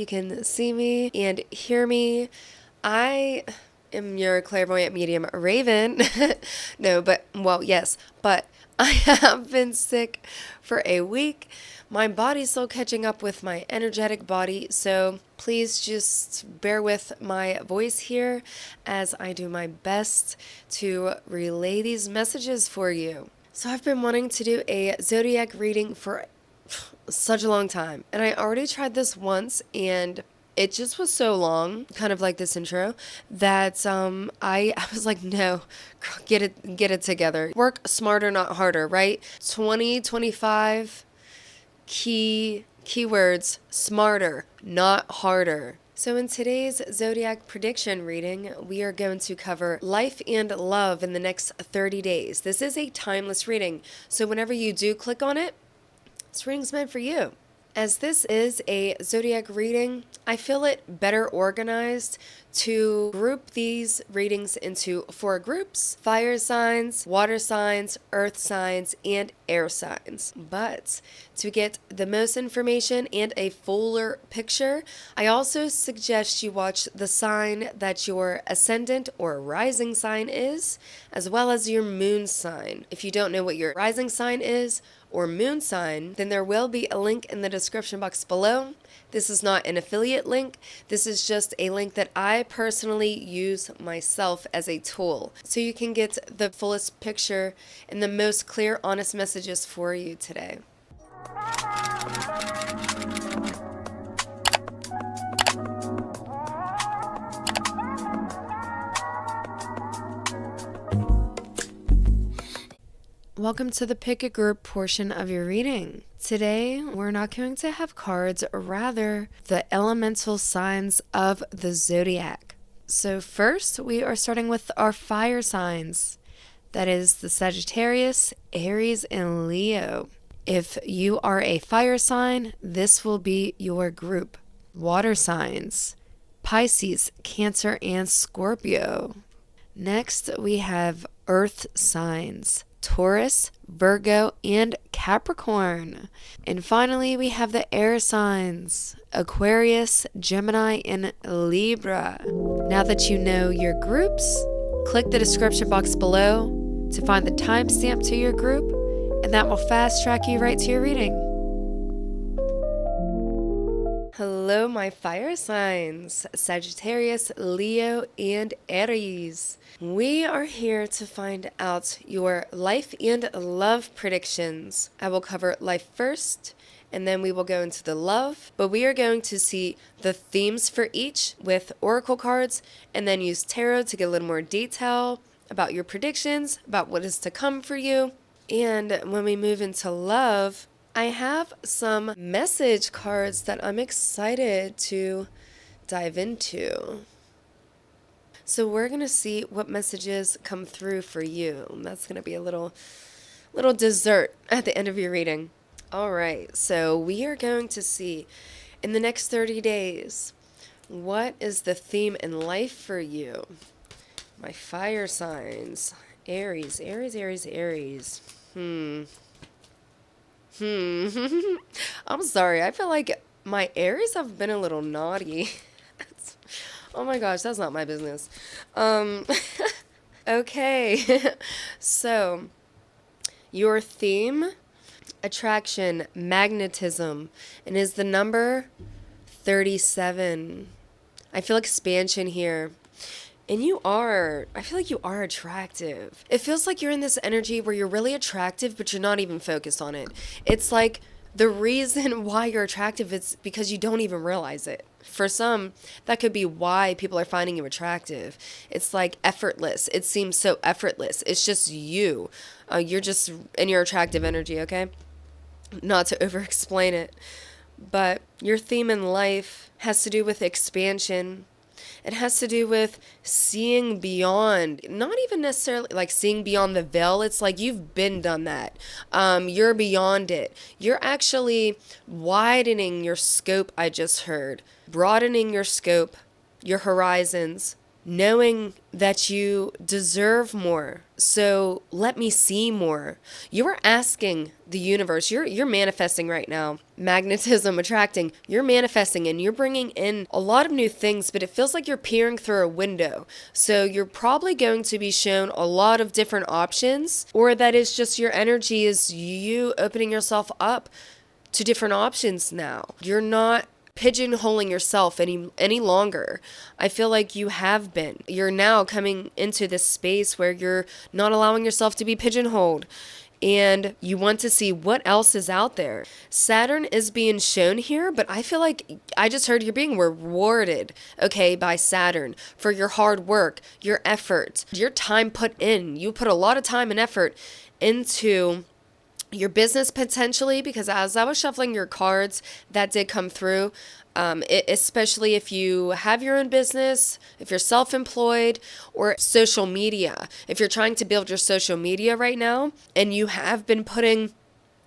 you can see me and hear me. I am your clairvoyant medium, Raven. No, but, well, yes, but I have been sick for a week. My body's still catching up with my energetic body, so please just bear with my voice here as I do my best to relay these messages for you. So I've been wanting to do a zodiac reading for such a long time, and I already tried this once, and it just was so long, kind of like this intro, that I was like, no, girl, get it together. Work smarter, not harder, right? 2025 keywords: smarter, not harder. So in today's zodiac prediction reading, we are going to cover life and love in the next 30 days. This is a timeless reading, so whenever you do click on it, this reading's meant for you. As this is a zodiac reading, I feel it better organized to group these readings into 4 groups: fire signs, water signs, earth signs, and air signs. But to get the most information and a fuller picture, I also suggest you watch the sign that your ascendant or rising sign is, as well as your moon sign. If you don't know what your rising sign is or moon sign, then there will be a link in the description box below. This is not an affiliate link. This is just a link that I personally use myself as a tool, so you can get the fullest picture and the most clear, honest messages for you today. Welcome to the pick a group portion of your reading. Today, we're not going to have cards, rather the elemental signs of the zodiac. So first, we are starting with our fire signs. That is the Sagittarius, Aries, and Leo. If you are a fire sign, this will be your group. Water signs: Pisces, Cancer, and Scorpio. Next, we have earth signs: Taurus, Virgo, and Capricorn. And finally, we have the air signs: Aquarius, Gemini, and Libra. Now that you know your groups, click the description box below to find the timestamp to your group, and that will fast track you right to your reading. Hello, my fire signs: Sagittarius, Leo, and Aries. We are here to find out your life and love predictions. I will cover life first, and then we will go into the love, but we are going to see the themes for each with oracle cards, and then use tarot to get a little more detail about your predictions, about what is to come for you. And when we move into love, I have some message cards that I'm excited to dive into. So we're going to see what messages come through for you. That's going to be a little dessert at the end of your reading. All right, so we are going to see in the next 30 days, what is the theme in life for you? My fire signs: Aries, Aries, Aries, Aries. I'm sorry. I feel like my Aries have been a little naughty. Oh my gosh, that's not my business. Okay. So, your theme: attraction, magnetism, and is the number 37. I feel expansion here. And I feel like you are attractive. It feels like you're in this energy where you're really attractive, but you're not even focused on it. It's like the reason why you're attractive is because you don't even realize it. For some, that could be why people are finding you attractive. It's like effortless. It seems so effortless. It's just you. You're just in your attractive energy, okay? Not to over-explain it. But your theme in life has to do with expansion. It has to do with seeing beyond, not even necessarily like seeing beyond the veil. It's like you've been done that. You're beyond it. You're actually widening your scope, I just heard. Broadening your scope, your horizons, knowing that you deserve more. So let me see more. You are asking the universe, you're manifesting right now. Magnetism, attracting, you're manifesting and you're bringing in a lot of new things, but it feels like you're peering through a window. So you're probably going to be shown a lot of different options, or that is just your energy is you opening yourself up to different options now. You're not pigeonholing yourself any longer. I feel like you have been. You're now coming into this space where you're not allowing yourself to be pigeonholed, and you want to see what else is out there. Saturn is being shown here, but I feel like I just heard you're being rewarded, okay, by Saturn for your hard work, your effort, your time put in. You put a lot of time and effort into your business potentially, because as I was shuffling your cards, that did come through. Especially if you have your own business, if you're self-employed, or social media. If you're trying to build your social media right now and you have been putting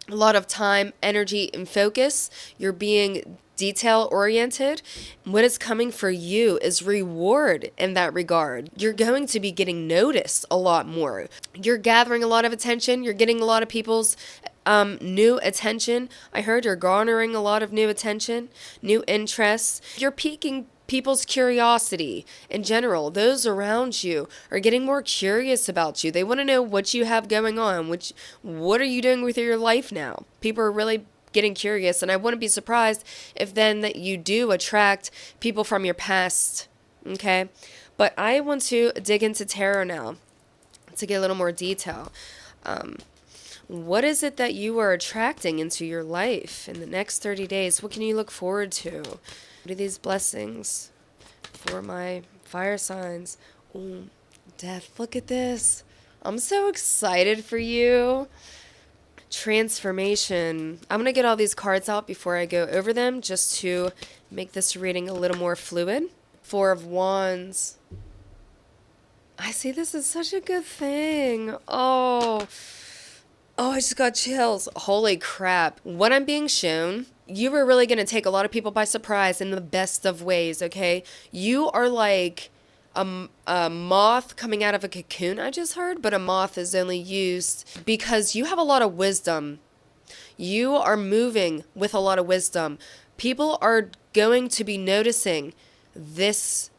a lot of time, energy, and focus, you're being detail oriented, what is coming for you is reward in that regard. You're going to be getting noticed a lot more. You're gathering a lot of attention. You're getting a lot of people's new attention. I heard you're garnering a lot of new attention, new interests. You're piquing people's curiosity in general. Those around you are getting more curious about you. They want to know what you have going on, what are you doing with your life now. People are really getting curious, and I wouldn't be surprised if then that you do attract people from your past, okay? But I want to dig into tarot now to get a little more detail. What is it that you are attracting into your life in the next 30 days? What can you look forward to? What are these blessings for my fire signs? Ooh, death, look at this. I'm so excited for you. Transformation. I'm going to get all these cards out before I go over them just to make this reading a little more fluid. Four of Wands. I see this as such a good thing. Oh, I just got chills. Holy crap. What I'm being shown, you were really going to take a lot of people by surprise in the best of ways, okay? You are like a moth coming out of a cocoon, I just heard, but a moth is only used because you have a lot of wisdom. You are moving with a lot of wisdom. People are going to be noticing this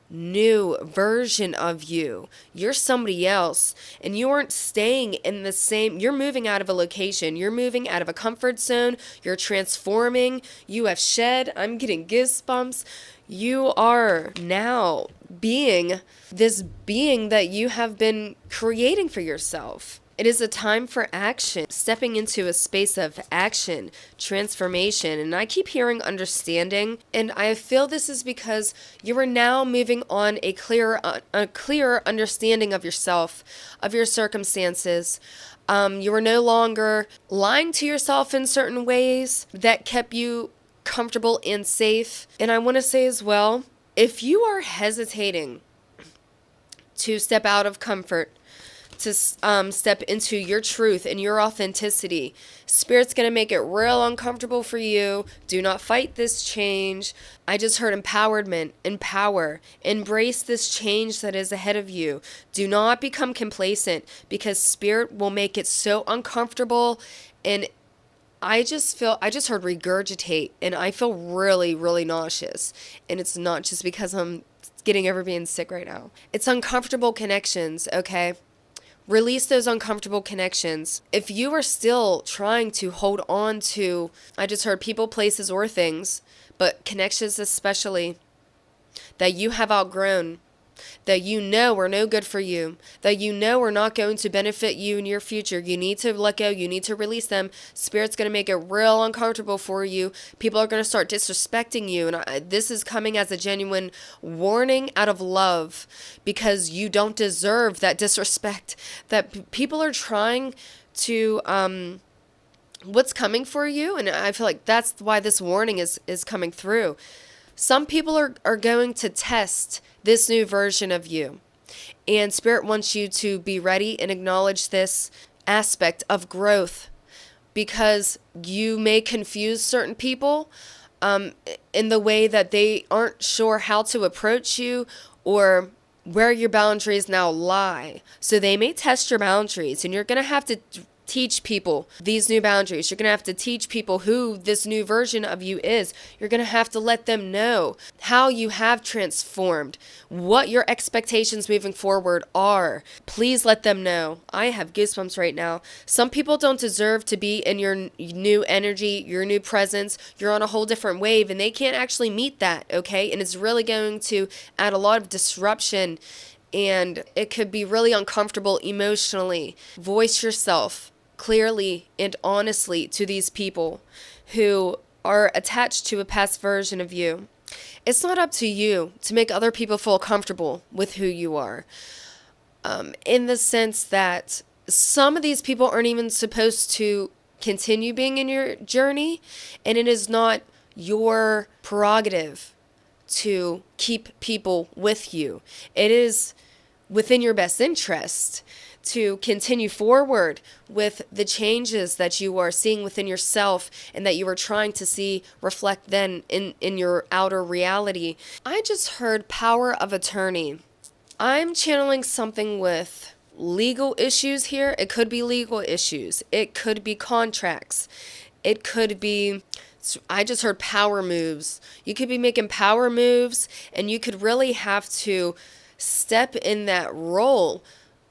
new version of you. You're somebody else, and you aren't staying in the same. You're moving out of a location. You're moving out of a comfort zone. You're transforming. You have shed. I'm getting goosebumps. You are now being this being that you have been creating for yourself. It is a time for action, stepping into a space of action, transformation. And I keep hearing understanding. And I feel this is because you are now moving on a clearer understanding of yourself, of your circumstances. You are no longer lying to yourself in certain ways that kept you comfortable and safe. And I want to say as well, if you are hesitating to step out of comfort, to step into your truth and your authenticity, Spirit's going to make it real uncomfortable for you. Do not fight this change. I just heard empowerment, empower, embrace this change that is ahead of you. Do not become complacent, because Spirit will make it so uncomfortable. And I just heard regurgitate, and I feel really, really nauseous. And it's not just because I'm getting over being sick right now. It's uncomfortable connections, okay? Release those uncomfortable connections. If you are still trying to hold on to, I just heard people, places, or things, but connections especially, that you have outgrown, that you know are no good for you, that you know are not going to benefit you in your future. You need to let go. You need to release them. Spirit's going to make it real uncomfortable for you. People are going to start disrespecting you. And this is coming as a genuine warning out of love, because you don't deserve that disrespect. That people are trying to, what's coming for you. And I feel like that's why this warning is coming through. Some people are going to test this new version of you. And Spirit wants you to be ready and acknowledge this aspect of growth, because you may confuse certain people in the way that they aren't sure how to approach you, or where your boundaries now lie. So they may test your boundaries, and you're going to have to teach people these new boundaries. You're going to have to teach people who this new version of you is. You're going to have to let them know how you have transformed, what your expectations moving forward are. Please let them know. I have goosebumps right now. Some people don't deserve to be in your new energy, your new presence. You're on a whole different wave, and they can't actually meet that, okay? And it's really going to add a lot of disruption, and it could be really uncomfortable emotionally. Voice yourself clearly and honestly to these people who are attached to a past version of you. It's not up to you to make other people feel comfortable with who you are. In the sense that some of these people aren't even supposed to continue being in your journey, and it is not your prerogative to keep people with you. It is within your best interest to continue forward with the changes that you are seeing within yourself and that you are trying to see reflect then in your outer reality. I just heard power of attorney. I'm channeling something with legal issues here. It could be legal issues. It could be contracts. It could be, I just heard power moves. You could be making power moves, and you could really have to step in that role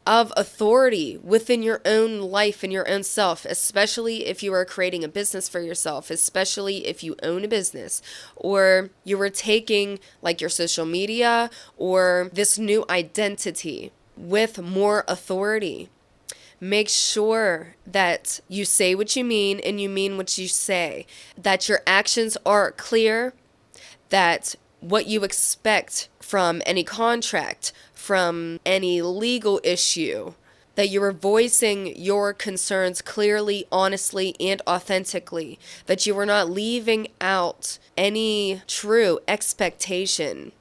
of authority within your own life and your own self, especially if you are creating a business for yourself, especially if you own a business, or you were taking like your social media or this new identity with more authority. Make sure that you say what you mean and you mean what you say, that your actions are clear, that what you expect from any contract, from any legal issue, that you are voicing your concerns clearly, honestly, and authentically, that you are not leaving out any true expectation.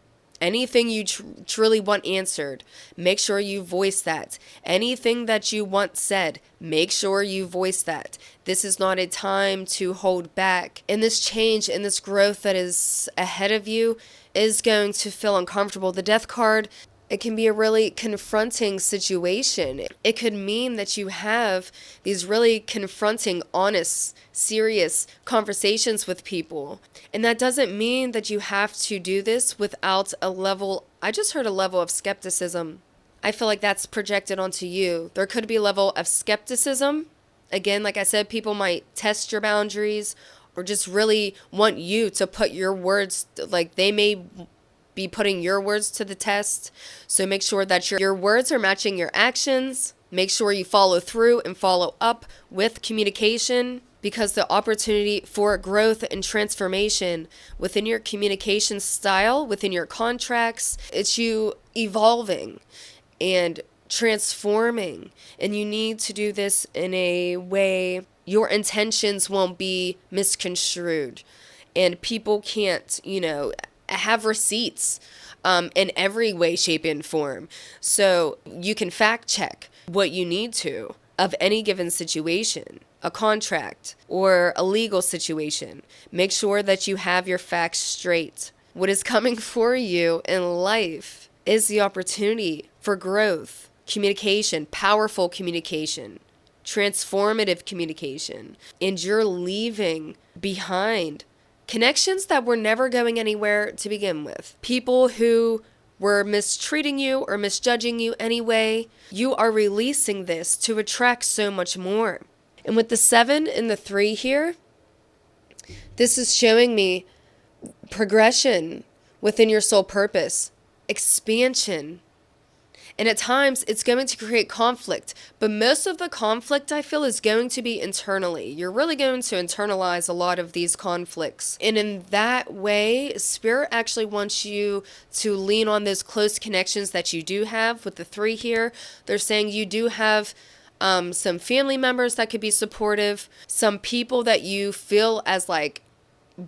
Anything you truly want answered, make sure you voice that. Anything that you want said, make sure you voice that. This is not a time to hold back. And this change and this growth that is ahead of you is going to feel uncomfortable. The Death card, it can be a really confronting situation. It could mean that you have these really confronting, honest, serious conversations with people. And that doesn't mean that you have to do this without a level, I just heard a level of skepticism. I feel like that's projected onto you. There could be a level of skepticism. Again, like I said, people might test your boundaries or just really want you to put your words, like they may be putting your words to the test. So make sure that your words are matching your actions. Make sure you follow through and follow up with communication, because the opportunity for growth and transformation within your communication style, within your contracts, it's you evolving and transforming. And you need to do this in a way your intentions won't be misconstrued. And people can't, have receipts in every way, shape, and form. So you can fact check what you need to of any given situation, a contract or a legal situation. Make sure that you have your facts straight. What is coming for you in life is the opportunity for growth, communication, powerful communication, transformative communication, and you're leaving behind connections that were never going anywhere to begin with. People who were mistreating you or misjudging you anyway, you are releasing this to attract so much more. And with the 7 and the 3 here, this is showing me progression within your soul purpose, expansion. And at times, it's going to create conflict. But most of the conflict, I feel, is going to be internally. You're really going to internalize a lot of these conflicts. And in that way, Spirit actually wants you to lean on those close connections that you do have. With the 3 here, they're saying you do have some family members that could be supportive, some people that you feel as like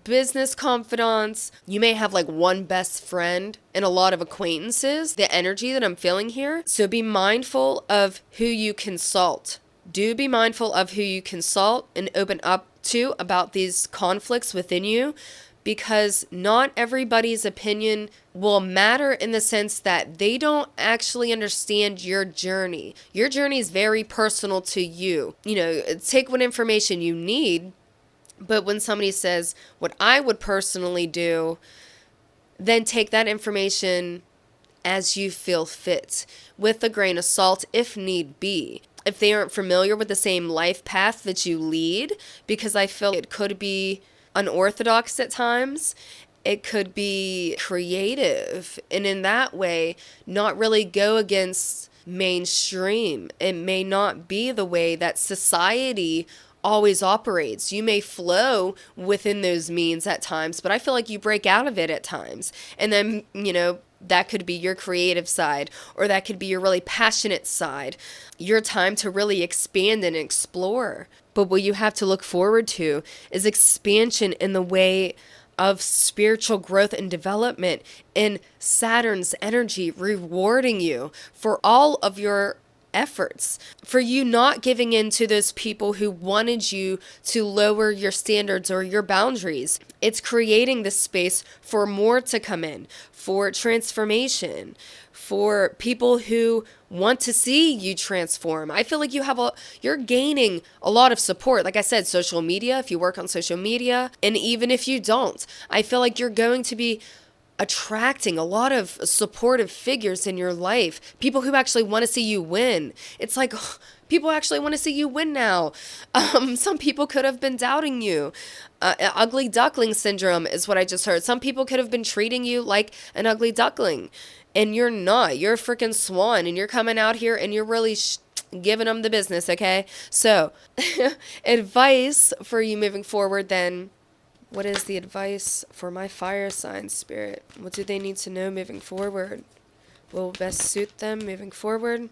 business confidants. You may have like one best friend and a lot of acquaintances, the energy that I'm feeling here. So be mindful of who you consult. Do be mindful of who you consult and open up to about these conflicts within you, because not everybody's opinion will matter in the sense that they don't actually understand your journey. Your journey is very personal to you. Take what information you need, but when somebody says what I would personally do, then take that information as you feel fit, with a grain of salt if need be. If they aren't familiar with the same life path that you lead, because I feel it could be unorthodox at times, it could be creative, and in that way, not really go against mainstream. It may not be the way that society always operates. You may flow within those means at times, but I feel like you break out of it at times. And then, that could be your creative side, or that could be your really passionate side, your time to really expand and explore. But what you have to look forward to is expansion in the way of spiritual growth and development, and Saturn's energy rewarding you for all of your efforts, for you not giving in to those people who wanted you to lower your standards or your boundaries. It's creating the space for more to come in, for transformation, for people who want to see you transform. I feel like you're gaining a lot of support. Like I said, social media, if you work on social media, and even if you don't, I feel like you're going to be attracting a lot of supportive figures in your life, people who actually want to see you win. It's like, people actually want to see you win now. Some people could have been doubting you. Ugly duckling syndrome is what I just heard. Some people could have been treating you like an ugly duckling, and you're not. You're a freaking swan, and you're coming out here and you're really giving them the business, okay? So, advice for you moving forward then. What is the advice for my fire sign spirit? What do they need to know moving forward? What will best suit them moving forward?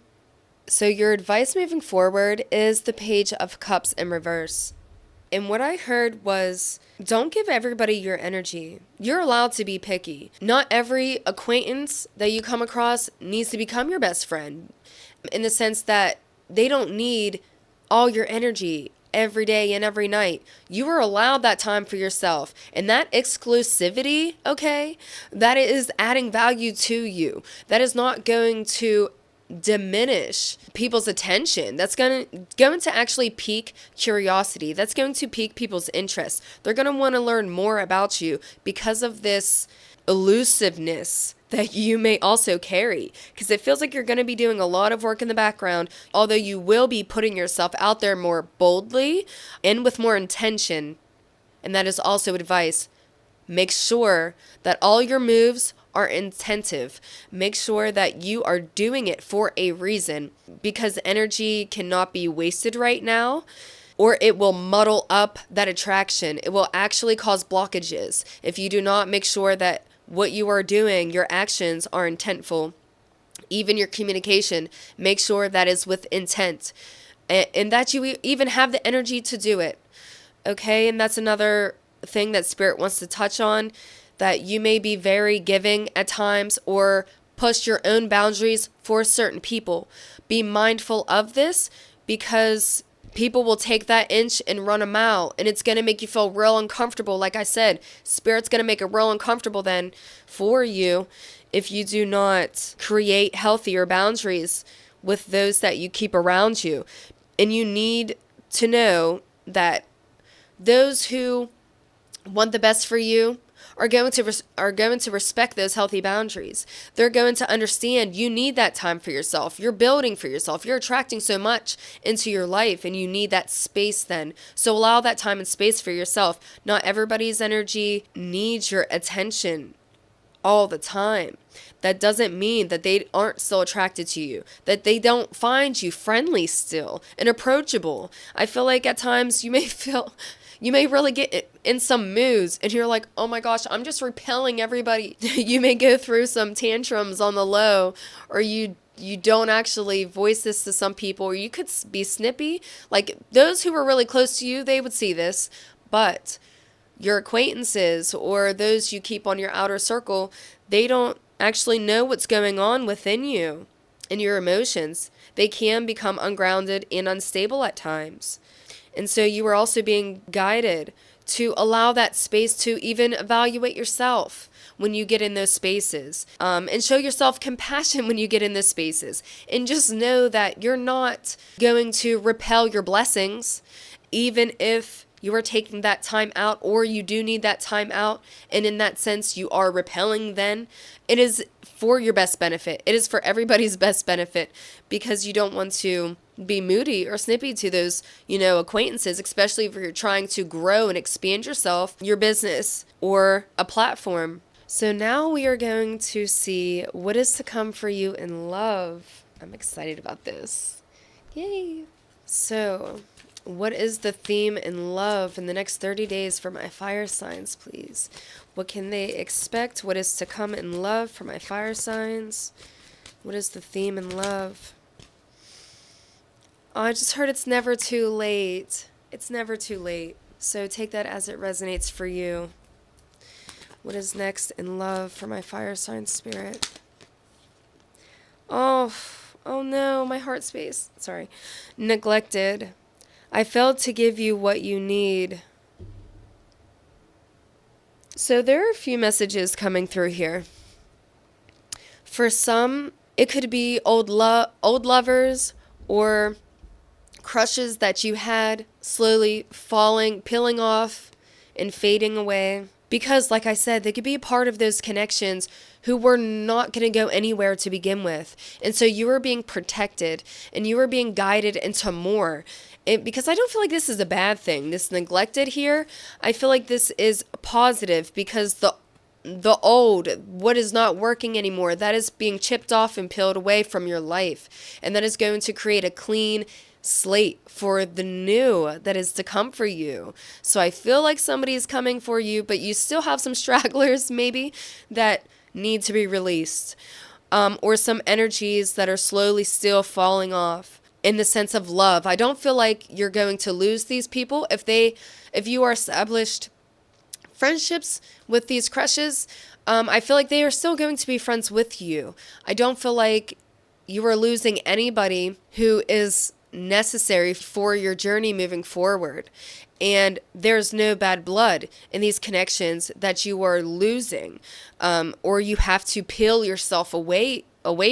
So your advice moving forward is the Page of Cups in reverse. And what I heard was, don't give everybody your energy. You're allowed to be picky. Not every acquaintance that you come across needs to become your best friend, in the sense that they don't need all your energy every day and every night. You are allowed that time for yourself. And that exclusivity, okay, that is adding value to you. That is not going to diminish people's attention. That's going to actually pique curiosity. That's going to pique people's interest. They're going to want to learn more about you because of this elusiveness that you may also carry, because it feels like you're going to be doing a lot of work in the background, although you will be putting yourself out there more boldly and with more intention. And that is also advice. Make sure that all your moves are intentive. Make sure that you are doing it for a reason, because energy cannot be wasted right now, or it will muddle up that attraction. It will actually cause blockages if you do not make sure that what you are doing, your actions, are intentful. Even your communication, make sure that is with intent, and that you even have the energy to do it. Okay, and that's another thing that Spirit wants to touch on, that you may be very giving at times or push your own boundaries for certain people. Be mindful of this, because people will take that inch and run a mile, and it's going to make you feel real uncomfortable. Like I said, Spirit's going to make it real uncomfortable then for you if you do not create healthier boundaries with those that you keep around you. And you need to know that those who want the best for you are going to respect those healthy boundaries. They're going to understand you need that time for yourself. You're building for yourself. You're attracting so much into your life, and you need that space then. So allow that time and space for yourself. Not everybody's energy needs your attention all the time. That doesn't mean that they aren't still attracted to you, that they don't find you friendly still and approachable. I feel like at times you may really get in some moods and you're like, oh my gosh, I'm just repelling everybody. You may go through some tantrums on the low, or you don't actually voice this to some people, or you could be snippy. Like, those who are really close to you, they would see this, but your acquaintances or those you keep on your outer circle, they don't actually know what's going on within you and your emotions. They can become ungrounded and unstable at times. And so you are also being guided to allow that space to even evaluate yourself when you get in those spaces, and show yourself compassion when you get in those spaces, and just know that you're not going to repel your blessings, even if you are taking that time out, or you do need that time out, and in that sense you are repelling, then it is for your best benefit. It is for everybody's best benefit, because you don't want to be moody or snippy to those, acquaintances, especially if you're trying to grow and expand yourself, your business, or a platform. So now we are going to see what is to come for you in love. I'm excited about this. Yay. So, what is the theme in love in the next 30 days for my fire signs, please? What can they expect? What is to come in love for my fire signs? What is the theme in love? Oh, I just heard it's never too late. It's never too late. So take that as it resonates for you. What is next in love for my fire sign spirit? Oh no, my heart space. Sorry. Neglected. I failed to give you what you need. So there are a few messages coming through here. For some, it could be old lovers or crushes that you had slowly peeling off and fading away. Because, like I said, they could be a part of those connections who were not going to go anywhere to begin with. And so you were being protected and you were being guided into more. Because I don't feel like this is a bad thing. This neglected here, I feel like this is positive, because the old, what is not working anymore, that is being chipped off and peeled away from your life. And that is going to create a clean slate for the new that is to come for you. So I feel like somebody is coming for you, but you still have some stragglers maybe that need to be released, or some energies that are slowly still falling off in the sense of love. I don't feel like you're going to lose these people if you are established friendships with these crushes. I feel like they are still going to be friends with you. I don't feel like you are losing anybody who is necessary for your journey moving forward. And there's no bad blood in these connections that you are losing, or you have to peel yourself away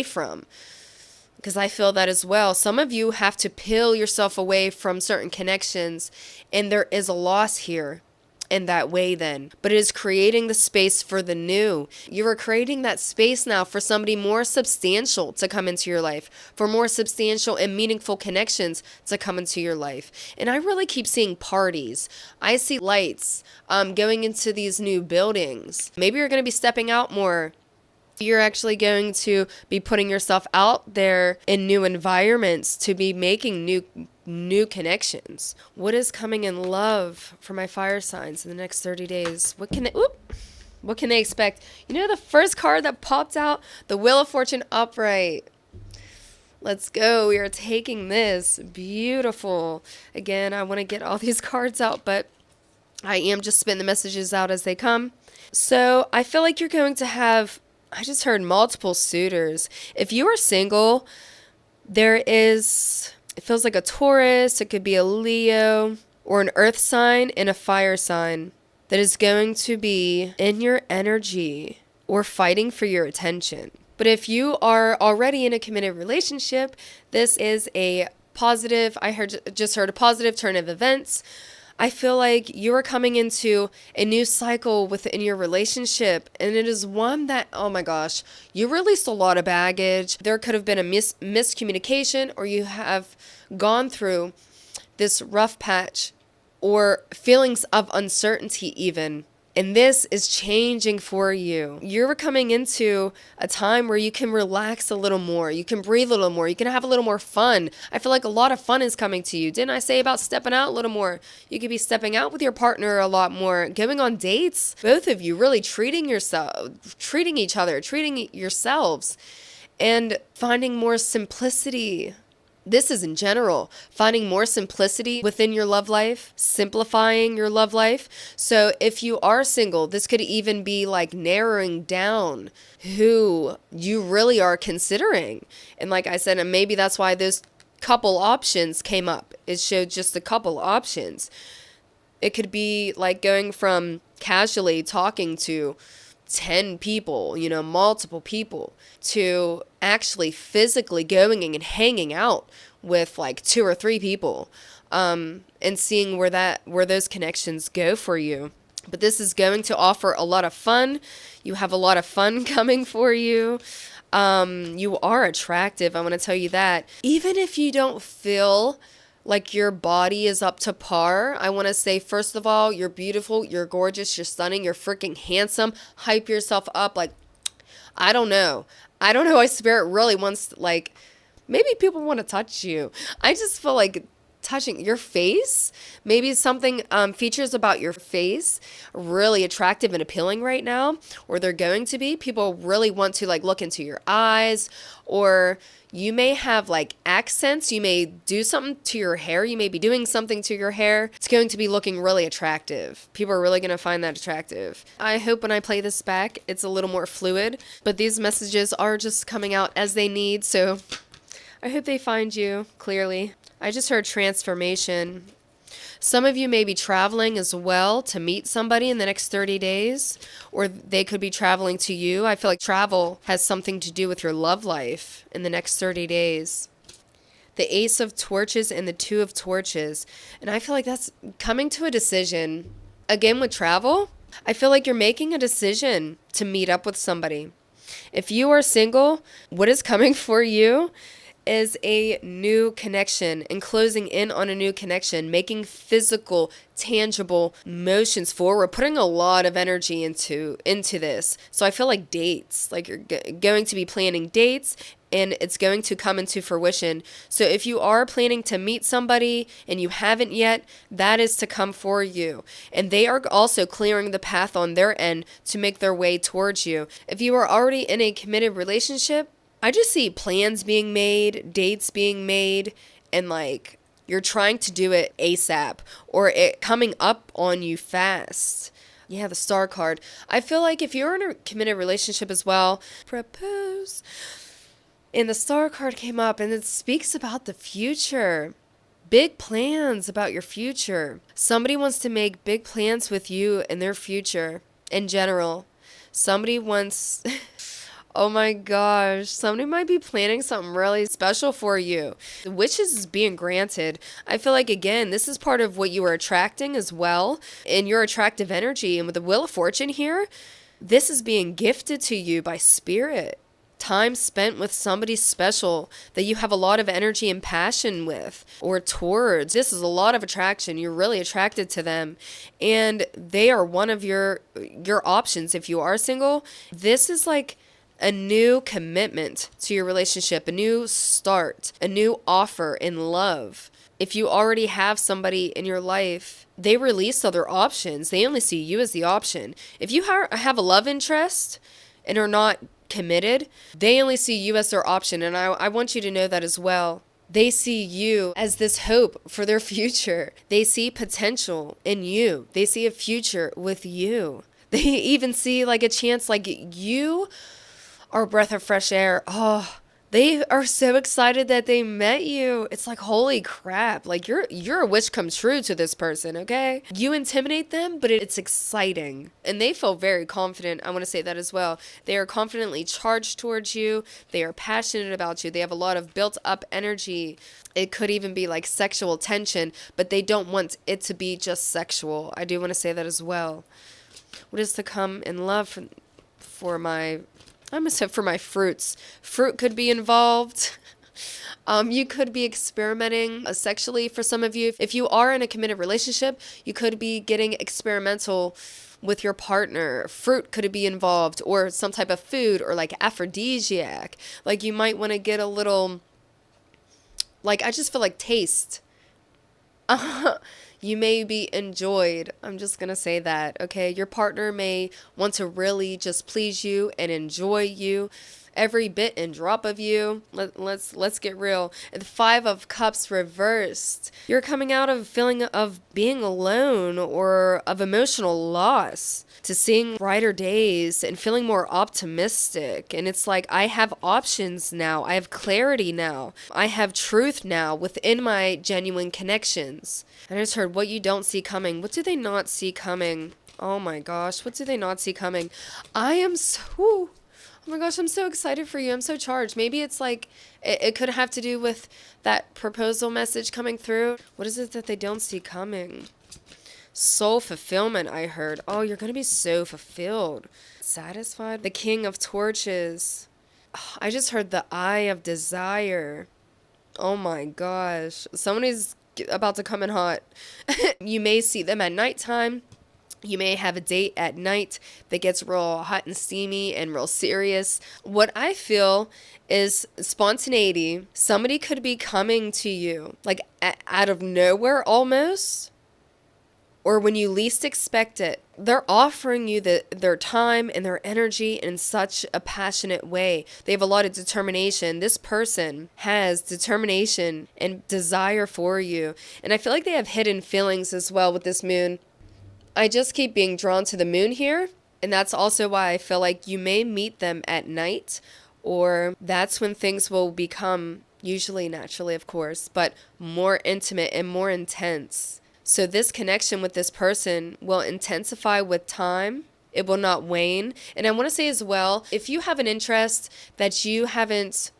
from. Because I feel that as well. Some of you have to peel yourself away from certain connections, and there is a loss here in that way then. But it is creating the space for the new. You are creating that space now for somebody more substantial to come into your life, for more substantial and meaningful connections to come into your life. And I really keep seeing parties. I see lights going into these new buildings. Maybe you're going to be stepping out more. You're actually going to be putting yourself out there in new environments to be making new connections. What is coming in love for my fire signs in the next 30 days? What can they expect? The first card that popped out, the Wheel of Fortune upright. Let's go. We are taking this. Beautiful. Again, I want to get all these cards out, but I am just spitting the messages out as they come. So I feel like you're going to have, I just heard multiple suitors. If you are single, it feels like a Taurus, it could be a Leo, or an earth sign and a fire sign that is going to be in your energy or fighting for your attention. But if you are already in a committed relationship, this is a positive, just heard a positive turn of events. I feel like you are coming into a new cycle within your relationship, and it is one that, oh my gosh, you released a lot of baggage. There could have been a miscommunication, or you have gone through this rough patch or feelings of uncertainty even. And this is changing for you. You're coming into a time where you can relax a little more. You can breathe a little more. You can have a little more fun. I feel like a lot of fun is coming to you. Didn't I say about stepping out a little more? You could be stepping out with your partner a lot more, going on dates. Both of you really treating each other, treating yourselves, and finding more simplicity. This is in general, finding more simplicity within your love life, simplifying your love life. So if you are single, this could even be like narrowing down who you really are considering. And like I said, and maybe that's why those couple options came up. It showed just a couple options. It could be like going from casually talking to 10 people, multiple people, to actually physically going and hanging out with like 2 or 3 people, and seeing where those connections go for you. But this is going to offer a lot of fun. You have a lot of fun coming for you. You are attractive, I want to tell you that. Even if you don't feel like your body is up to par, I want to say, first of all, you're beautiful, you're gorgeous, you're stunning, you're freaking handsome. Hype yourself up. Like, I don't know. I Spirit really wants, like, maybe people want to touch you. I just feel like touching your face, maybe something, features about your face really attractive and appealing right now, or they're going to be. People really want to like look into your eyes, or you may have like accents. You may do something to your hair. You may be doing something to your hair. It's going to be looking really attractive. People are really going to find that attractive. I hope when I play this back, it's a little more fluid, but these messages are just coming out as they need. So I hope they find you clearly. I just heard transformation. Some of you may be traveling as well to meet somebody in the next 30 days, or they could be traveling to you. I feel like travel has something to do with your love life in the next 30 days. The Ace of Torches and the Two of Torches. And I feel like that's coming to a decision. Again, with travel, I feel like you're making a decision to meet up with somebody. If you are single, what is coming for you is a new connection and closing in on a new connection, making physical, tangible motions forward, putting a lot of energy into this. So I feel like dates, like you're going to be planning dates, and it's going to come into fruition. So if you are planning to meet somebody and you haven't yet, that is to come for you. And they are also clearing the path on their end to make their way towards you. If you are already in a committed relationship, I just see plans being made, dates being made, and like you're trying to do it ASAP, or it coming up on you fast. Yeah, the Star card. I feel like if you're in a committed relationship as well, propose. And the Star card came up, and it speaks about the future. Big plans about your future. Somebody wants to make big plans with you in their future in general. Somebody wants... Oh my gosh, somebody might be planning something really special for you. The wishes is being granted. I feel like, again, this is part of what you are attracting as well in your attractive energy. And with the Wheel of Fortune here, this is being gifted to you by Spirit. Time spent with somebody special that you have a lot of energy and passion with or towards. This is a lot of attraction. You're really attracted to them, and they are one of your options. If you are single, this is like a new commitment to your relationship, a new start, a new offer in love. If you already have somebody in your life, they release other options. They only see you as the option. If you have a love interest and are not committed, they only see you as their option. And I want you to know that as well. They see you as this hope for their future. They see potential in you. They see a future with you. They even see like a chance, like you are a breath of fresh air. Oh, they are so excited that they met you. It's like, holy crap. Like you're a wish come true to this person, okay? You intimidate them, but it's exciting. And they feel very confident. I want to say that as well. They are confidently charged towards you. They are passionate about you. They have a lot of built up energy. It could even be like sexual tension, but they don't want it to be just sexual. I do want to say that as well. What is to come in love for my... I must have for my fruits. Fruit could be involved. You could be experimenting sexually for some of you. If you are in a committed relationship, you could be getting experimental with your partner. Fruit could be involved, or some type of food, or like aphrodisiac. Like you might want to get a little, like I just feel like taste. You may be enjoyed. I'm just going to say that, okay? Your partner may want to really just please you and enjoy you every bit and drop of you. Let's get real. The 5 of Cups reversed. You're coming out of a feeling of being alone or of emotional loss to seeing brighter days and feeling more optimistic. And it's like, I have options now. I have clarity now. I have truth now within my genuine connections. And I just heard, what you don't see coming. What do they not see coming? Oh my gosh, what do they not see coming? I am so... Oh my gosh, I'm so excited for you. I'm so charged. Maybe it's like, it could have to do with that proposal message coming through. What is it that they don't see coming? Soul fulfillment, I heard. Oh, you're going to be so fulfilled. Satisfied? The King of Torches. Oh, I just heard the Eye of Desire. Oh my gosh. Somebody's about to come in hot. You may see them at nighttime. You may have a date at night that gets real hot and steamy and real serious. What I feel is spontaneity. Somebody could be coming to you, like out of nowhere almost, or when you least expect it. They're offering you their time and their energy in such a passionate way. They have a lot of determination. This person has determination and desire for you. And I feel like they have hidden feelings as well with this moon. I just keep being drawn to the moon here, and that's also why I feel like you may meet them at night, or that's when things will become, usually naturally of course, but more intimate and more intense. So this connection with this person will intensify with time. It will not wane. And I want to say as well, if you have an interest that you haven't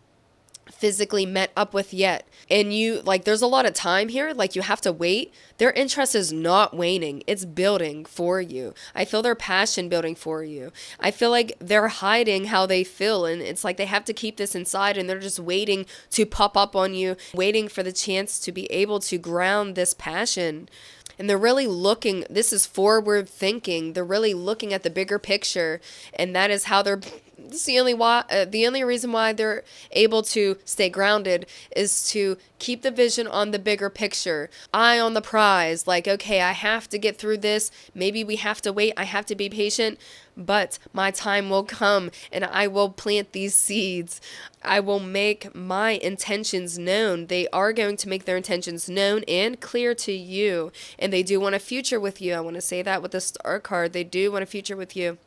physically met up with yet, and you like, there's a lot of time here, like you have to wait, their interest is not waning. It's building for you. I feel their passion building for you. I feel like they're hiding how they feel, and it's like they have to keep this inside, and they're just waiting to pop up on you, waiting for the chance to be able to ground this passion. And they're really looking, this is forward thinking. They're really looking at the bigger picture, and that is how they're, this is the only reason why they're able to stay grounded is to keep the vision on the bigger picture. Eye on the prize. Like, okay, I have to get through this. Maybe we have to wait. I have to be patient, but my time will come and I will plant these seeds. I will make my intentions known. They are going to make their intentions known and clear to you. And they do want a future with you. I want to say that with the Star card. They do want a future with you.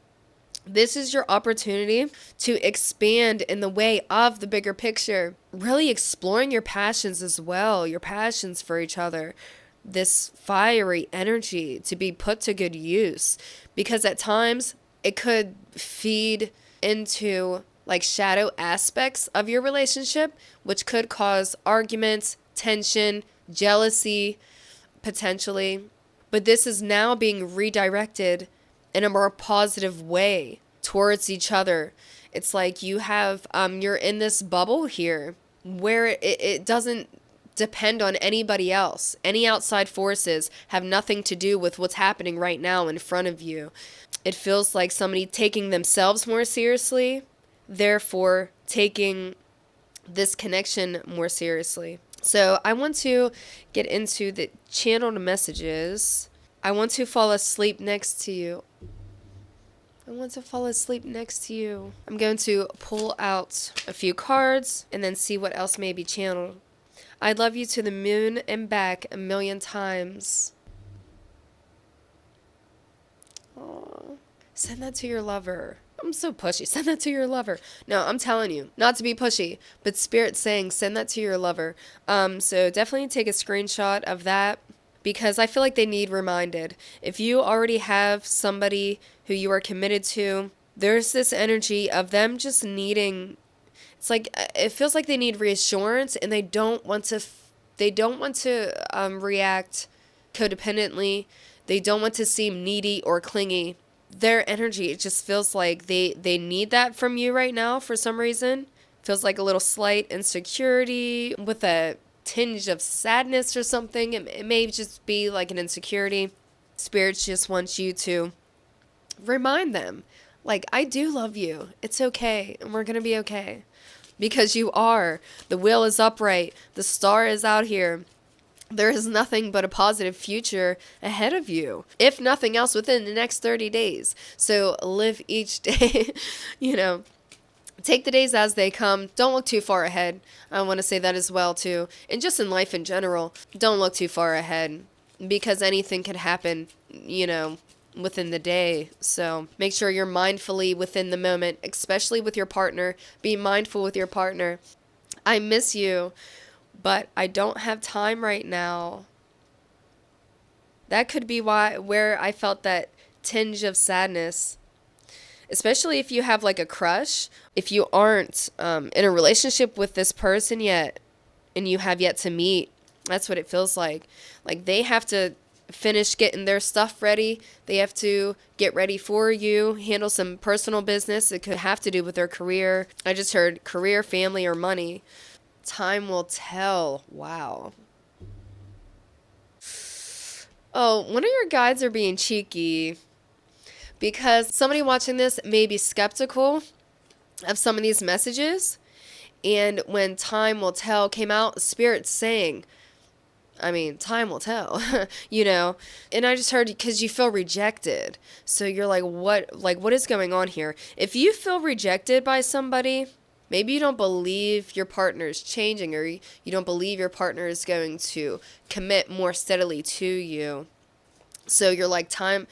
This is your opportunity to expand in the way of the bigger picture, really exploring your passions as well, your passions for each other, this fiery energy to be put to good use, because at times it could feed into like shadow aspects of your relationship, which could cause arguments, tension, jealousy, potentially. But this is now being redirected in a more positive way towards each other. It's like you have, you're in this bubble here where it doesn't depend on anybody else. Any outside forces have nothing to do with what's happening right now in front of you. It feels like somebody taking themselves more seriously, therefore taking this connection more seriously. So I want to get into the channeled messages. I want to fall asleep next to you. I want to fall asleep next to you. I'm going to pull out a few cards and then see what else may be channeled. I love you to the moon and back 1,000,000 times. Aww. Send that to your lover. I'm so pushy. Send that to your lover. No, I'm telling you, not to be pushy, but Spirit's saying send that to your lover. So definitely take a screenshot of that, because I feel like they need reminded. If you already have somebody who you are committed to, there's this energy of them just needing, it's like, it feels like they need reassurance, and they don't want to react codependently. They don't want to seem needy or clingy. Their energy, it just feels like they need that from you right now for some reason. Feels like a little slight insecurity with a tinge of sadness or something. It may just be like an insecurity. Spirits just want you to remind them, like, I do love you. It's okay, and we're gonna be okay. Because you are. The will is upright. The star is out here. There is nothing but a positive future ahead of you, if nothing else within the next 30 days. So live each day, Take the days as they come. Don't look too far ahead. I want to say that as well too. And just in life in general, don't look too far ahead because anything could happen, within the day. So make sure you're mindfully within the moment, especially with your partner. Be mindful with your partner. I miss you, but I don't have time right now. That could be where I felt that tinge of sadness. Especially if you have like a crush, if you aren't in a relationship with this person yet and you have yet to meet, that's what it feels like. Like they have to finish getting their stuff ready. They have to get ready for you, handle some personal business. It could have to do with their career. I just heard career, family, or money. Time will tell. Wow. Oh, one of your guides are being cheeky. Because somebody watching this may be skeptical of some of these messages. And when time will tell came out, Spirit's saying, time will tell, And I just heard because you feel rejected. So you're like, what is going on here? If you feel rejected by somebody, maybe you don't believe your partner is changing, or you don't believe your partner is going to commit more steadily to you. So you're like, time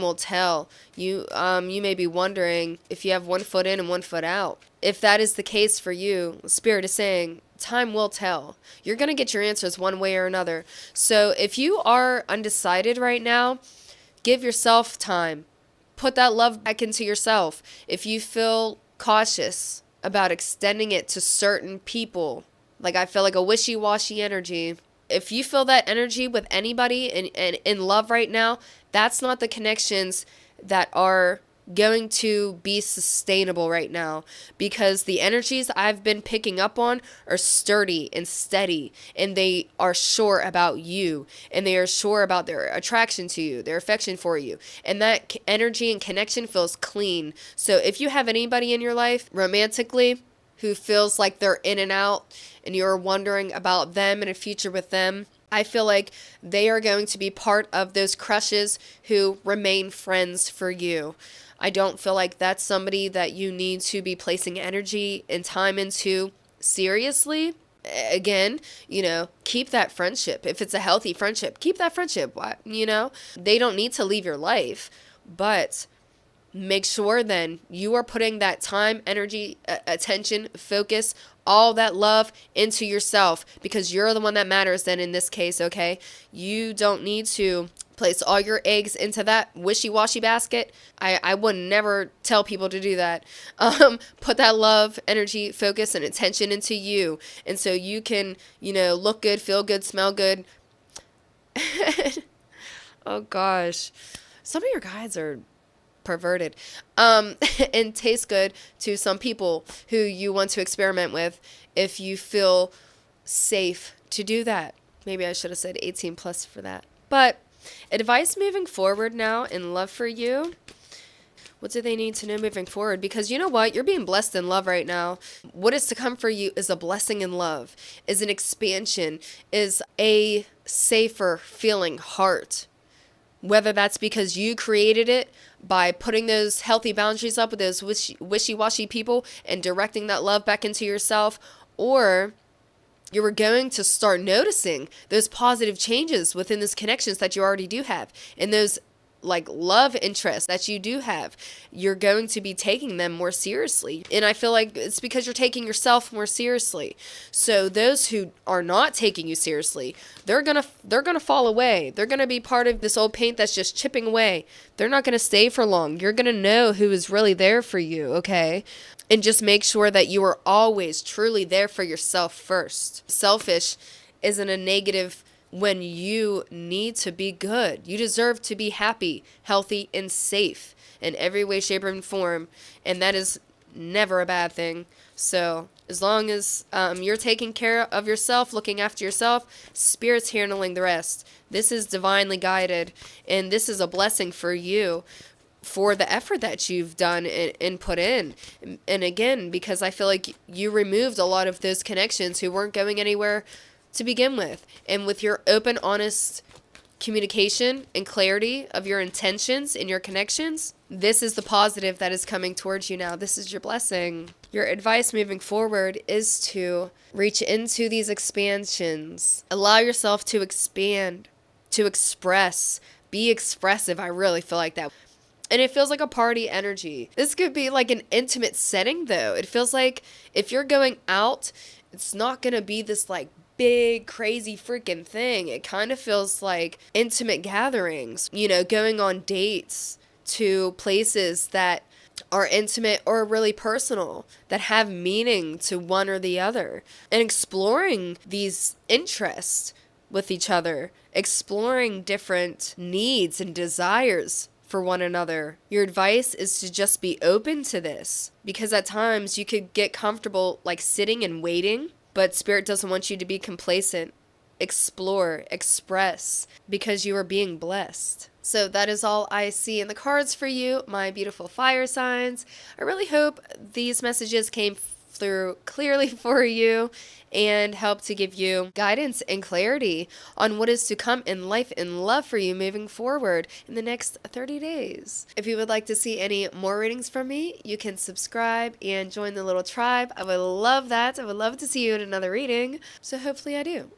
will tell. You may be wondering if you have 1 foot in and 1 foot out. If that is the case for you, Spirit is saying, time will tell. You're going to get your answers one way or another. So if you are undecided right now, give yourself time. Put that love back into yourself. If you feel cautious about extending it to certain people, like I feel like a wishy-washy energy, if you feel that energy with anybody and in love right now, that's not the connections that are going to be sustainable right now, because the energies I've been picking up on are sturdy and steady, and they are sure about you, and they are sure about their attraction to you, their affection for you, and that energy and connection feels clean. So if you have anybody in your life romantically who feels like they're in and out and you're wondering about them and a future with them, I feel like they are going to be part of those crushes who remain friends for you. I don't feel like that's somebody that you need to be placing energy and time into seriously. Again, keep that friendship. If it's a healthy friendship, keep that friendship. They don't need to leave your life, but make sure then you are putting that time, energy, attention, focus, all that love into yourself, because you're the one that matters then in this case, okay? You don't need to place all your eggs into that wishy-washy basket. I would never tell people to do that. Put that love, energy, focus, and attention into you. And so you can, look good, feel good, smell good. Oh gosh. Some of your guides are perverted, and taste good to some people who you want to experiment with if you feel safe to do that. Maybe I should have said 18 plus for that. But advice moving forward now in love for you. What do they need to know moving forward? Because you know what? You're being blessed in love right now. What is to come for you is a blessing in love, is an expansion, is a safer feeling heart. Whether that's because you created it by putting those healthy boundaries up with those wishy-washy people and directing that love back into yourself, or you were going to start noticing those positive changes within those connections that you already do have, and those like love interests that you do have. You're going to be taking them more seriously. And I feel like it's because you're taking yourself more seriously. So those who are not taking you seriously, they're going to fall away. They're going to be part of this old paint that's just chipping away. They're not going to stay for long. You're going to know who is really there for you, okay? And just make sure that you are always truly there for yourself first. Selfish isn't a negative when you need to be good. You deserve to be happy, healthy, and safe in every way, shape, and form. And that is never a bad thing. So as long as you're taking care of yourself, looking after yourself, Spirit's handling the rest. This is divinely guided, and this is a blessing for you for the effort that you've done and put in. And again, because I feel like you removed a lot of those connections who weren't going anywhere to begin with. And with your open, honest communication and clarity of your intentions and your connections, this is the positive that is coming towards you now. This is your blessing. Your advice moving forward is to reach into these expansions. Allow yourself to expand, to express, be expressive. I really feel like that. And it feels like a party energy. This could be like an intimate setting though. It feels like if you're going out, it's not going to be this like big, crazy freaking thing. It kind of feels like intimate gatherings, you know, going on dates to places that are intimate or really personal, that have meaning to one or the other, and exploring these interests with each other, exploring different needs and desires for one another. Your advice is to just be open to this, because at times you could get comfortable like sitting and waiting, but Spirit doesn't want you to be complacent. Explore, express, because you are being blessed. So that is all I see in the cards for you, my beautiful fire signs. I really hope these messages came through clearly for you and help to give you guidance and clarity on what is to come in life and love for you moving forward in the next 30 days. If you would like to see any more readings from me, you can subscribe and join the little tribe. I would love that. I would love to see you in another reading. So hopefully I do.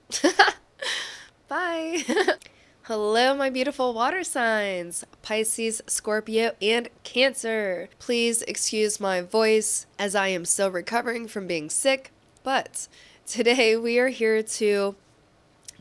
Bye. Hello, my beautiful water signs, Pisces, Scorpio, and Cancer. Please excuse my voice as I am still recovering from being sick, but today we are here to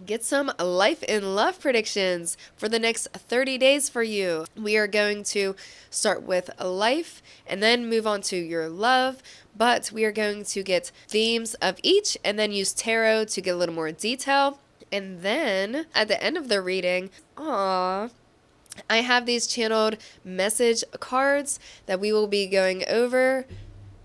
get some life and love predictions for the next 30 days for you. We are going to start with life and then move on to your love, but we are going to get themes of each and then use tarot to get a little more detail. And then at the end of the reading, I have these channeled message cards that we will be going over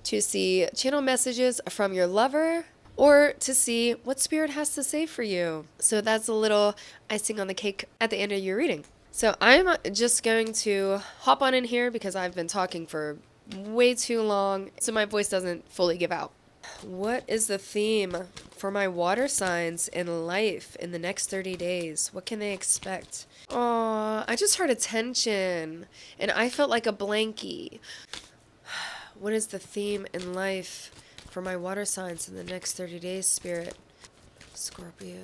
to see channel messages from your lover or to see what Spirit has to say for you. So that's a little icing on the cake at the end of your reading. So I'm just going to hop on in here because I've been talking for way too long, so my voice doesn't fully give out. What is the theme for my water signs in life in the next 30 days? What can they expect? Oh, I just heard attention and I felt like a blankie. What is the theme in life for my water signs in the next 30 days, Spirit? Scorpio,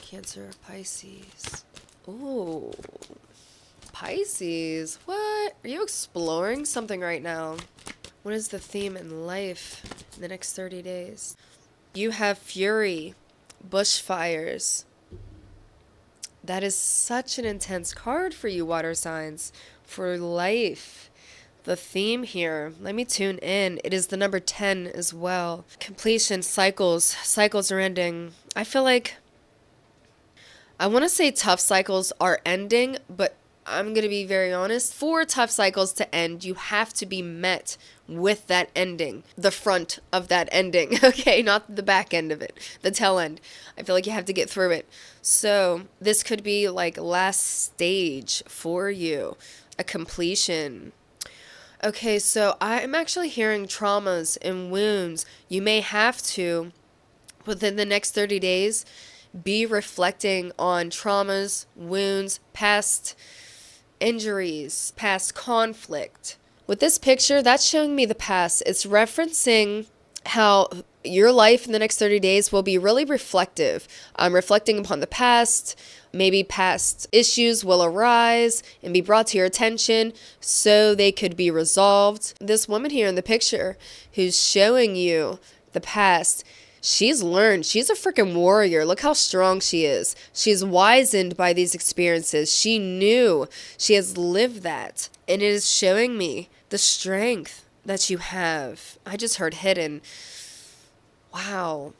Cancer, Pisces. Ooh, Pisces. What? Are you exploring something right now? What is the theme in life in the next 30 days? You have fury, bushfires. That is such an intense card for you, water signs, for life. The theme here, let me tune in. It is the number 10 as well. Completion, cycles are ending. I feel like, I want to say tough cycles are ending, but I'm going to be very honest. For tough cycles to end, you have to be met with that ending. The front of that ending, okay? Not the back end of it, the tail end. I feel like you have to get through it. So this could be like last stage for you, a completion. Okay, so I'm actually hearing traumas and wounds. You may have to, within the next 30 days, be reflecting on traumas, wounds, past injuries, past conflict. With this picture, that's showing me the past. It's referencing how your life in the next 30 days will be really reflective. Reflecting upon the past. Maybe past issues will arise and be brought to your attention so they could be resolved. This woman here in the picture who's showing you the past, she's learned. She's a freaking warrior. Look how strong she is. She's wizened by these experiences. She knew. She has lived that. And it is showing me the strength that you have. I just heard hidden. Wow.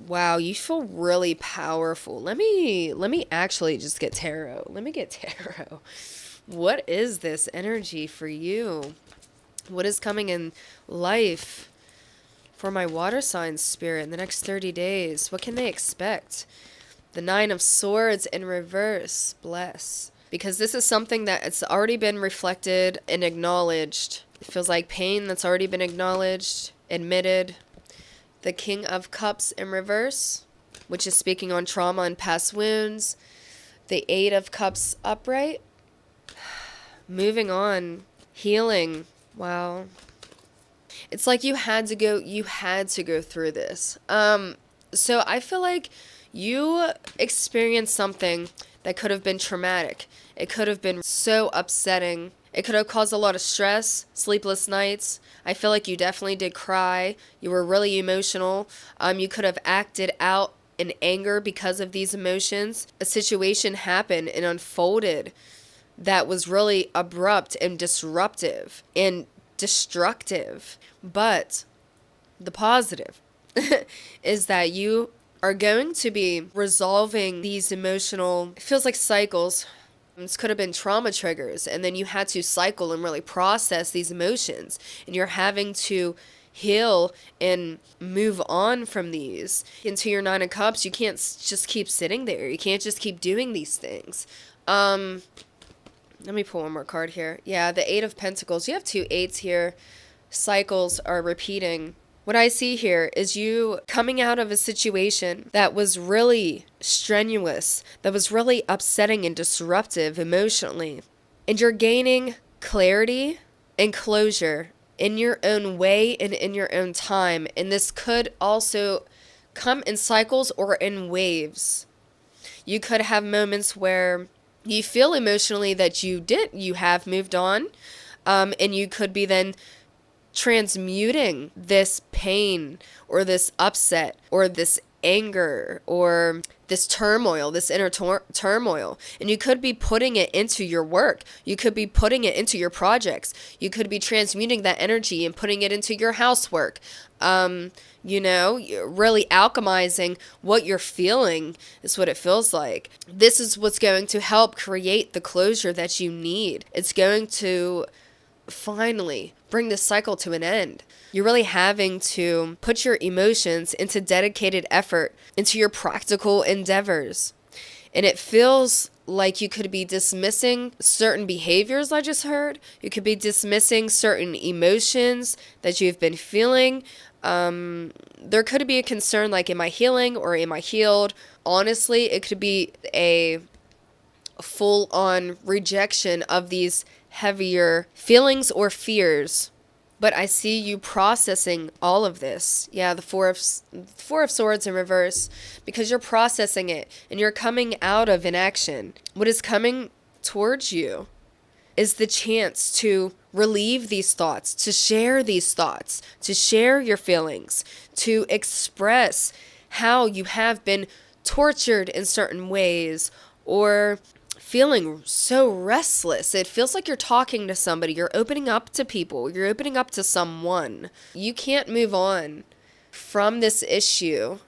Wow, you feel really powerful. Let me actually just get tarot. Let me get tarot. What is this energy for you? What is coming in life for my water signs, Spirit, in the next 30 days? What can they expect? The 9 of Swords in reverse. Bless. Because this is something that it's already been reflected and acknowledged. It feels like pain that's already been acknowledged, admitted. The King of Cups in reverse, which is speaking on trauma and past wounds. The 8 of Cups upright. Moving on. Healing. Wow. It's like you had to go through this. So I feel like you experienced something that could have been traumatic. It could have been so upsetting. It could have caused a lot of stress, sleepless nights. I feel like you definitely did cry. You were really emotional. You could have acted out in anger because of these emotions. A situation happened and unfolded that was really abrupt and disruptive and destructive. But the positive is that you are going to be resolving these emotional, it feels like cycles. This could have been trauma triggers, and then you had to cycle and really process these emotions, and you're having to heal and move on from these. Into your Nine of Cups, you can't just keep sitting there. You can't just keep doing these things. Let me pull one more card here. Yeah, the Eight of Pentacles. You have two eights here. Cycles are repeating. What I see here is you coming out of a situation that was really strenuous, that was really upsetting and disruptive emotionally. And you're gaining clarity and closure in your own way and in your own time. And this could also come in cycles or in waves. You could have moments where you feel emotionally that you have moved on, and you could be then transmuting this pain or this upset or this anger or this turmoil, this inner turmoil. And you could be putting it into your work. You could be putting it into your projects. You could be transmuting that energy and putting it into your housework. Really alchemizing what you're feeling is what it feels like. This is what's going to help create the closure that you need. It's going to finally bring this cycle to an end. You're really having to put your emotions into dedicated effort, into your practical endeavors. And it feels like you could be dismissing certain behaviors I just heard. You could be dismissing certain emotions that you've been feeling. There could be a concern like, am I healing or am I healed? Honestly, it could be a full-on rejection of these heavier feelings or fears. But I see you processing all of this. Yeah, the Four of Swords in reverse, because you're processing it and you're coming out of inaction. What is coming towards you is the chance to relieve these thoughts, to share these thoughts, to share your feelings, to express how you have been tortured in certain ways or feeling so restless. It feels like you're talking to somebody. You're opening up to people. You're opening up to someone. You can't move on from this issue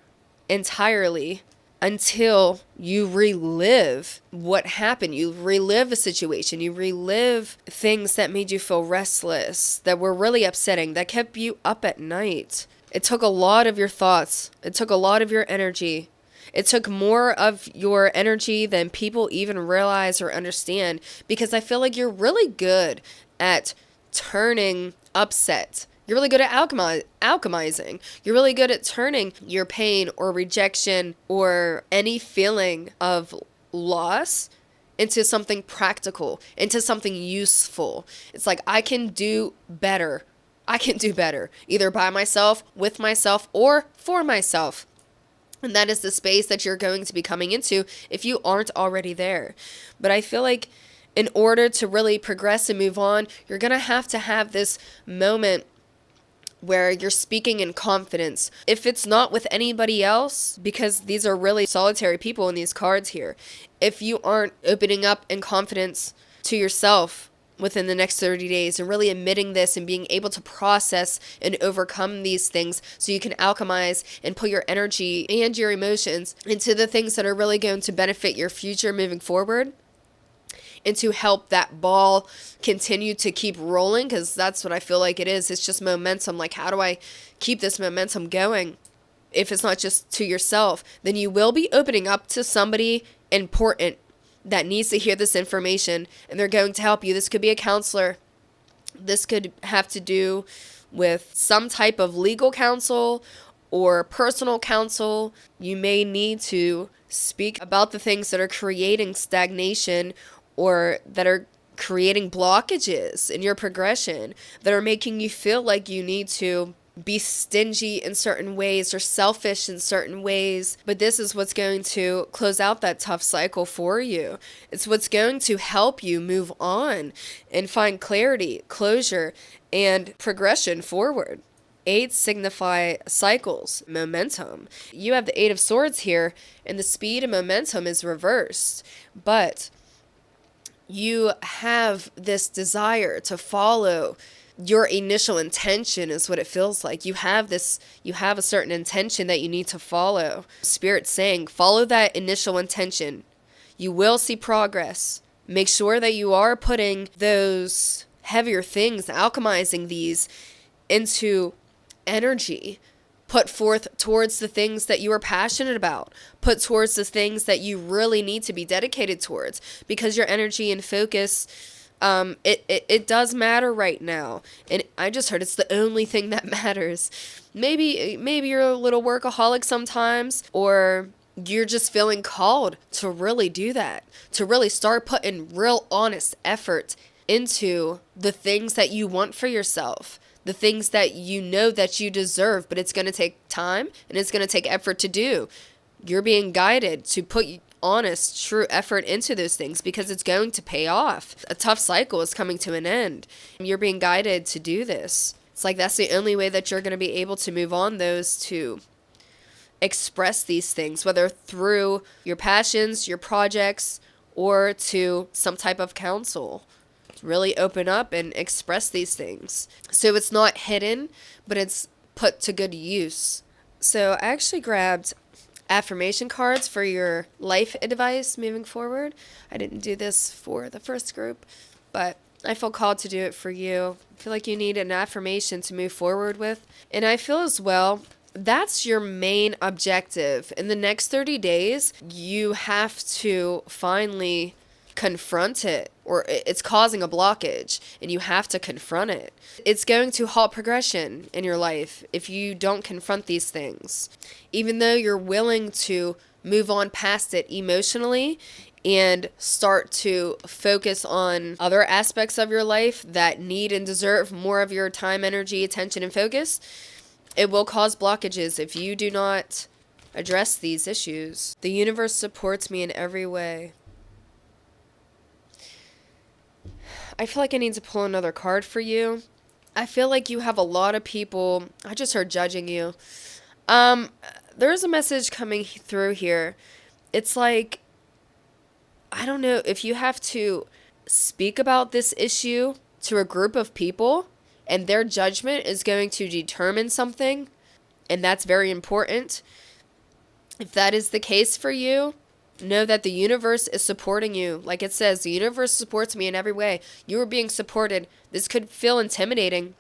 entirely until you relive what happened. You relive a situation. You relive things that made you feel restless, that were really upsetting, that kept you up at night. It took a lot of your thoughts. It took a lot of your energy. It took more of your energy than people even realize or understand, because I feel like you're really good at turning upset. You're really good at alchemizing. You're really good at turning your pain or rejection or any feeling of loss into something practical, into something useful. It's like, I can do better. I can do better, either by myself, with myself, or for myself. And that is the space that you're going to be coming into if you aren't already there. But I feel like in order to really progress and move on, you're going to have this moment where you're speaking in confidence. If it's not with anybody else, because these are really solitary people in these cards here, if you aren't opening up in confidence to yourself within the next 30 days and really admitting this and being able to process and overcome these things so you can alchemize and put your energy and your emotions into the things that are really going to benefit your future moving forward, and to help that ball continue to keep rolling, because that's what I feel like it is. It's just momentum. Like, how do I keep this momentum going? If it's not just to yourself, then you will be opening up to somebody important that needs to hear this information, and they're going to help you. This could be a counselor. This could have to do with some type of legal counsel or personal counsel. You may need to speak about the things that are creating stagnation or that are creating blockages in your progression that are making you feel like you need to be stingy in certain ways or selfish in certain ways. But this is what's going to close out that tough cycle for you. It's what's going to help you move on and find clarity, closure, and progression forward. Eights signify cycles, momentum. You have the Eight of Swords here, and the speed and momentum is reversed. But you have this desire to follow your initial intention, is what it feels like. You have a certain intention that you need to follow. Spirit's saying, follow that initial intention. You will see progress. Make sure that you are putting those heavier things, alchemizing these into energy. Put forth towards the things that you are passionate about. Put towards the things that you really need to be dedicated towards, because your energy and focus, it does matter right now. And I just heard it's the only thing that matters. Maybe you're a little workaholic sometimes, or you're just feeling called to really do that, to really start putting real honest effort into the things that you want for yourself, the things that you know that you deserve, but it's going to take time and it's going to take effort to do. You're being guided to put honest, true effort into those things because it's going to pay off. A tough cycle is coming to an end. You're being guided to do this. It's like that's the only way that you're going to be able to move on those to express these things, whether through your passions, your projects, or to some type of counsel. Really open up and express these things. So it's not hidden, but it's put to good use. So I actually grabbed affirmation cards for your life advice moving forward. I didn't do this for the first group, but I feel called to do it for you. I feel like you need an affirmation to move forward with. And I feel as well, that's your main objective. In the next 30 days, you have to finally confront it, or it's causing a blockage and you have to confront it. It's going to halt progression in your life if you don't confront these things. Even though you're willing to move on past it emotionally and start to focus on other aspects of your life that need and deserve more of your time, energy, attention, and focus, it will cause blockages if you do not address these issues. The universe supports me in every way. I feel like I need to pull another card for you. I feel like you have a lot of people, I just heard judging you. There's a message coming through here. It's like, I don't know, if you have to speak about this issue to a group of people and their judgment is going to determine something, and that's very important. If that is the case for you, know that the universe is supporting you. Like it says, the universe supports me in every way. You are being supported. This could feel intimidating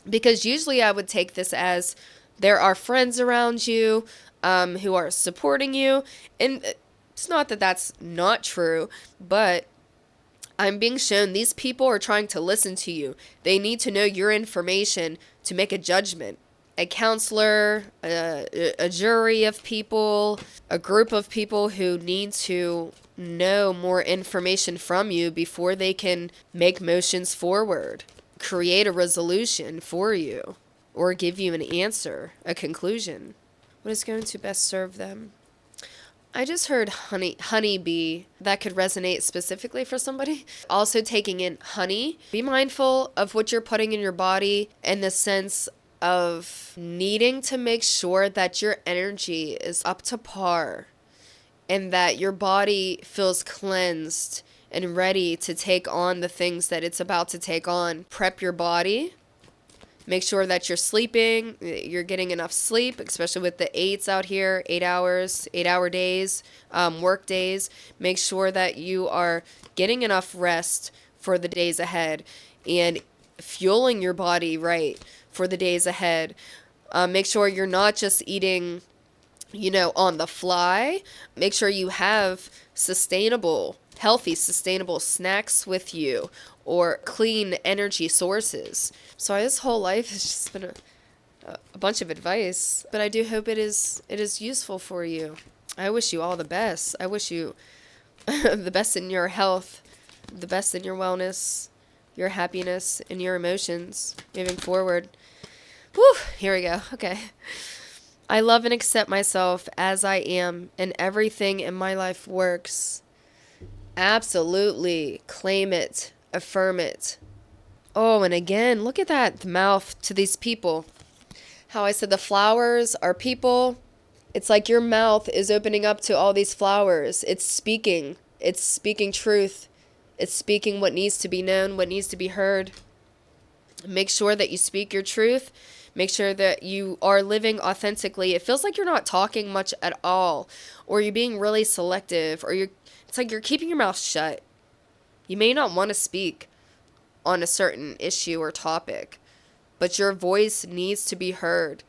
because usually I would take this as there are friends around you who are supporting you. And it's not that that's not true, but I'm being shown these people are trying to listen to you. They need to know your information to make a judgment. A counselor, a jury of people, a group of people who need to know more information from you before they can make motions forward, create a resolution for you, or give you an answer, a conclusion. What is going to best serve them? I just heard honeybee. That could resonate specifically for somebody. Also taking in honey. Be mindful of what you're putting in your body in the sense of needing to make sure that your energy is up to par and that your body feels cleansed and ready to take on the things that it's about to take on. Prep your body. Make sure that you're sleeping, you're getting enough sleep, especially with the 8s out here, 8 hours, 8-hour days, work days. Make sure that you are getting enough rest for the days ahead and fueling your body right for the days ahead. Make sure you're not just eating, on the fly. Make sure you have healthy, sustainable snacks with you or clean energy sources. So this whole life has just been a bunch of advice, but I do hope it is useful for you. I wish you all the best. I wish you the best in your health the best in your wellness, your happiness, and your emotions moving forward. Whew, here we go. Okay. I love and accept myself as I am, and everything in my life works. Absolutely. Claim it. Affirm it. Oh, and again, look at that mouth to these people. How I said the flowers are people. It's like your mouth is opening up to all these flowers. It's speaking. It's speaking truth. It's speaking what needs to be known, what needs to be heard. Make sure that you speak your truth. Make sure that you are living authentically. It feels like you're not talking much at all, or you're being really selective, or it's like you're keeping your mouth shut. You may not want to speak on a certain issue or topic, but your voice needs to be heard.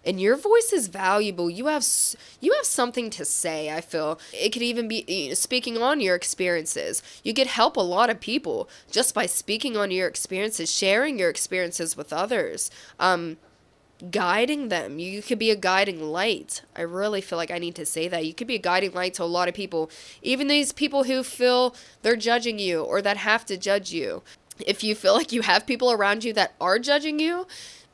And your voice is valuable. You have something to say, I feel. It could even be speaking on your experiences. You could help a lot of people just by speaking on your experiences, sharing your experiences with others, guiding them. You could be a guiding light. I really feel like I need to say that. You could be a guiding light to a lot of people, even these people who feel they're judging you or that have to judge you. If you feel like you have people around you that are judging you,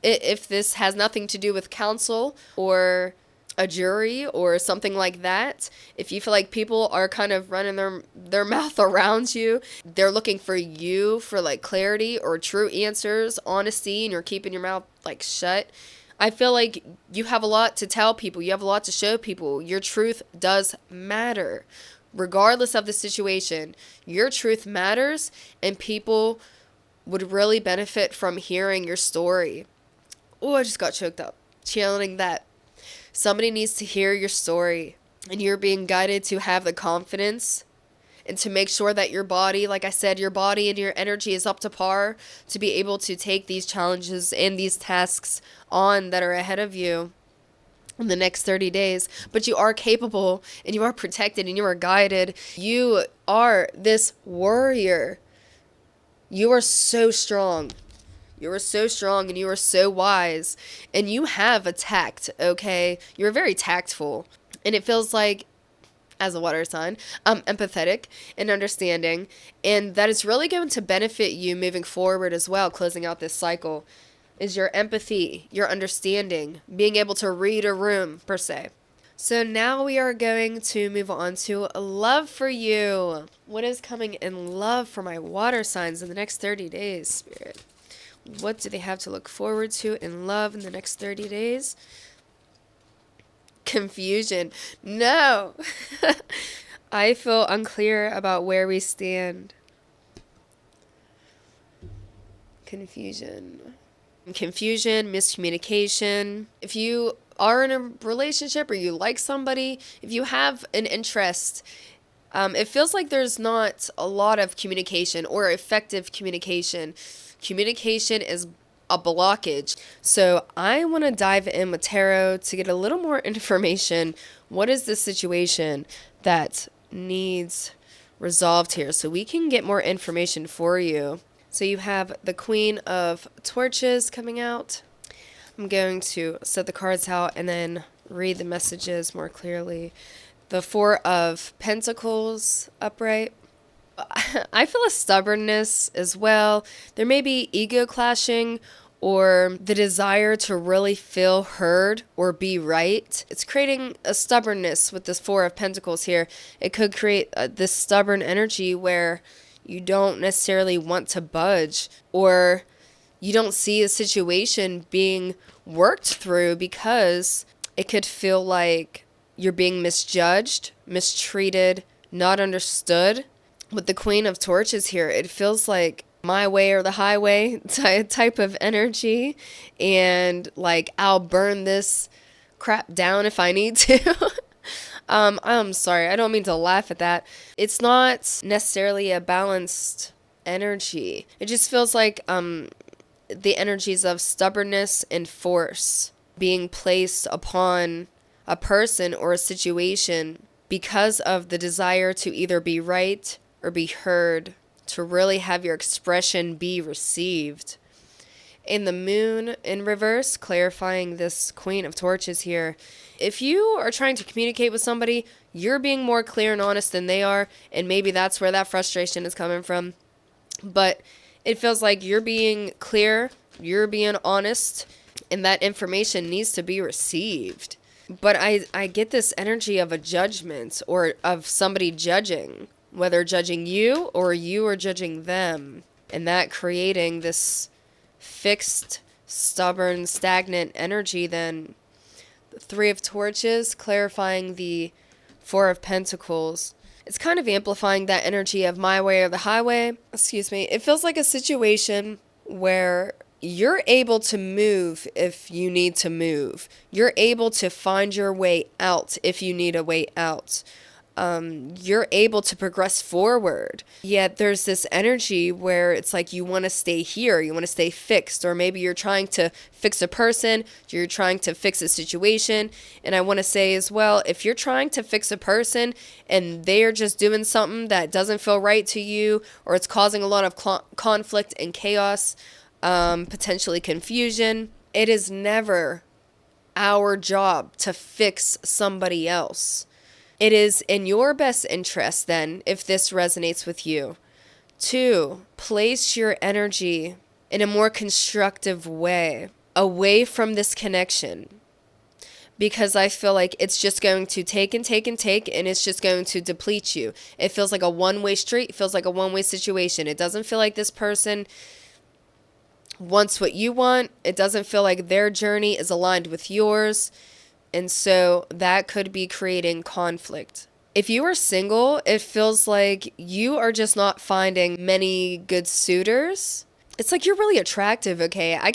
if this has nothing to do with counsel or a jury or something like that, if you feel like people are kind of running their mouth around you, they're looking for you for like clarity or true answers, honesty, and you're keeping your mouth like shut, I feel like you have a lot to tell people. You have a lot to show people. Your truth does matter. Regardless of the situation, your truth matters, and people would really benefit from hearing your story. Oh, I just got choked up. Channeling that. Somebody needs to hear your story, and you're being guided to have the confidence and to make sure that your body, like I said, your body and your energy is up to par to be able to take these challenges and these tasks on that are ahead of you in the next 30 days. But you are capable, and you are protected, and you are guided. You are this warrior. You are so strong. You are so strong, and you are so wise, and you have a tact, okay? You're very tactful, and it feels like, as a water sign, empathetic and understanding, and that is really going to benefit you moving forward as well, closing out this cycle, is your empathy, your understanding, being able to read a room, per se. So now we are going to move on to love for you. What is coming in love for my water signs in the next 30 days, Spirit? What do they have to look forward to in love in the next 30 days? Confusion. No. I feel unclear about where we stand. Confusion, miscommunication. If you are in a relationship or you like somebody, if you have an interest, it feels like there's not a lot of communication or effective communication. Communication is a blockage. So I want to dive in with tarot to get a little more information. What is the situation that needs resolved here? So we can get more information for you. So you have the Queen of Torches coming out. I'm going to set the cards out and then read the messages more clearly. The Four of Pentacles upright. I feel a stubbornness as well. There may be ego clashing or the desire to really feel heard or be right. It's creating a stubbornness with this Four of Pentacles here. It could create this stubborn energy where you don't necessarily want to budge, or you don't see a situation being worked through because it could feel like you're being misjudged, mistreated, not understood. With the Queen of Torches here, it feels like my way or the highway type of energy, and like I'll burn this crap down if I need to. I'm sorry, I don't mean to laugh at that. It's not necessarily a balanced energy. It just feels like the energies of stubbornness and force being placed upon a person or a situation because of the desire to either be right or be heard, to really have your expression be received. And the moon in reverse, clarifying this Queen of Torches here. If you are trying to communicate with somebody, you're being more clear and honest than they are, and maybe that's where that frustration is coming from. But it feels like you're being clear, you're being honest, and that information needs to be received. But I get this energy of a judgment or of somebody judging, whether judging you are judging them, and that creating this fixed, stubborn, stagnant energy. Then the Three of Torches, clarifying the Four of Pentacles. It's kind of amplifying that energy of my way or the highway. Excuse me. It feels like a situation where you're able to move if you need to move. You're able to find your way out if you need a way out. You're able to progress forward. Yet there's this energy where it's like you want to stay here, you want to stay fixed, or maybe you're trying to fix a person, you're trying to fix a situation. And I want to say as well, if you're trying to fix a person and they're just doing something that doesn't feel right to you, or it's causing a lot of conflict and chaos, potentially confusion, it is never our job to fix somebody else. It is in your best interest then, if this resonates with you, to place your energy in a more constructive way, away from this connection. Because I feel like it's just going to take and take and take, and it's just going to deplete you. It feels like a one-way street. It feels like a one-way situation. It doesn't feel like this person wants what you want. It doesn't feel like their journey is aligned with yours. And so that could be creating conflict. If you are single, it feels like you are just not finding many good suitors. It's like you're really attractive, okay? I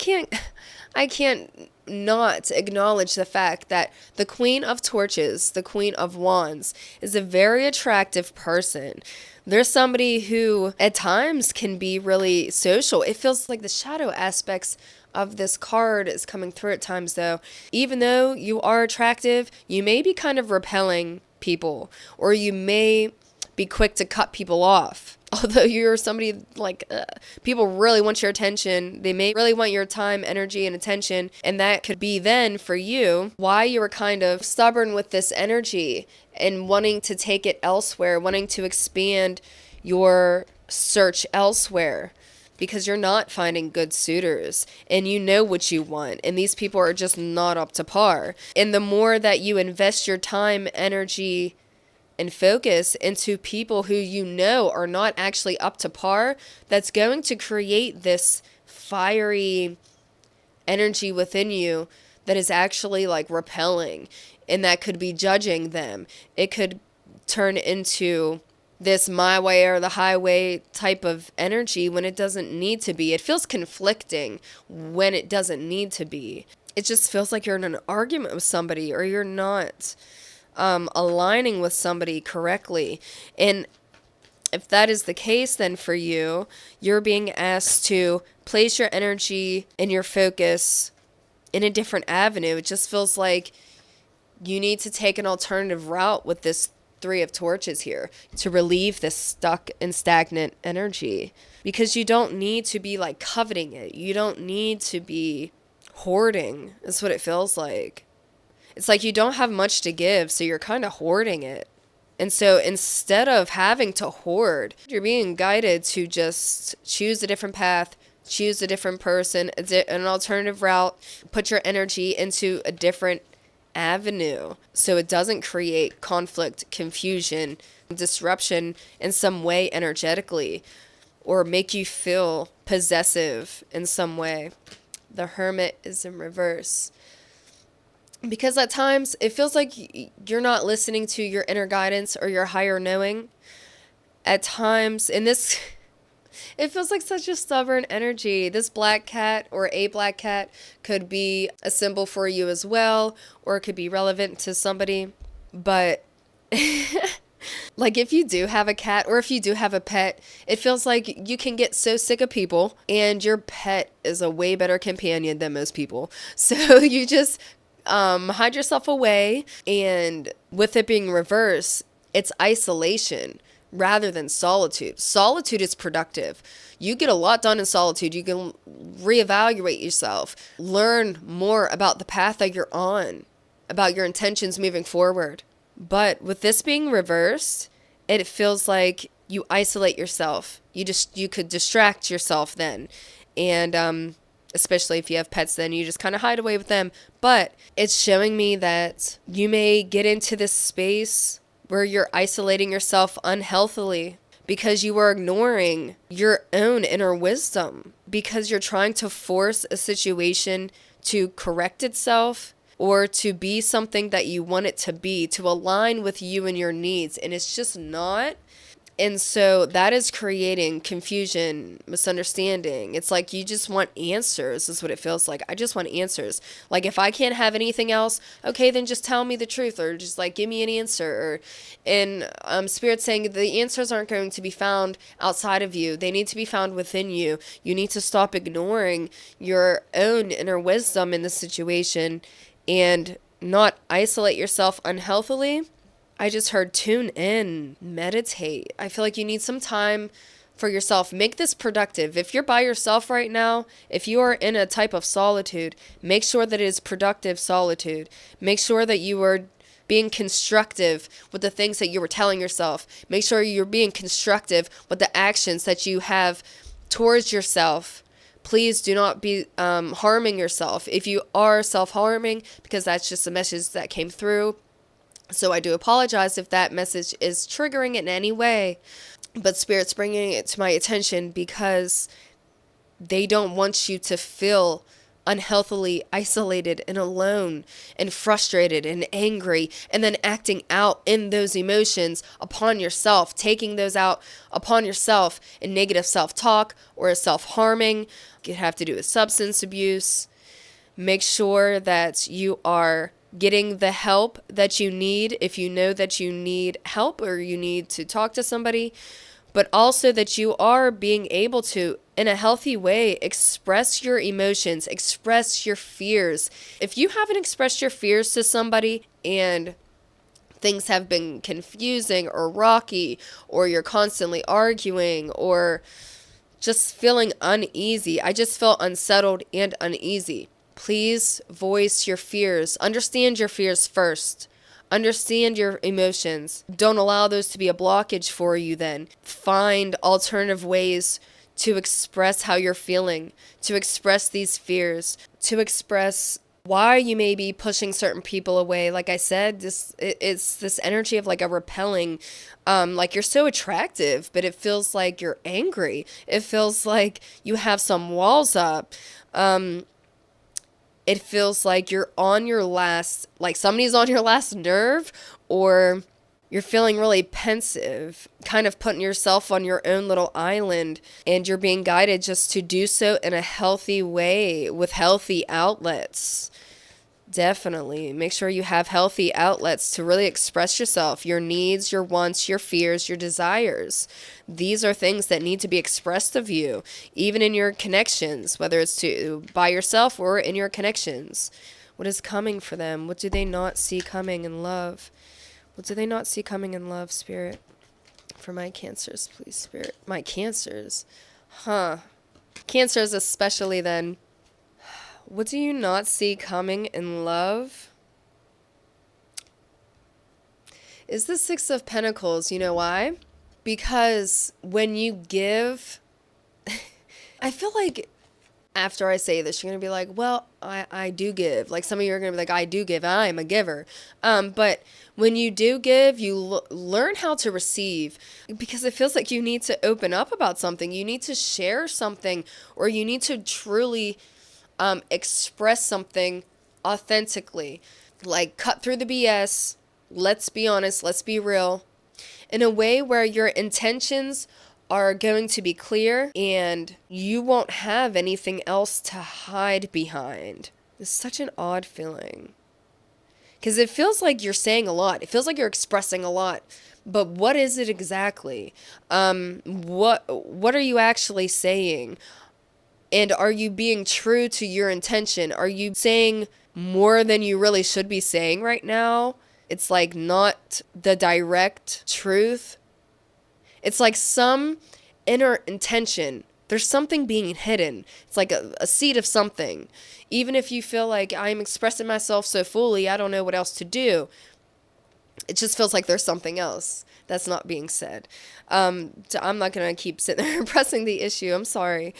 can't not acknowledge the fact that the Queen of Torches, the Queen of Wands, is a very attractive person. There's somebody who at times can be really social. It feels like the shadow aspects of this card is coming through at times, though. Even though you are attractive, you may be kind of repelling people, or you may be quick to cut people off. Although you're somebody like, people really want your attention. They may really want your time, energy, and attention. And that could be then for you why you were kind of stubborn with this energy and wanting to take it elsewhere, wanting to expand your search elsewhere. Because you're not finding good suitors, and you know what you want, and these people are just not up to par. And the more that you invest your time, energy, and focus into people who you know are not actually up to par, that's going to create this fiery energy within you that is actually like repelling, and that could be judging them. It could turn into this my way or the highway type of energy when it doesn't need to be. It feels conflicting when it doesn't need to be. It just feels like you're in an argument with somebody, or you're not aligning with somebody correctly. And if that is the case, then for you, you're being asked to place your energy and your focus in a different avenue. It just feels like you need to take an alternative route with this Three of Torches here to relieve this stuck and stagnant energy, because you don't need to be like coveting it. You don't need to be hoarding. That's what it feels like. It's like you don't have much to give, so you're kind of hoarding it. And so instead of having to hoard, you're being guided to just choose a different path, choose a different person, an alternative route, put your energy into a different avenue so it doesn't create conflict, confusion, disruption in some way energetically, or make you feel possessive in some way. The Hermit is in reverse. Because at times it feels like you're not listening to your inner guidance or your higher knowing. At times, in this, it feels like such a stubborn energy. This black cat or a black cat could be a symbol for you as well, or it could be relevant to somebody. But like if you do have a cat or if you do have a pet, it feels like you can get so sick of people, and your pet is a way better companion than most people. So you just hide yourself away, and with it being reverse, it's isolation. rather than solitude. Solitude is productive. You get a lot done in solitude. You can reevaluate yourself, learn more about the path that you're on, about your intentions moving forward. But with this being reversed, it feels like you isolate yourself. You could distract yourself then. And especially if you have pets, then you just kind of hide away with them. But it's showing me that you may get into this space where you're isolating yourself unhealthily because you are ignoring your own inner wisdom, because you're trying to force a situation to correct itself or to be something that you want it to be, to align with you and your needs, and it's just not. And so that is creating confusion, misunderstanding. It's like you just want answers is what it feels like. I just want answers. Like if I can't have anything else, okay, then just tell me the truth, or just like give me an answer. And Spirit's saying the answers aren't going to be found outside of you. They need to be found within you. You need to stop ignoring your own inner wisdom in this situation and not isolate yourself unhealthily. I just heard tune in, meditate. I feel like you need some time for yourself. Make this productive. If you're by yourself right now, if you are in a type of solitude, make sure that it is productive solitude. Make sure that you are being constructive with the things that you were telling yourself. Make sure you're being constructive with the actions that you have towards yourself. Please do not be harming yourself. If you are self-harming, because that's just a message that came through, so I do apologize if that message is triggering in any way, but Spirit's bringing it to my attention because they don't want you to feel unhealthily isolated and alone and frustrated and angry, and then acting out in those emotions upon yourself, taking those out upon yourself in negative self-talk or self-harming. It could have to do with substance abuse. Make sure that you are getting the help that you need if you know that you need help or you need to talk to somebody, but also that you are being able to, in a healthy way, express your emotions, express your fears. If you haven't expressed your fears to somebody and things have been confusing or rocky, or you're constantly arguing or just feeling uneasy, I just felt unsettled and uneasy. Please voice your fears. Understand your fears first. Understand your emotions. Don't allow those to be a blockage for you then. Find alternative ways to express how you're feeling, to express these fears, to express why you may be pushing certain people away. Like I said, it's this energy of like a repelling, like you're so attractive, but it feels like you're angry. It feels like you have some walls up. It feels like you're on your last, like somebody's on your last nerve, or you're feeling really pensive, kind of putting yourself on your own little island, and you're being guided just to do so in a healthy way with healthy outlets. Definitely. Make sure you have healthy outlets to really express yourself, your needs, your wants, your fears, your desires. These are things that need to be expressed of you, even in your connections, whether it's by yourself or in your connections. What is coming for them? What do they not see coming in love? What do they not see coming in love, Spirit? For my Cancers, please, Spirit. My Cancers. Cancers especially then. What do you not see coming in love? Is the Six of Pentacles. You know why? Because when you give, I feel like after I say this, you're going to be like, well, I do give. Like some of you are going to be like, I do give. I am a giver. But when you do give, you learn how to receive, because it feels like you need to open up about something. You need to share something, or you need to truly express something authentically, like cut through the BS. Let's be honest. Let's be real, in a way where your intentions are going to be clear and you won't have anything else to hide behind. It's such an odd feeling, because it feels like you're saying a lot. It feels like you're expressing a lot, but what is it exactly? What are you actually saying? And are you being true to your intention? Are you saying more than you really should be saying right now? It's like not the direct truth. It's like some inner intention. There's something being hidden. It's like a seed of something. Even if you feel like I'm expressing myself so fully, I don't know what else to do. It just feels like there's something else that's not being said. So I'm not going to keep sitting there pressing the issue. I'm sorry.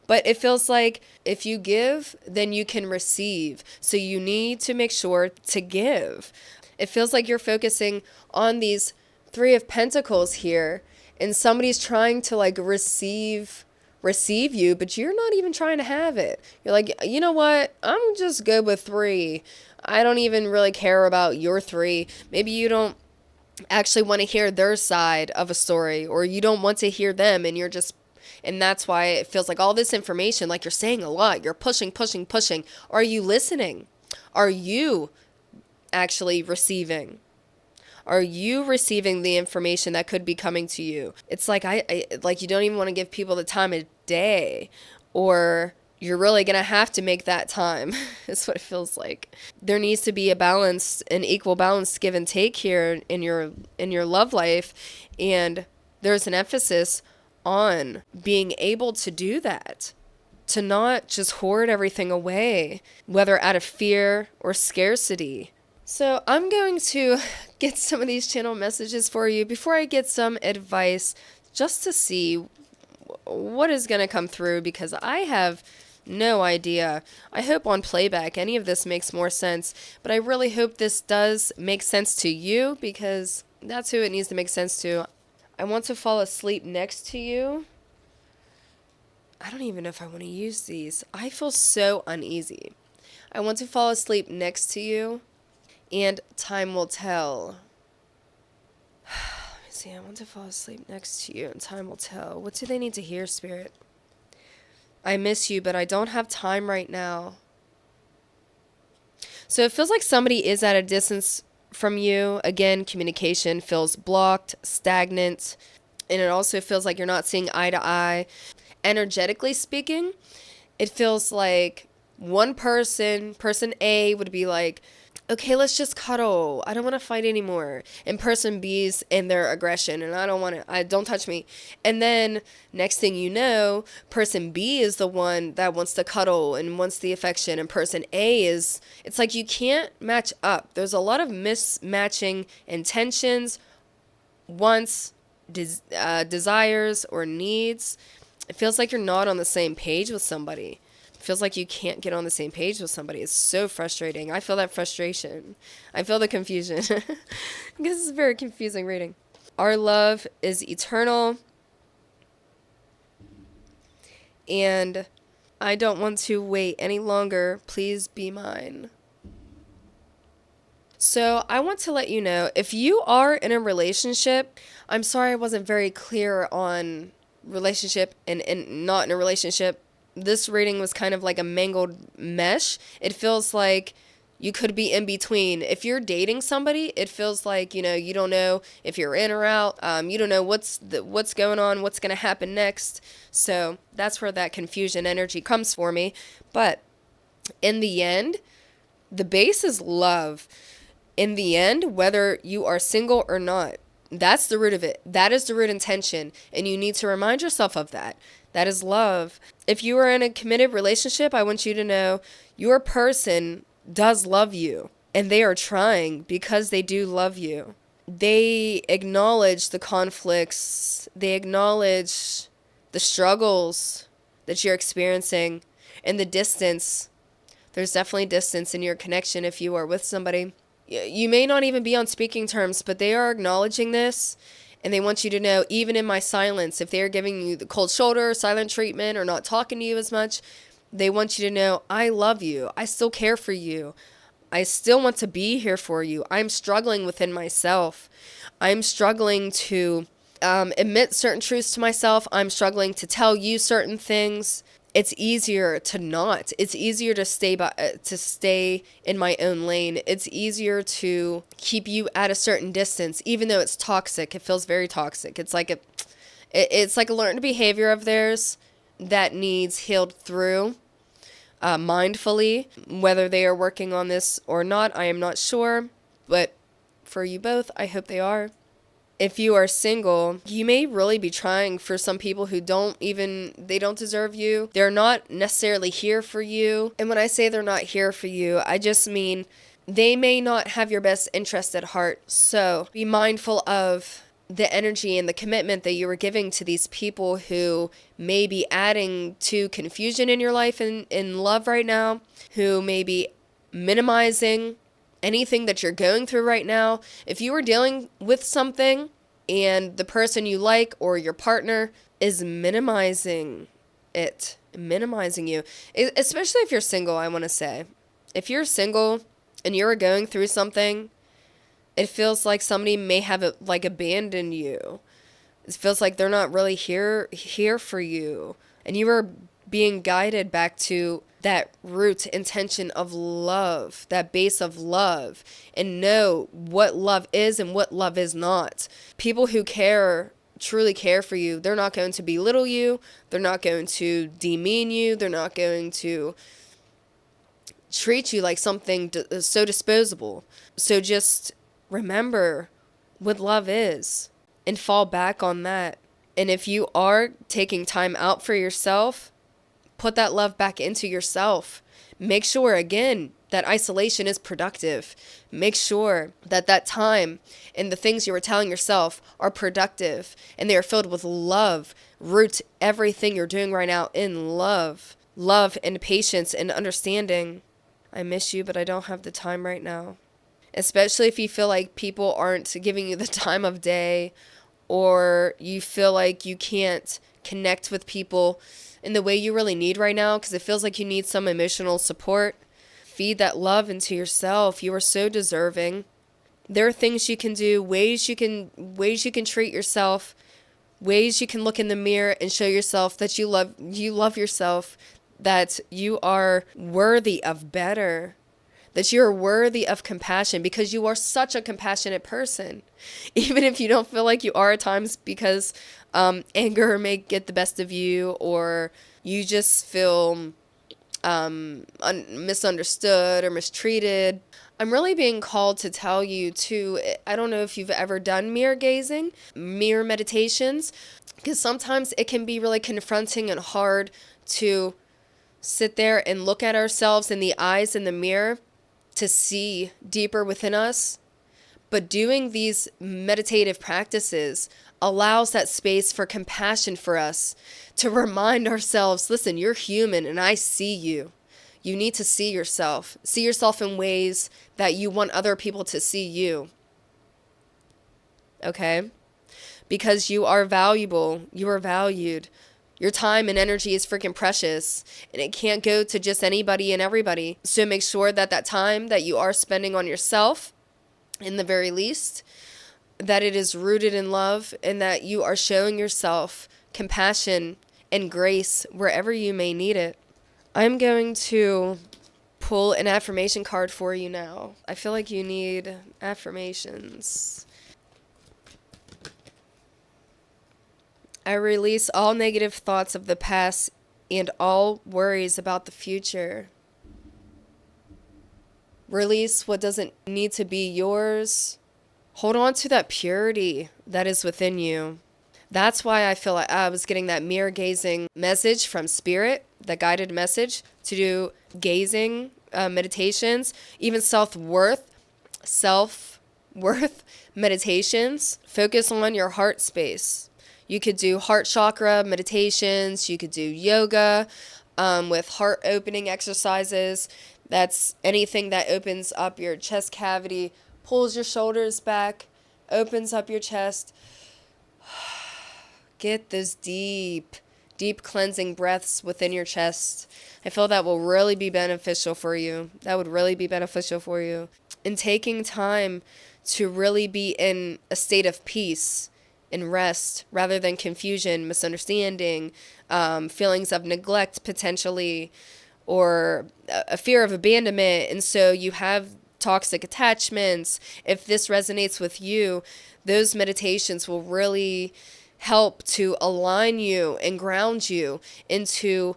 But it feels like if you give, then you can receive. So you need to make sure to give. It feels like you're focusing on these Three of Pentacles here, and somebody's trying to like receive you, but you're not even trying to have it. You're like, you know what? I'm just good with 3. I don't even really care about your 3. Maybe you don't actually want to hear their side of a story, or you don't want to hear them, and that's why it feels like all this information, like you're saying a lot, you're pushing. Are you listening? Are you actually receiving? Are you receiving the information that could be coming to you? It's like I like you don't even want to give people the time of day, or you're really going to have to make that time. That's what it feels like. There needs to be a balance, an equal balance give and take here in your love life, and there's an emphasis on being able to do that. To not just hoard everything away, whether out of fear or scarcity. So I'm going to get some of these channel messages for you before I get some advice, just to see what is going to come through, because I have no idea. I hope on playback any of this makes more sense, but I really hope this does make sense to you, because that's who it needs to make sense to. I want to fall asleep next to you. I don't even know if I want to use these. I feel so uneasy. I want to fall asleep next to you, and time will tell. Let me see. I want to fall asleep next to you, and time will tell. What do they need to hear, Spirit? I miss you, but I don't have time right now. So it feels like somebody is at a distance from you. Again, communication feels blocked, stagnant, and it also feels like you're not seeing eye to eye. Energetically speaking, it feels like one person A would be like, okay, let's just cuddle. I don't want to fight anymore. And person B's in their aggression, and don't touch me. And then next thing you know, person B is the one that wants to cuddle and wants the affection. And person A it's like you can't match up. There's a lot of mismatching intentions, wants, desires, or needs. It feels like you're not on the same page with somebody. It feels like you can't get on the same page with somebody. It's so frustrating. I feel that frustration. I feel the confusion. This is a very confusing reading. Our love is eternal, and I don't want to wait any longer. Please be mine. So I want to let you know, if you are in a relationship, I'm sorry I wasn't very clear on relationship and not in a relationship. This reading was kind of like a mangled mesh. It feels like you could be in between. If you're dating somebody, it feels like, you don't know if you're in or out. You don't know what's going on, what's going to happen next. So that's where that confusion energy comes for me. But in the end, the base is love. In the end, whether you are single or not, that's the root of it. That is the root intention. And you need to remind yourself of that. That is love. If you are in a committed relationship, I want you to know your person does love you. And they are trying because they do love you. They acknowledge the conflicts. They acknowledge the struggles that you're experiencing and the distance. There's definitely distance in your connection if you are with somebody. You may not even be on speaking terms, but they are acknowledging this, and they want you to know, even in my silence, if they are giving you the cold shoulder, silent treatment, or not talking to you as much, they want you to know, I love you. I still care for you. I still want to be here for you. I'm struggling within myself. I'm struggling to admit certain truths to myself. I'm struggling to tell you certain things. It's easier to not. It's easier to stay in my own lane. It's easier to keep you at a certain distance, even though it's toxic. It feels very toxic. It's like a learned behavior of theirs that needs healed through mindfully. Whether they are working on this or not, I am not sure. But for you both, I hope they are. if you are single, you may really be trying for some people who they don't deserve you. They're not necessarily here for you. And when I say they're not here for you, I just mean they may not have your best interest at heart. So be mindful of the energy and the commitment that you are giving to these people who may be adding to confusion in your life and in love right now, who may be minimizing anything that you're going through right now. If you are dealing with something and the person you like or your partner is minimizing you, especially if you're single, I want to say. If you're single and you're going through something, it feels like somebody may have abandoned you. It feels like they're not really here for you. And you are being guided back to that root intention of love, that base of love, and know what love is and what love is not. People who truly care for you, they're not going to belittle you. They're not going to demean you. They're not going to treat you like something so disposable. So just remember what love is and fall back on that. And if you are taking time out for yourself, put that love back into yourself. Make sure, again, that isolation is productive. Make sure that time and the things you are telling yourself are productive and they are filled with love. Root everything you're doing right now in love. Love and patience and understanding. I miss you, but I don't have the time right now. Especially if you feel like people aren't giving you the time of day, or you feel like you can't connect with people in the way you really need right now because it feels like you need some emotional support. Feed that love into yourself. You are so deserving. There are things you can do, ways you can treat yourself, ways you can look in the mirror and show yourself that you love yourself, that you are worthy of better, that you're worthy of compassion because you are such a compassionate person. Even if you don't feel like you are at times because anger may get the best of you, or you just feel misunderstood or mistreated. I'm really being called to tell you to, I don't know if you've ever done mirror gazing, mirror meditations, because sometimes it can be really confronting and hard to sit there and look at ourselves in the eyes in the mirror to see deeper within us. But doing these meditative practices allows that space for compassion for us to remind ourselves, listen, you're human and I see you. You need to see yourself. See yourself in ways that you want other people to see you. Okay? Because you are valuable. You are valued. Your time and energy is freaking precious, and it can't go to just anybody and everybody. So make sure that time that you are spending on yourself, in the very least, that it is rooted in love and that you are showing yourself compassion and grace wherever you may need it. I'm going to pull an affirmation card for you now. I feel like you need affirmations. I release all negative thoughts of the past and all worries about the future. Release what doesn't need to be yours. Hold on to that purity that is within you. That's why I feel like I was getting that mirror gazing message from Spirit, that guided message to do gazing meditations, even self-worth meditations. Focus on your heart space. You could do heart chakra meditations. You could do yoga with heart opening exercises. That's anything that opens up your chest cavity, pulls your shoulders back, opens up your chest. Get those deep cleansing breaths within your chest. I feel that will really be beneficial for you. That would really be beneficial for you. And taking time to really be in a state of peace and rest rather than confusion, misunderstanding, feelings of neglect potentially, or a fear of abandonment. And so you have toxic attachments. If this resonates with you, those meditations will really help to align you and ground you into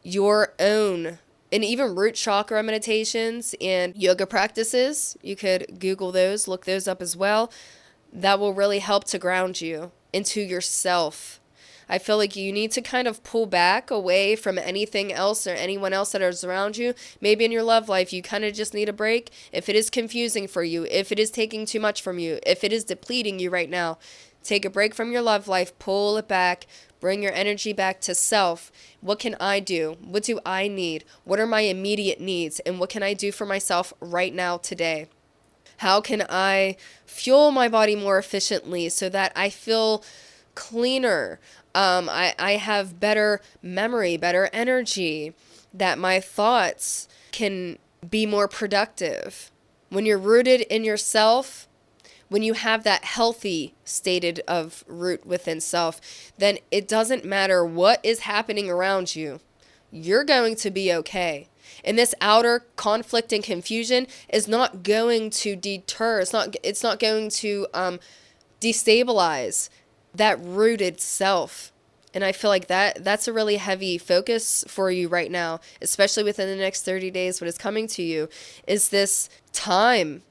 your own, and even root chakra meditations and yoga practices. You could Google those, look those up as well. that will really help to ground you into yourself. I feel like you need to kind of pull back away from anything else or anyone else that is around you. Maybe in your love life, you kind of just need a break. If it is confusing for you, if it is taking too much from you, if it is depleting you right now, take a break from your love life, pull it back, bring your energy back to self. What can I do? What do I need? What are my immediate needs? And what can I do for myself right now today? How can I fuel my body more efficiently so that I feel cleaner? I have better memory, better energy, that my thoughts can be more productive. When you're rooted in yourself, when you have that healthy stated of root within self, then it doesn't matter what is happening around you. You're going to be okay. And this outer conflict and confusion is not going to deter. It's not going to destabilize that rooted self. And I feel like that's a really heavy focus for you right now, especially within the next 30 days. What is coming to you is this time,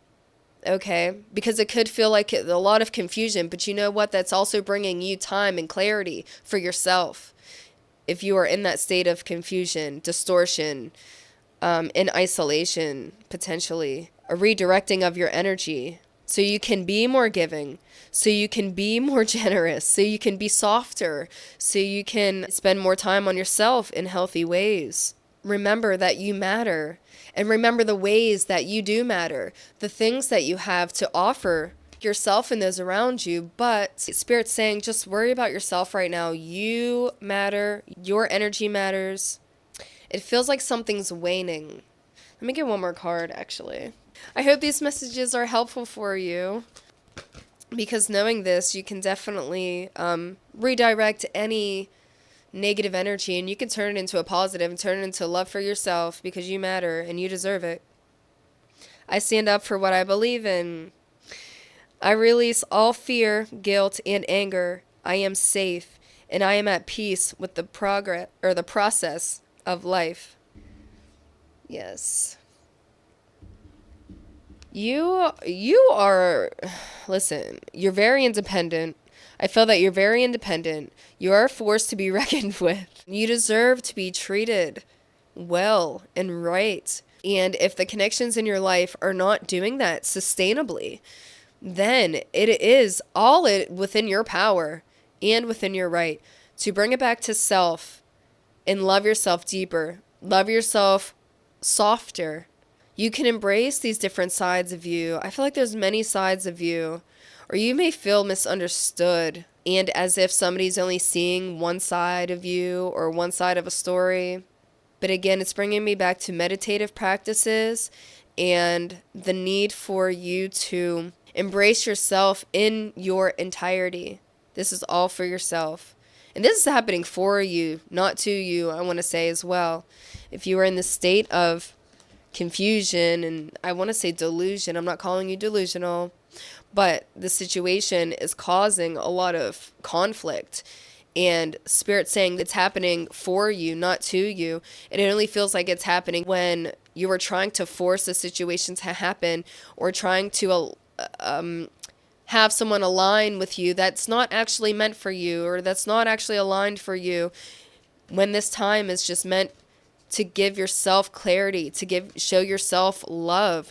okay? Because it could feel like a lot of confusion, but you know what? That's also bringing you time and clarity for yourself. If you are in that state of confusion, distortion, in isolation, potentially, a redirecting of your energy, so you can be more giving, so you can be more generous, so you can be softer, so you can spend more time on yourself in healthy ways. Remember that you matter, and remember the ways that you do matter, the things that you have to offer yourself and those around you. But Spirit's saying, just worry about yourself right now. You matter. Your energy matters. It feels like something's waning. Let me get one more card, actually. I hope these messages are helpful for you, because knowing this, you can definitely redirect any negative energy, and you can turn it into a positive and turn it into love for yourself, because you matter and you deserve it. I stand up for what I believe in. I release all fear, guilt, and anger. I am safe, and I am at peace with the process of life. Yes. You are, listen, you're very independent. I feel that you're very independent. You are a force to be reckoned with. You deserve to be treated well and right. And if the connections in your life are not doing that sustainably, then it is all within your power and within your right to bring it back to self and love yourself deeper, love yourself softer. You can embrace these different sides of you. I feel like there's many sides of you, or you may feel misunderstood and as if somebody's only seeing one side of you or one side of a story. But again, it's bringing me back to meditative practices and the need for you to embrace yourself in your entirety. This is all for yourself. And this is happening for you, not to you, I want to say as well. If you are in this state of confusion, and I want to say delusion, I'm not calling you delusional, but the situation is causing a lot of conflict. And Spirit's saying it's happening for you, not to you. And it only feels like it's happening when you are trying to force a situation to happen, or trying to have someone align with you that's not actually meant for you, or that's not actually aligned for you, when this time is just meant to give yourself clarity, to show yourself love,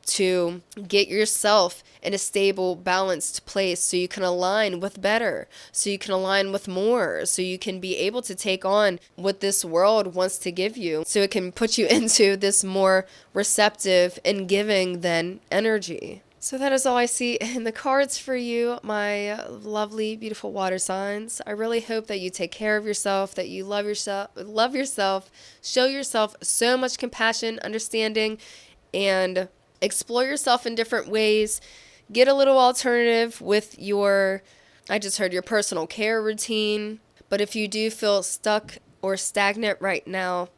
to get yourself in a stable, balanced place so you can align with better, so you can align with more, so you can be able to take on what this world wants to give you, so it can put you into this more receptive and giving than energy. So that is all I see in the cards for you, my lovely, beautiful water signs. I really hope that you take care of yourself, that you love yourself, show yourself so much compassion, understanding, and explore yourself in different ways. Get a little alternative with your personal care routine. But if you do feel stuck or stagnant right now,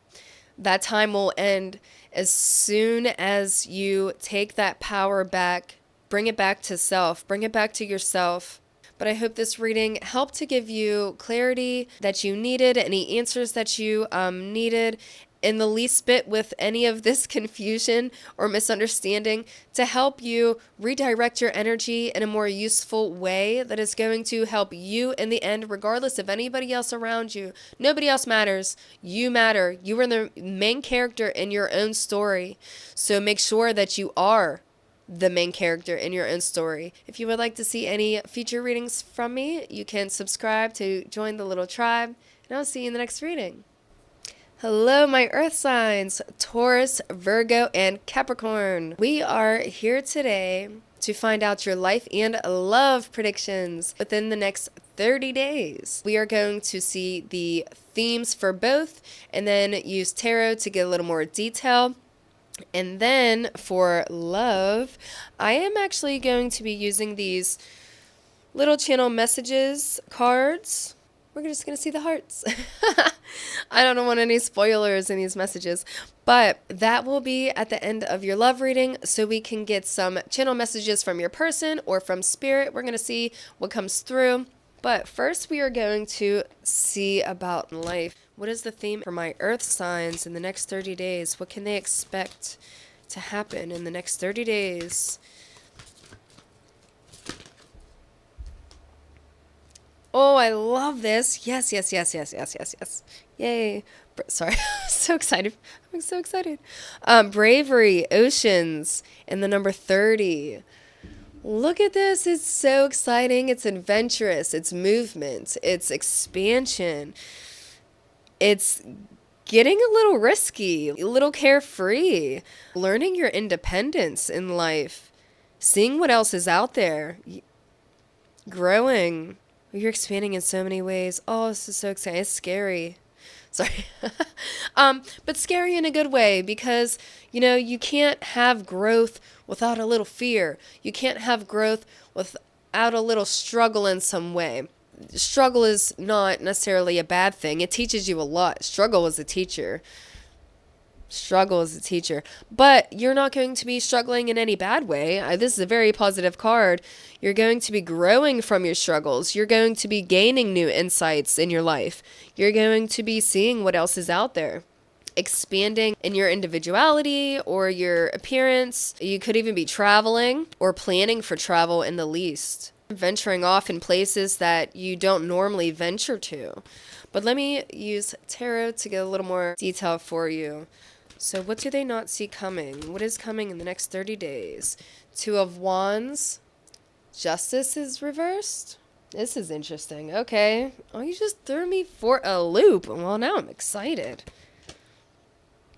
that time will end as soon as you take that power back, bring it back to self, bring it back to yourself. But I hope this reading helped to give you clarity that you needed, any answers that you needed, in the least bit with any of this confusion or misunderstanding to help you redirect your energy in a more useful way that is going to help you in the end, regardless of anybody else around you. Nobody else matters. You matter. You are the main character in your own story. So make sure that you are the main character in your own story. If you would like to see any future readings from me, you can subscribe to join the little tribe, and I'll see you in the next reading. Hello, my earth signs, Taurus, Virgo, and Capricorn. We are here today to find out your life and love predictions within the next 30 days. We are going to see the themes for both and then use tarot to get a little more detail. And then for love, I am actually going to be using these little channel messages cards. We're just going to see the hearts. I don't want any spoilers in these messages, but that will be at the end of your love reading so we can get some channel messages from your person or from spirit. We're going to see what comes through. But first we are going to see about life. What is the theme for my earth signs in the next 30 days? What can they expect to happen in the next 30 days? Oh, I love this. Yes, yes, yes, yes, yes, yes, yes. Yay. Sorry, I'm so excited. I'm so excited. Bravery, oceans, and the number 30. Look at this. It's so exciting. It's adventurous. It's movement. It's expansion. It's getting a little risky, a little carefree, learning your independence in life, seeing what else is out there, growing. You're expanding in so many ways. Oh, this is so exciting. It's scary. Sorry. But scary in a good way because, you can't have growth without a little fear. You can't have growth without a little struggle in some way. Struggle is not necessarily a bad thing. It teaches you a lot. Struggle is a teacher. Struggle is a teacher. But you're not going to be struggling in any bad way. This is a very positive card. You're going to be growing from your struggles. You're going to be gaining new insights in your life. You're going to be seeing what else is out there. Expanding in your individuality or your appearance. You could even be traveling or planning for travel in the least. Venturing off in places that you don't normally venture to. But let me use tarot to get a little more detail for you. So what do they not see coming? What is coming in the next 30 days? Two of Wands. Justice is reversed. This is interesting. Okay. Oh, you just threw me for a loop. Well, now I'm excited.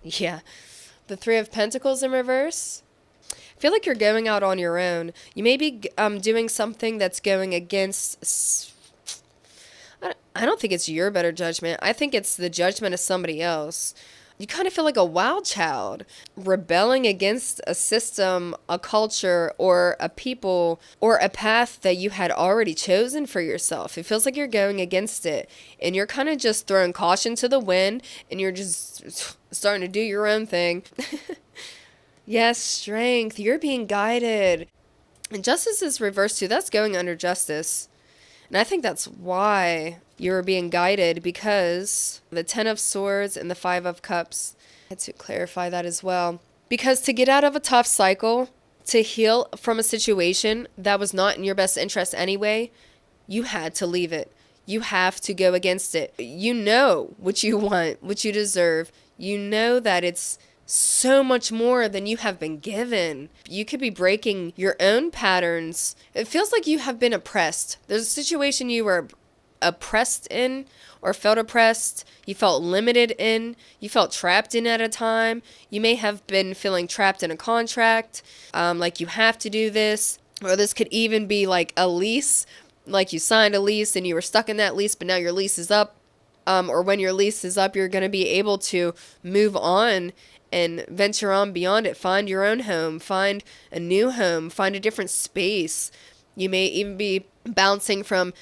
Yeah. The Three of Pentacles in reverse. I feel like you're going out on your own. You may be doing something that's going against... I don't think it's your better judgment. I think it's the judgment of somebody else. You kind of feel like a wild child, rebelling against a system, a culture, or a people, or a path that you had already chosen for yourself. It feels like you're going against it, and you're kind of just throwing caution to the wind, and you're just starting to do your own thing. Yes, strength. You're being guided. And justice is reversed too. That's going under justice. And I think that's why you're being guided, because the 10 of Swords and the 5 of Cups. I had to clarify that as well. Because to get out of a tough cycle, to heal from a situation that was not in your best interest anyway, you had to leave it. You have to go against it. You know what you want, what you deserve. You know that it's so much more than you have been given. You could be breaking your own patterns. It feels like you have been oppressed. There's a situation you were oppressed in or felt oppressed. You felt limited in. You felt trapped in at a time. You may have been feeling trapped in a contract, like you have to do this. Or this could even be like a lease, like you signed a lease and you were stuck in that lease, but now your lease is up. Or when your lease is up, you're going to be able to move on and venture on beyond it. Find your own home, find a new home, find a different space. You may even be bouncing from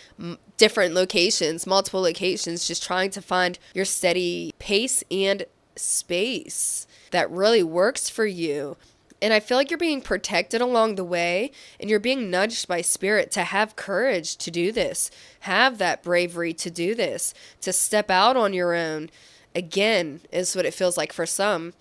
different locations, multiple locations, just trying to find your steady pace and space that really works for you. And I feel like you're being protected along the way, and you're being nudged by spirit to have courage to do this, have that bravery to do this, to step out on your own. Again, is what it feels like for some.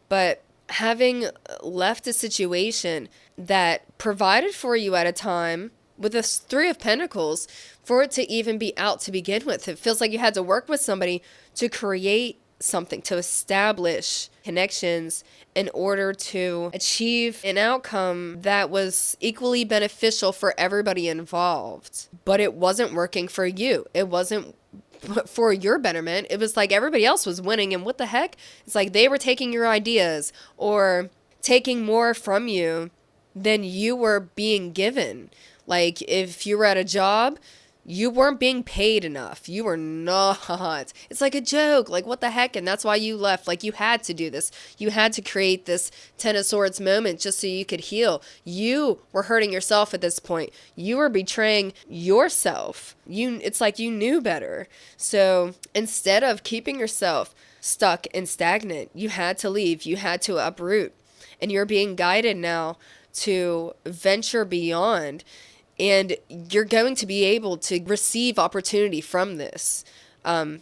But having left a situation that provided for you at a time with this Three of Pentacles, for it to even be out to begin with, it feels like you had to work with somebody to create something, to establish connections in order to achieve an outcome that was equally beneficial for everybody involved. But it wasn't working for you. It wasn't for your betterment. It was like everybody else was winning, and what the heck? It's like they were taking your ideas or taking more from you than you were being given. Like if you were at a job, you weren't being paid enough. You were not. It's like a joke. Like, what the heck? And that's why you left. Like, you had to do this. You had to create this Ten of Swords moment just so you could heal. You were hurting yourself at this point. You were betraying yourself. It's like you knew better. So instead of keeping yourself stuck and stagnant, you had to leave. You had to uproot. And you're being guided now to venture beyond. And you're going to be able to receive opportunity from this.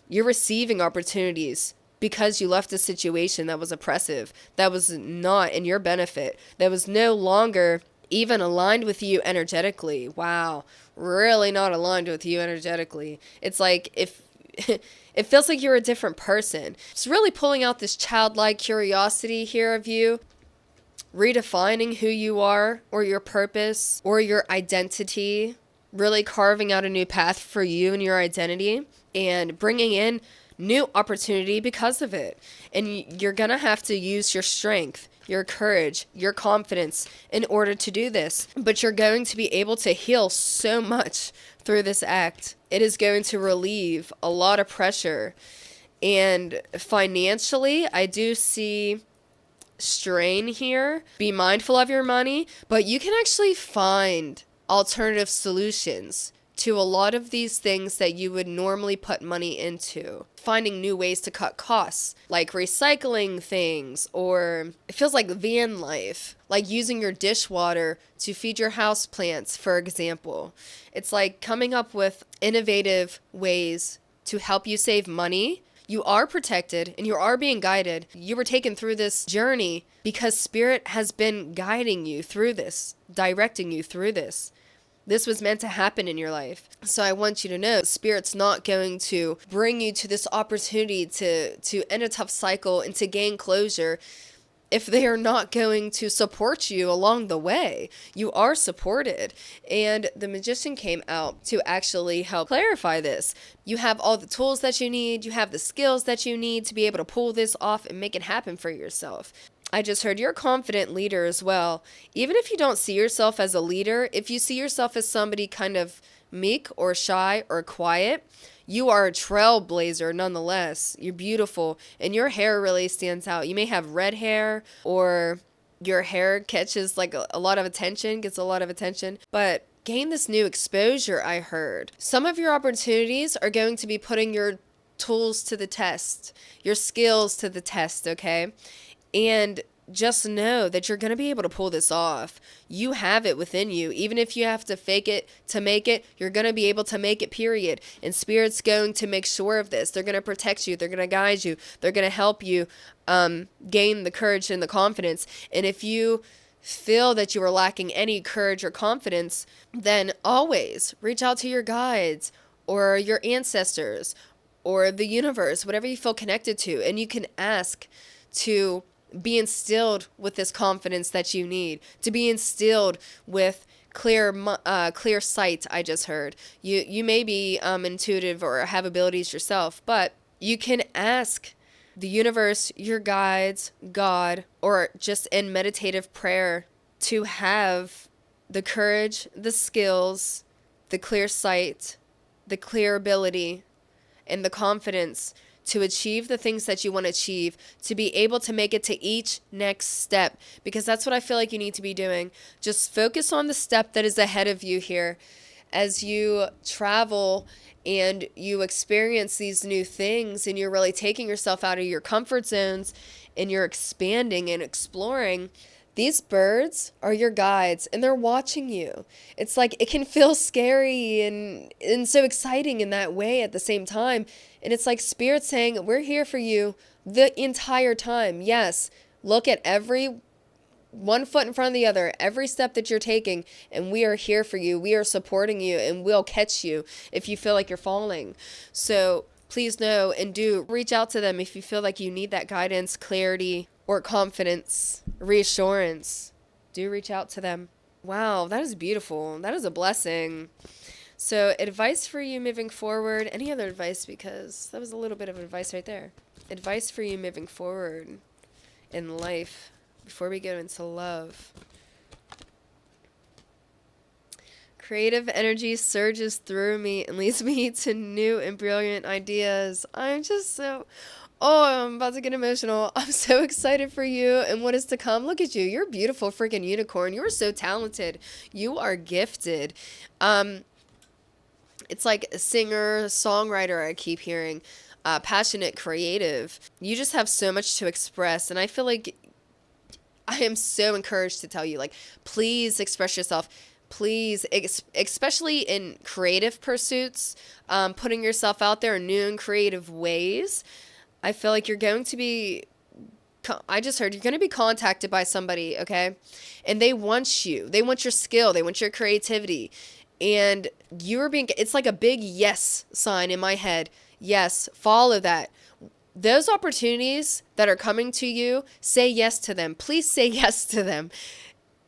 You're receiving opportunities because you left a situation that was oppressive, that was not in your benefit, that was no longer even aligned with you energetically. Wow, really not aligned with you energetically. It's like if it feels like you're a different person. It's really pulling out this childlike curiosity here of you, redefining who you are or your purpose or your identity, really carving out a new path for you and your identity and bringing in new opportunity because of it. And you're going to have to use your strength, your courage, your confidence in order to do this. But you're going to be able to heal so much through this act. It is going to relieve a lot of pressure. And financially, I do see strain here. Be mindful of your money, but you can actually find alternative solutions to a lot of these things that you would normally put money into. Finding new ways to cut costs, like recycling things, or it feels like van life, like using your dishwater to feed your house plants, for example. It's like coming up with innovative ways to help you save money. You are protected and you are being guided. You were taken through this journey because Spirit has been guiding you through this, directing you through this. This was meant to happen in your life. So I want you to know, Spirit's not going to bring you to this opportunity to end a tough cycle and to gain closure if they are not going to support you along the way. You are supported. And the Magician came out to actually help clarify this. You have all the tools that you need. You have the skills that you need to be able to pull this off and make it happen for yourself. I just heard you're a confident leader as well. Even if you don't see yourself as a leader, if you see yourself as somebody kind of meek or shy or quiet, you are a trailblazer nonetheless. You're beautiful, and your hair really stands out. You may have red hair, or your hair catches like a lot of attention, gets a lot of attention, but gain this new exposure, I heard. Some of your opportunities are going to be putting your tools to the test, your skills to the test, okay? And just know that you're going to be able to pull this off. You have it within you. Even if you have to fake it to make it, you're going to be able to make it, period. And Spirit's going to make sure of this. They're going to protect you. They're going to guide you. They're going to help you gain the courage and the confidence. And if you feel that you are lacking any courage or confidence, then always reach out to your guides or your ancestors or the universe, whatever you feel connected to. And you can ask to be instilled with this confidence that you need, to be instilled with clear sight. I just heard you may be intuitive or have abilities yourself, but you can ask the universe, your guides, God, or just in meditative prayer to have the courage, the skills, the clear sight, the clear ability, and the confidence to achieve the things that you want to achieve, to be able to make it to each next step, because that's what I feel like you need to be doing. Just focus on the step that is ahead of you here as you travel and you experience these new things, and you're really taking yourself out of your comfort zones and you're expanding and exploring. These birds are your guides and they're watching you. It's like it can feel scary and so exciting in that way at the same time. And it's like Spirit saying, we're here for you the entire time. Yes, look at every one foot in front of the other, every step that you're taking, and we are here for you. We are supporting you, and we'll catch you if you feel like you're falling. So please know and do reach out to them if you feel like you need that guidance, clarity, or confidence, reassurance. Do reach out to them. Wow, that is beautiful. That is a blessing. So advice for you moving forward. Any other advice? Because that was a little bit of advice right there. Advice for you moving forward in life. Before we go into love. Creative energy surges through me and leads me to new and brilliant ideas. I'm just so... Oh, I'm about to get emotional. I'm so excited for you and what is to come. Look at you. You're a beautiful freaking unicorn. You are so talented. You are gifted. It's like a singer, songwriter I keep hearing. Passionate, creative. You just have so much to express. And I feel like I am so encouraged to tell you, like, please express yourself. Please, especially in creative pursuits, putting yourself out there in new and creative ways. I feel like you're going to be, I just heard you're going to be contacted by somebody, okay? And they want you. They want your skill. They want your creativity. And you're being, it's like a big yes sign in my head. Yes, follow that. Those opportunities that are coming to you, say yes to them. Please say yes to them.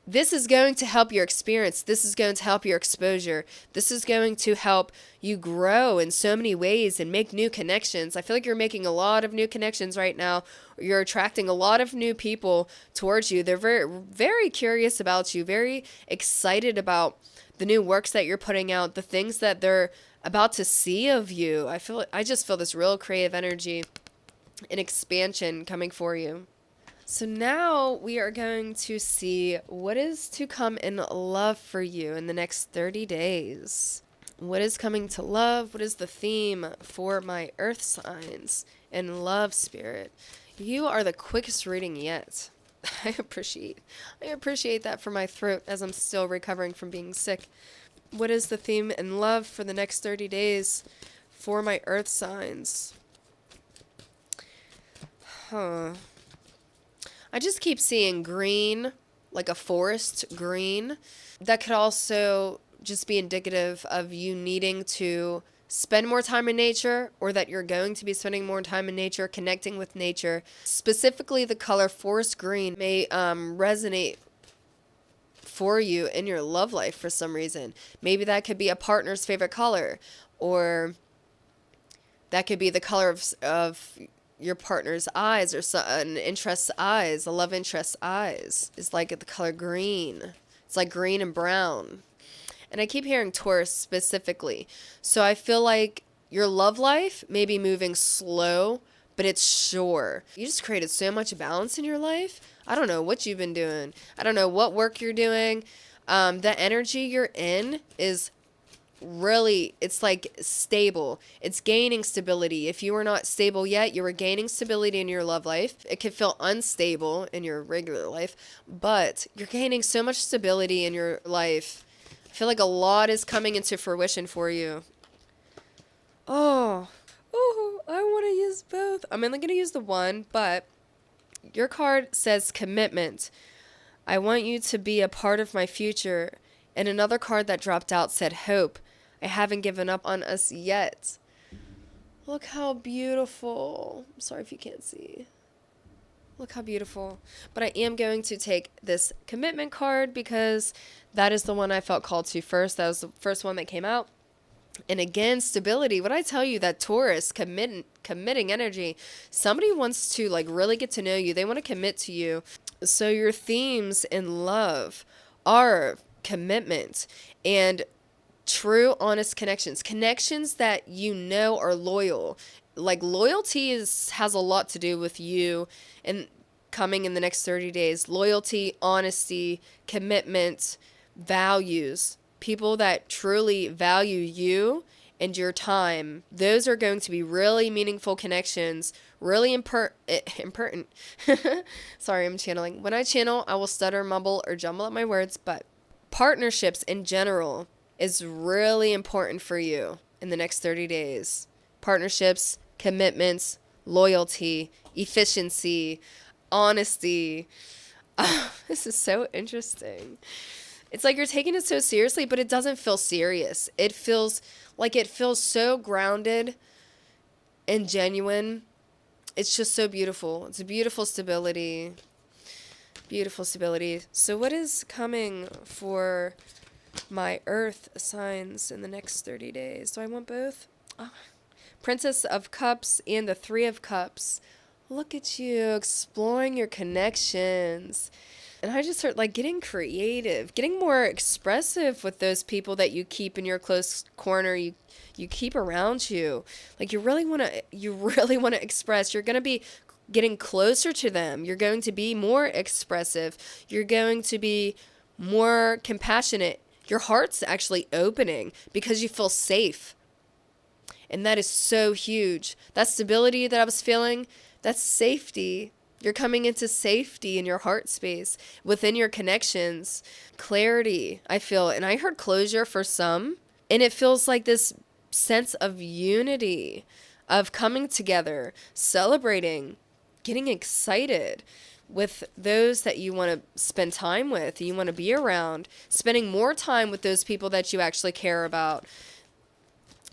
This is going to help your experience. This is going to help your exposure. This is going to help you grow in so many ways and make new connections. I feel like you're making a lot of new connections right now. You're attracting a lot of new people towards you. They're very, very curious about you, very excited about the new works that you're putting out, the things that they're about to see of you. I just feel this real creative energy. An expansion coming for you. So now we are going to see what is to come in love for you in the next 30 days. What is coming to love? What is the theme for my earth signs and love, Spirit? You are the quickest reading yet. I appreciate that for my throat as I'm still recovering from being sick. What is the theme in love for the next 30 days for my earth signs? I just keep seeing green, like a forest green. That could also just be indicative of you needing to spend more time in nature, or that you're going to be spending more time in nature, connecting with nature. Specifically, the color forest green may resonate for you in your love life for some reason. Maybe that could be a partner's favorite color, or that could be the color of your partner's eyes, or an interest's eyes, a love interest's eyes is like the color green. It's like green and brown. And I keep hearing Taurus specifically. So I feel like your love life may be moving slow, but it's sure. You just created so much balance in your life. I don't know what you've been doing. I don't know what work you're doing. The energy you're in is really, it's like stable. It's gaining stability. If you are not stable yet, you are gaining stability in your love life. It can feel unstable in your regular life, but you're gaining so much stability in your life. I feel like a lot is coming into fruition for you. Oh, I want to use both. I'm only going to use the one, but your card says commitment. I want you to be a part of my future. And another card that dropped out said hope. I haven't given up on us yet. Look how beautiful. I'm sorry if you can't see. Look how beautiful. But I am going to take this commitment card because that is the one I felt called to first. That was the first one that came out. And again, stability. What I tell you, that Taurus, committing energy. Somebody wants to like really get to know you. They want to commit to you. So your themes in love are commitment and true, honest connections that you know are loyal. Like loyalty has a lot to do with you and coming in the next 30 days. Loyalty, honesty, commitment, values. People that truly value you and your time. Those are going to be really meaningful connections, really important. Sorry, I'm channeling. When I channel, I will stutter, mumble, or jumble up my words, but partnerships in general is really important for you in the next 30 days. Partnerships, commitments, loyalty, efficiency, honesty. This is so interesting. It's like you're taking it so seriously, but it doesn't feel serious. It feels so grounded and genuine. It's just so beautiful. It's a beautiful stability. Beautiful stability. So what is coming for my earth signs in the next 30 days? Do I want both? Oh. Princess of Cups and the Three of Cups. Look at you exploring your connections. And I just heard like getting creative, getting more expressive with those people that you keep in your close corner, you keep around you. Like you really want to express. You're going to be getting closer to them. You're going to be more expressive. You're going to be more compassionate. Your heart's actually opening because you feel safe. And that is so huge. That stability that I was feeling, that's safety. You're coming into safety in your heart space, within your connections. Clarity, I feel. And I heard closure for some. And it feels like this sense of unity, of coming together, celebrating, getting excited with those that you want to spend time with, you want to be around, spending more time with those people that you actually care about.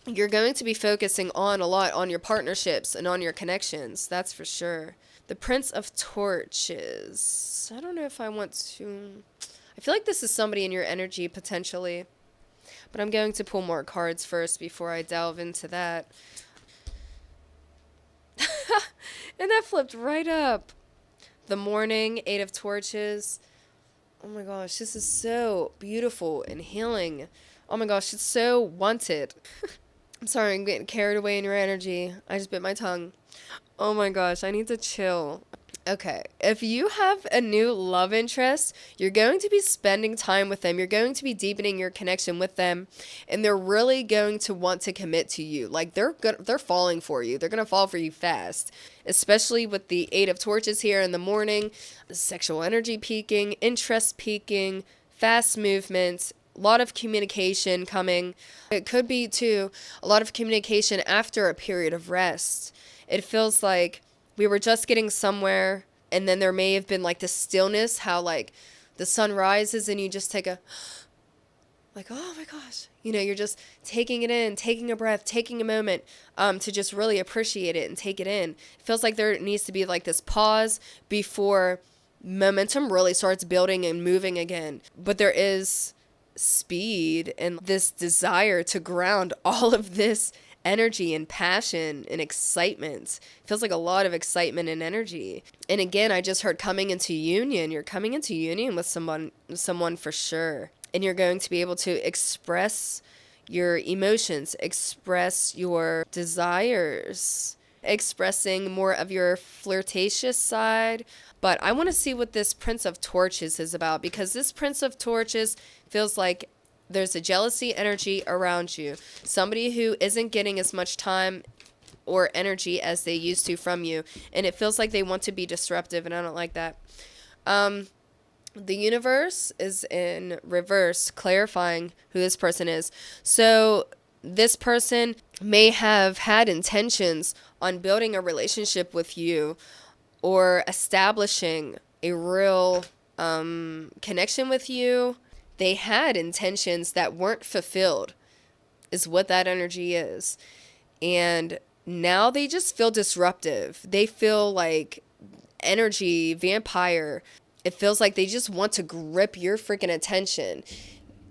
You're going to be focusing a lot on your partnerships and on your connections. That's for sure. The Prince of Torches. I don't know if I want to... I feel like this is somebody in your energy, potentially. But I'm going to pull more cards first before I delve into that. And that flipped right up. The Morning, Eight of Torches. Oh my gosh, this is so beautiful and healing. Oh my gosh, it's so wanted. I'm sorry, I'm getting carried away in your energy. I just bit my tongue. Oh my gosh, I need to chill. Okay, if you have a new love interest, you're going to be spending time with them. You're going to be deepening your connection with them, and they're really going to want to commit to you. Like they're falling for you. They're going to fall for you fast, especially with the Eight of Torches here in the Morning, sexual energy peaking, interest peaking, fast movements, a lot of communication coming. It could be too a lot of communication after a period of rest. It feels like we were just getting somewhere, and then there may have been like this stillness, how like the sun rises and you just take a, like, oh my gosh, you're just taking it in, taking a breath, taking a moment to just really appreciate it and take it in. It feels like there needs to be like this pause before momentum really starts building and moving again. But there is speed and this desire to ground all of this energy and passion and excitement. It feels like a lot of excitement and energy. And again, I just heard coming into union. You're coming into union with someone for sure. And you're going to be able to express your emotions, express your desires, expressing more of your flirtatious side. But I want to see what this Prince of Torches is about, because this Prince of Torches feels like there's a jealousy energy around you. Somebody who isn't getting as much time or energy as they used to from you. And it feels like they want to be disruptive, and I don't like that. The universe is in reverse, clarifying who this person is. So this person may have had intentions on building a relationship with you or establishing a real connection with you. They had intentions that weren't fulfilled, is what that energy is. And now they just feel disruptive. They feel like energy, vampire. It feels like they just want to grip your freaking attention.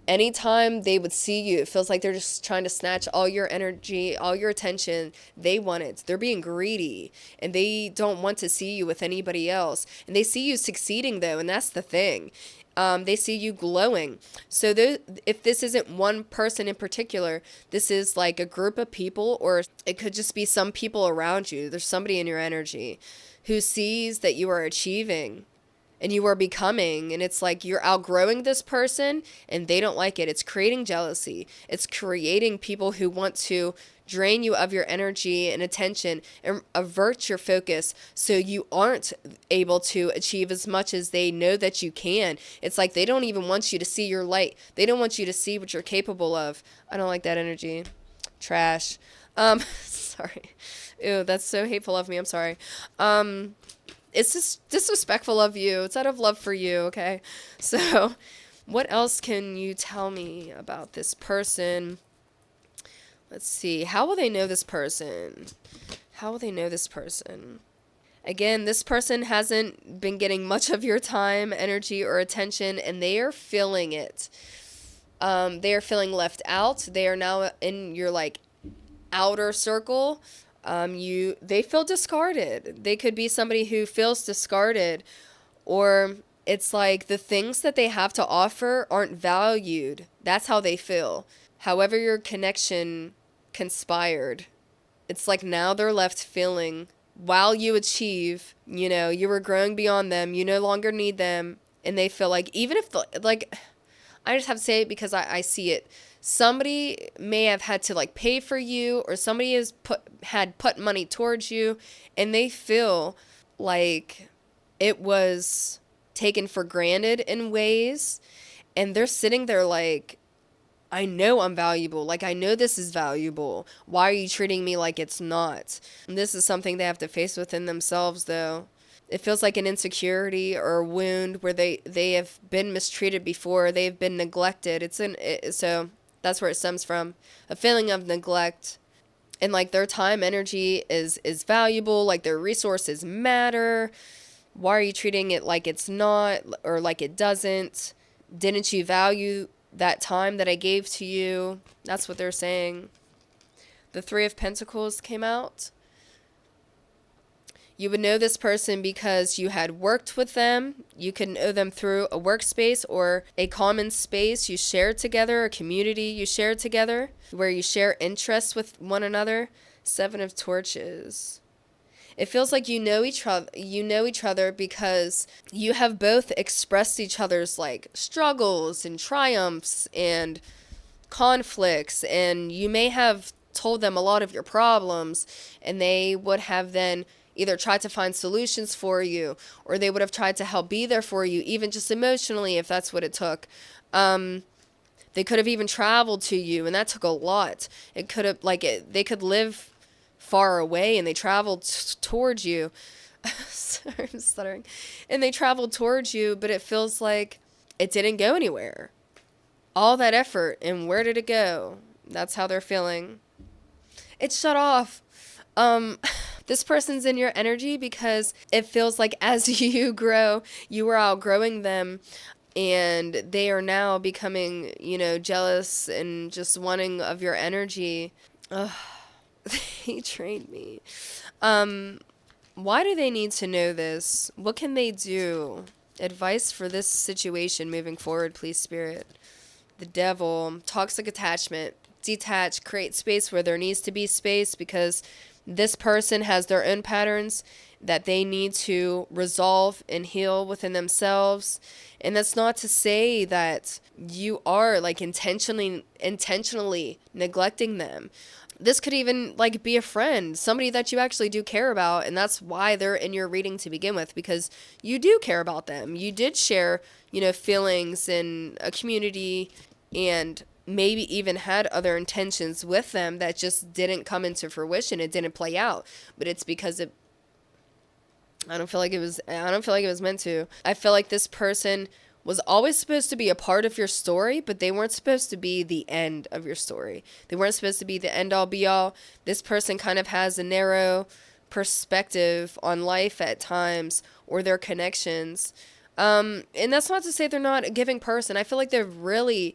Anytime they would see you, it feels like they're just trying to snatch all your energy, all your attention. They want it. They're being greedy, and they don't want to see you with anybody else. And they see you succeeding, though, and that's the thing. They see you glowing. So if this isn't one person in particular, this is like a group of people, or it could just be some people around you. There's somebody in your energy who sees that you are achieving and you are becoming, and it's like you're outgrowing this person and they don't like it. It's creating jealousy. It's creating people who want to drain you of your energy and attention and avert your focus so you aren't able to achieve as much as they know that you can. It's like they don't even want you to see your light. They don't want you to see what you're capable of. I don't like that energy. Trash. Sorry. Ew, that's so hateful of me. I'm sorry. It's just disrespectful of you. It's out of love for you, okay? So, what else can you tell me about this person? Let's see. How will they know this person? How will they know this person? Again, this person hasn't been getting much of your time, energy, or attention, and they are feeling it. They are feeling left out. They are now in your, like, outer circle. They feel discarded. They could be somebody who feels discarded, or it's like the things that they have to offer aren't valued. That's how they feel. However your connection conspired, it's like now they're left feeling, while you achieve, you were growing beyond them, you no longer need them, and they feel like, even if, like, I just have to say it because I see it. Somebody may have had to, like, pay for you, or somebody has put money towards you, and they feel like it was taken for granted in ways, and they're sitting there like, I know I'm valuable. Like, I know this is valuable. Why are you treating me like it's not? And this is something they have to face within themselves, though. It feels like an insecurity or a wound where they have been mistreated before. They've been neglected. So that's where it stems from. A feeling of neglect. And, like, their time, energy is valuable. Like, their resources matter. Why are you treating it like it's not, or like it doesn't? Didn't you value that time that I gave to you? That's what they're saying. The Three of Pentacles came out. You would know this person because you had worked with them. You could know them through a workspace or a common space you shared together, a community you shared together, where you share interests with one another. Seven of Torches. It feels like you know each other because you have both expressed each other's, like, struggles and triumphs and conflicts, and you may have told them a lot of your problems, and they would have then either tried to find solutions for you, or they would have tried to help be there for you, even just emotionally, if that's what it took. They could have even traveled to you, and that took a lot. It could have, they could live far away, and they traveled towards you. Sorry, I'm stuttering. And they traveled towards you, but it feels like it didn't go anywhere. All that effort, and where did it go? That's how they're feeling. It's shut off. This person's in your energy because it feels like as you grow, you are outgrowing them, and they are now becoming, jealous and just wanting of your energy. Ugh. They trained me. Why do they need to know this? What can they do? Advice for this situation moving forward, please, Spirit. The Devil. Toxic attachment. Detach. Create space where there needs to be space, because this person has their own patterns that they need to resolve and heal within themselves. And that's not to say that you are, like, intentionally neglecting them. This could even, like, be a friend, somebody that you actually do care about, and that's why they're in your reading to begin with, because you do care about them. You did share, feelings in a community, and maybe even had other intentions with them that just didn't come into fruition. It didn't play out, but it's because I don't feel like it was meant to. I feel like this person was always supposed to be a part of your story, but they weren't supposed to be the end of your story. They weren't supposed to be the end all be all. This person kind of has a narrow perspective on life at times, or their connections. And that's not to say they're not a giving person. I feel like they're really,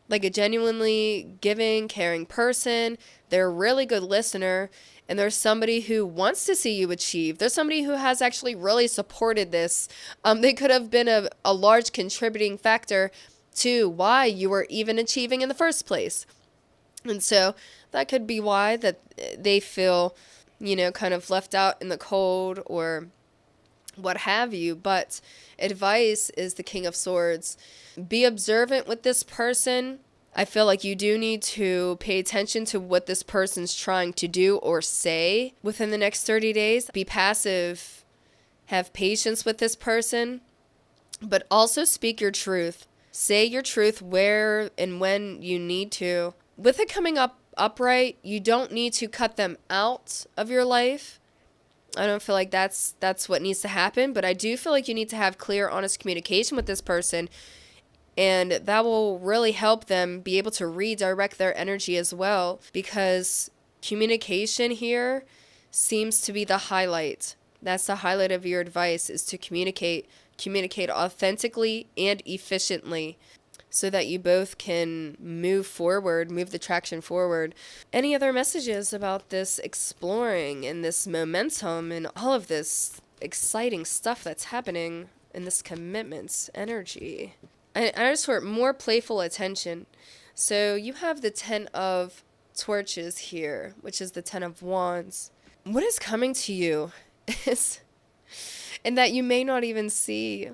like, a genuinely giving, caring person. They're a really good listener. And there's somebody who wants to see you achieve. There's somebody who has actually really supported this. They could have been a large contributing factor to why you were even achieving in the first place. And so that could be why that they feel, kind of left out in the cold, or what have you. But advice is the King of Swords. Be observant with this person. I feel like you do need to pay attention to what this person's trying to do or say within the next 30 days. Be passive. Have patience with this person, but also speak your truth. Say your truth where and when you need to. With it coming up upright, you don't need to cut them out of your life. I don't feel like that's what needs to happen, but I do feel like you need to have clear, honest communication with this person, and that will really help them be able to redirect their energy as well, because communication here seems to be the highlight. That's the highlight of your advice, is to communicate authentically and efficiently, so that you both can move the traction forward. Any other messages about this exploring and this momentum and all of this exciting stuff that's happening in this commitments energy? I just heard more playful attention. So you have the 10 of Torches here, which is the 10 of Wands. What is coming to you is, and that you may not even see,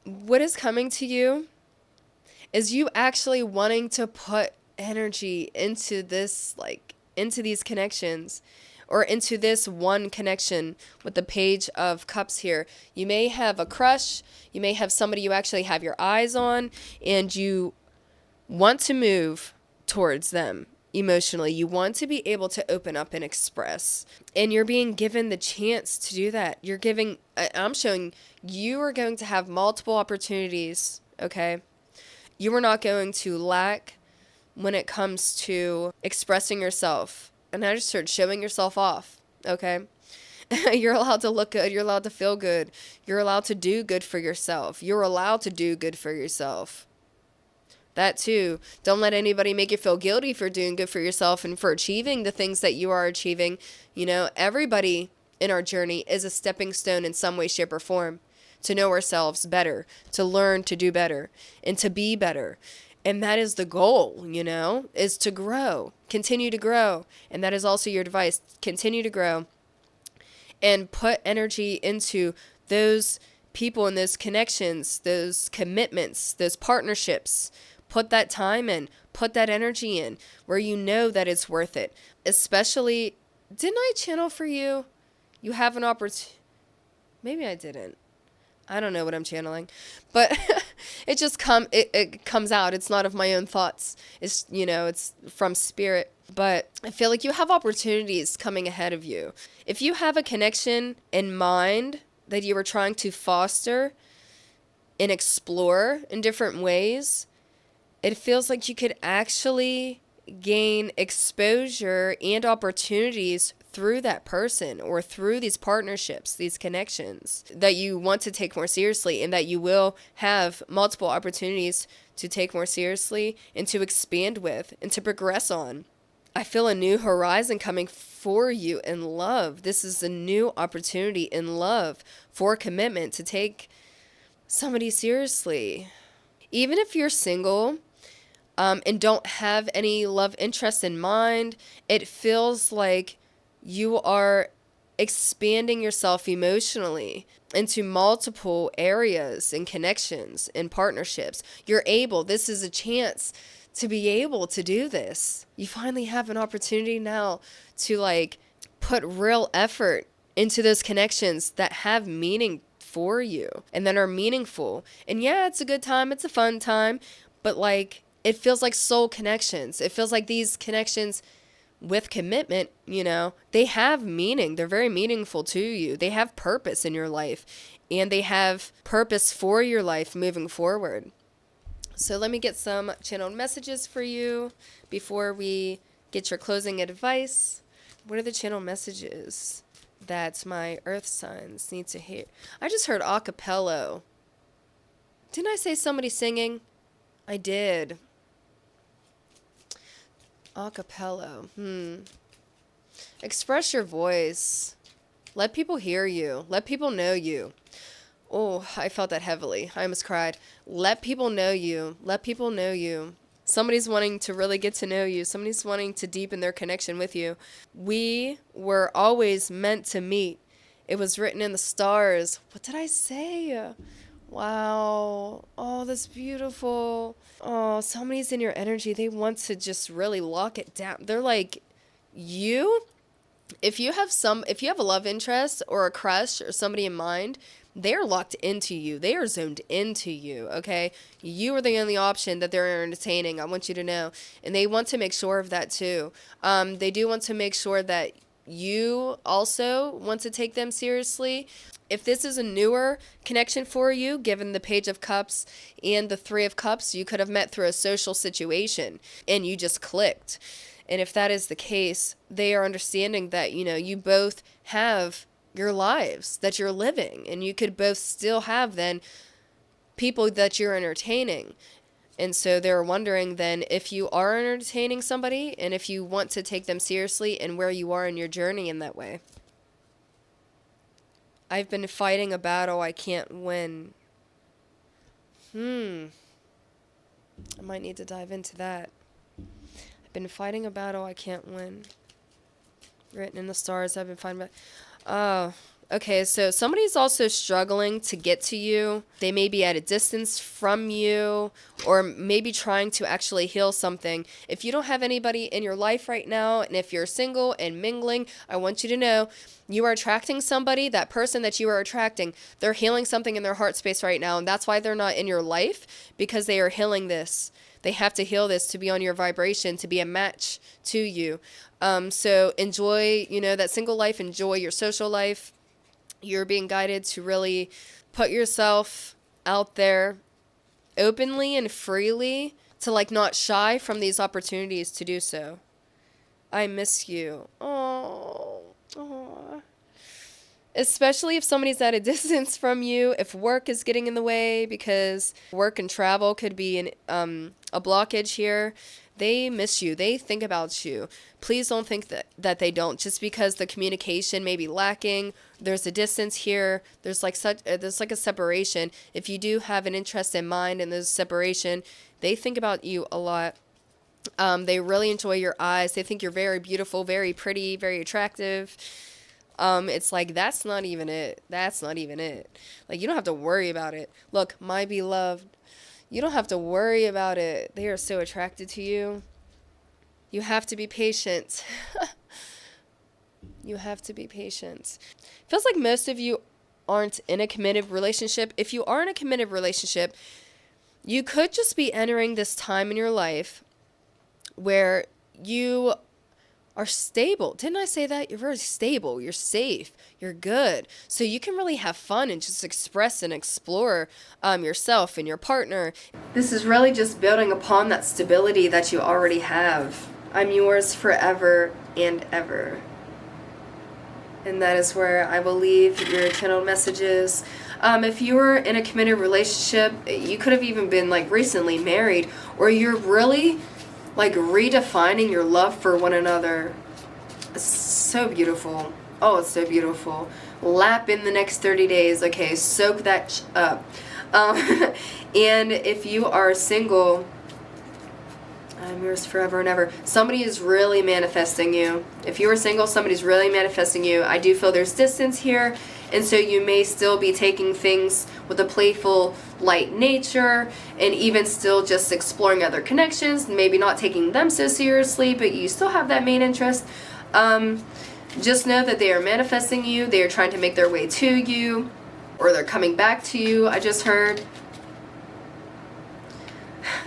what is coming to you is you actually wanting to put energy into this, like, into these connections, or into this one connection with the Page of Cups here. You may have a crush, you may have somebody you actually have your eyes on, and you want to move towards them emotionally. You want to be able to open up and express, and you're being given the chance to do that. I'm showing you are going to have multiple opportunities, okay? You are not going to lack when it comes to expressing yourself. And I just heard showing yourself off, okay? You're allowed to look good. You're allowed to feel good. You're allowed to do good for yourself. You're allowed to do good for yourself. That too. Don't let anybody make you feel guilty for doing good for yourself and for achieving the things that you are achieving. You know, everybody in our journey is a stepping stone in some way, shape, or form to know ourselves better, to learn to do better, and to be better. And that is the goal, you know, is to grow, continue to grow. And that is also your advice. Continue to grow and put energy into those people and those connections, those commitments, those partnerships. Put that time in, put that energy in where you know that it's worth it. Especially, didn't I channel for you? You have an opportunity. Maybe I didn't. I don't know what I'm channeling, but it just it comes out. It's not of my own thoughts. It's, you know, it's from spirit. But I feel like you have opportunities coming ahead of you. If you have a connection in mind that you are trying to foster and explore in different ways, it feels like you could actually gain exposure and opportunities through that person or through these partnerships, these connections that you want to take more seriously, and that you will have multiple opportunities to take more seriously and to expand with and to progress on. I feel a new horizon coming for you in love. This is a new opportunity in love for commitment to take somebody seriously. Even if you're single, and don't have any love interest in mind, it feels like you are expanding yourself emotionally into multiple areas and connections and partnerships. This is a chance to be able to do this. You finally have an opportunity now to, like, put real effort into those connections that have meaning for you and that are meaningful. And yeah, it's a good time. It's a fun time, but, like, it feels like soul connections. It feels like these connections with commitment, you know, they have meaning. They're very meaningful to you. They have purpose in your life, and they have purpose for your life moving forward. So let me get some channeled messages for you before we get your closing advice. What are the channel messages that my earth signs need to hear? I just heard a cappella. Didn't I say somebody singing? I did. Acapella. Express your voice. Let people hear you. Let people know you. Oh, I felt that heavily. I almost cried. Let people know you. Let people know you. Somebody's wanting to really get to know you. Somebody's wanting to deepen their connection with you. We were always meant to meet It was written in the stars. What did I say? Wow. Oh, that's beautiful. Oh, somebody's in your energy. They want to just really lock it down. They're like, if you have a love interest or a crush or somebody in mind, they're locked into you. They are zoned into you, okay? You are the only option that they're entertaining. I want you to know. And they want to make sure of that too. They do want to make sure that you also want to take them seriously. If this is a newer connection for you, given the Page of Cups and the Three of Cups, you could have met through a social situation and you just clicked. And if that is the case, they are understanding that, you both have your lives that you're living, and you could both still have then people that you're entertaining. And so they're wondering then if you are entertaining somebody and if you want to take them seriously and where you are in your journey in that way. I've been fighting a battle I can't win. I might need to dive into that. I've been fighting a battle I can't win. Written in the stars, I've been fighting. Okay, so somebody's also struggling to get to you. They may be at a distance from you, or maybe trying to actually heal something. If you don't have anybody in your life right now, and if you're single and mingling, I want you to know you are attracting somebody. That person that you are attracting, they're healing something in their heart space right now, and that's why they're not in your life, because they are healing this. They have to heal this to be on your vibration, to be a match to you. So enjoy, that single life. Enjoy your social life. You're being guided to really put yourself out there openly and freely, to not shy from these opportunities to do so. I miss you. Oh. Especially if somebody's at a distance from you, if work is getting in the way, because work and travel could be a blockage here. They miss you. They think about you. Please don't think that they don't. Just because the communication may be lacking, there's a distance here. There's like a separation. If you do have an interest in mind and there's a separation, they think about you a lot. They really enjoy your eyes. They think you're very beautiful, very pretty, very attractive. It's like, that's not even it. That's not even it. You don't have to worry about it. Look, my beloved, you don't have to worry about it. They are so attracted to you. You have to be patient. You have to be patient. Feels like most of you aren't in a committed relationship. If you are in a committed relationship, you could just be entering this time in your life where you are stable. Didn't I say that? You're very stable. You're safe. You're good. So you can really have fun and just express and explore yourself and your partner. This is really just building upon that stability that you already have. I'm yours forever and ever. And that is where I will leave your channel messages. If you were in a committed relationship, you could have even been recently married, or you're really redefining your love for one another. It's so beautiful. Oh, it's so beautiful. Lap in the next 30 days. Okay, soak that up. And if you are single, I'm yours forever and ever. Somebody is really manifesting you. If you are single, somebody's really manifesting you. I do feel there's distance here. And so you may still be taking things with a playful, light nature, and even still just exploring other connections, maybe not taking them so seriously, but you still have that main interest. Just know that they are manifesting you. They are trying to make their way to you, or they're coming back to you, I just heard.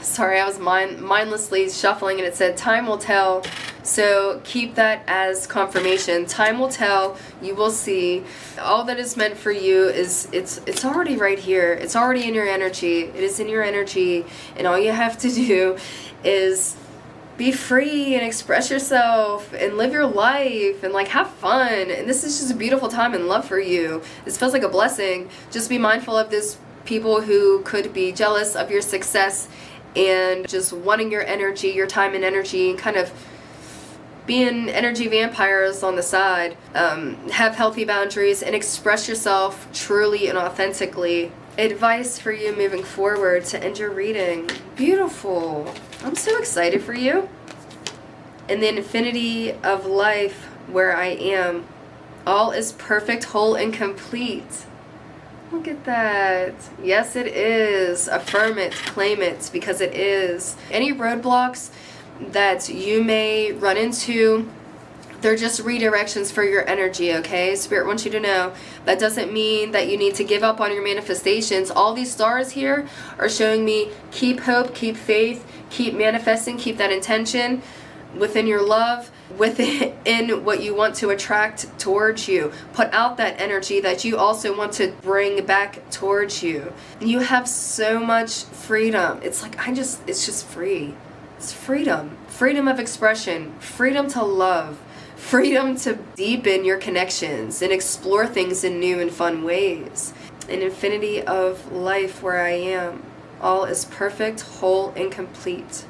Sorry, I was mindlessly shuffling and it said time will tell. So keep that as confirmation. Time will tell. You will see. All that is meant for you is it's already right here. It's already in your energy. It is in your energy, and all you have to do is be free and express yourself and live your life and have fun. And this is just a beautiful time in love for you. This feels like a blessing. Just be mindful of those people who could be jealous of your success and just wanting your energy, your time and energy, and kind of being energy vampires on the side. Have healthy boundaries and express yourself truly and authentically. Advice for you moving forward to end your reading. Beautiful. I'm so excited for you. In the infinity of life where I am, All is perfect, whole, and complete. Look at that. Yes, it is. Affirm it, claim it, because it is. Any roadblocks that you may run into, they're just redirections for your energy, okay? Spirit wants you to know that doesn't mean that you need to give up on your manifestations. All these stars here are showing me keep hope, keep faith, keep manifesting, keep that intention within your love, within what you want to attract towards you. Put out that energy that you also want to bring back towards you. You have so much freedom. It's like, it's just free. It's freedom. Freedom of expression. Freedom to love. Freedom to deepen your connections and explore things in new and fun ways. An infinity of life where I am. All is perfect, whole, and complete.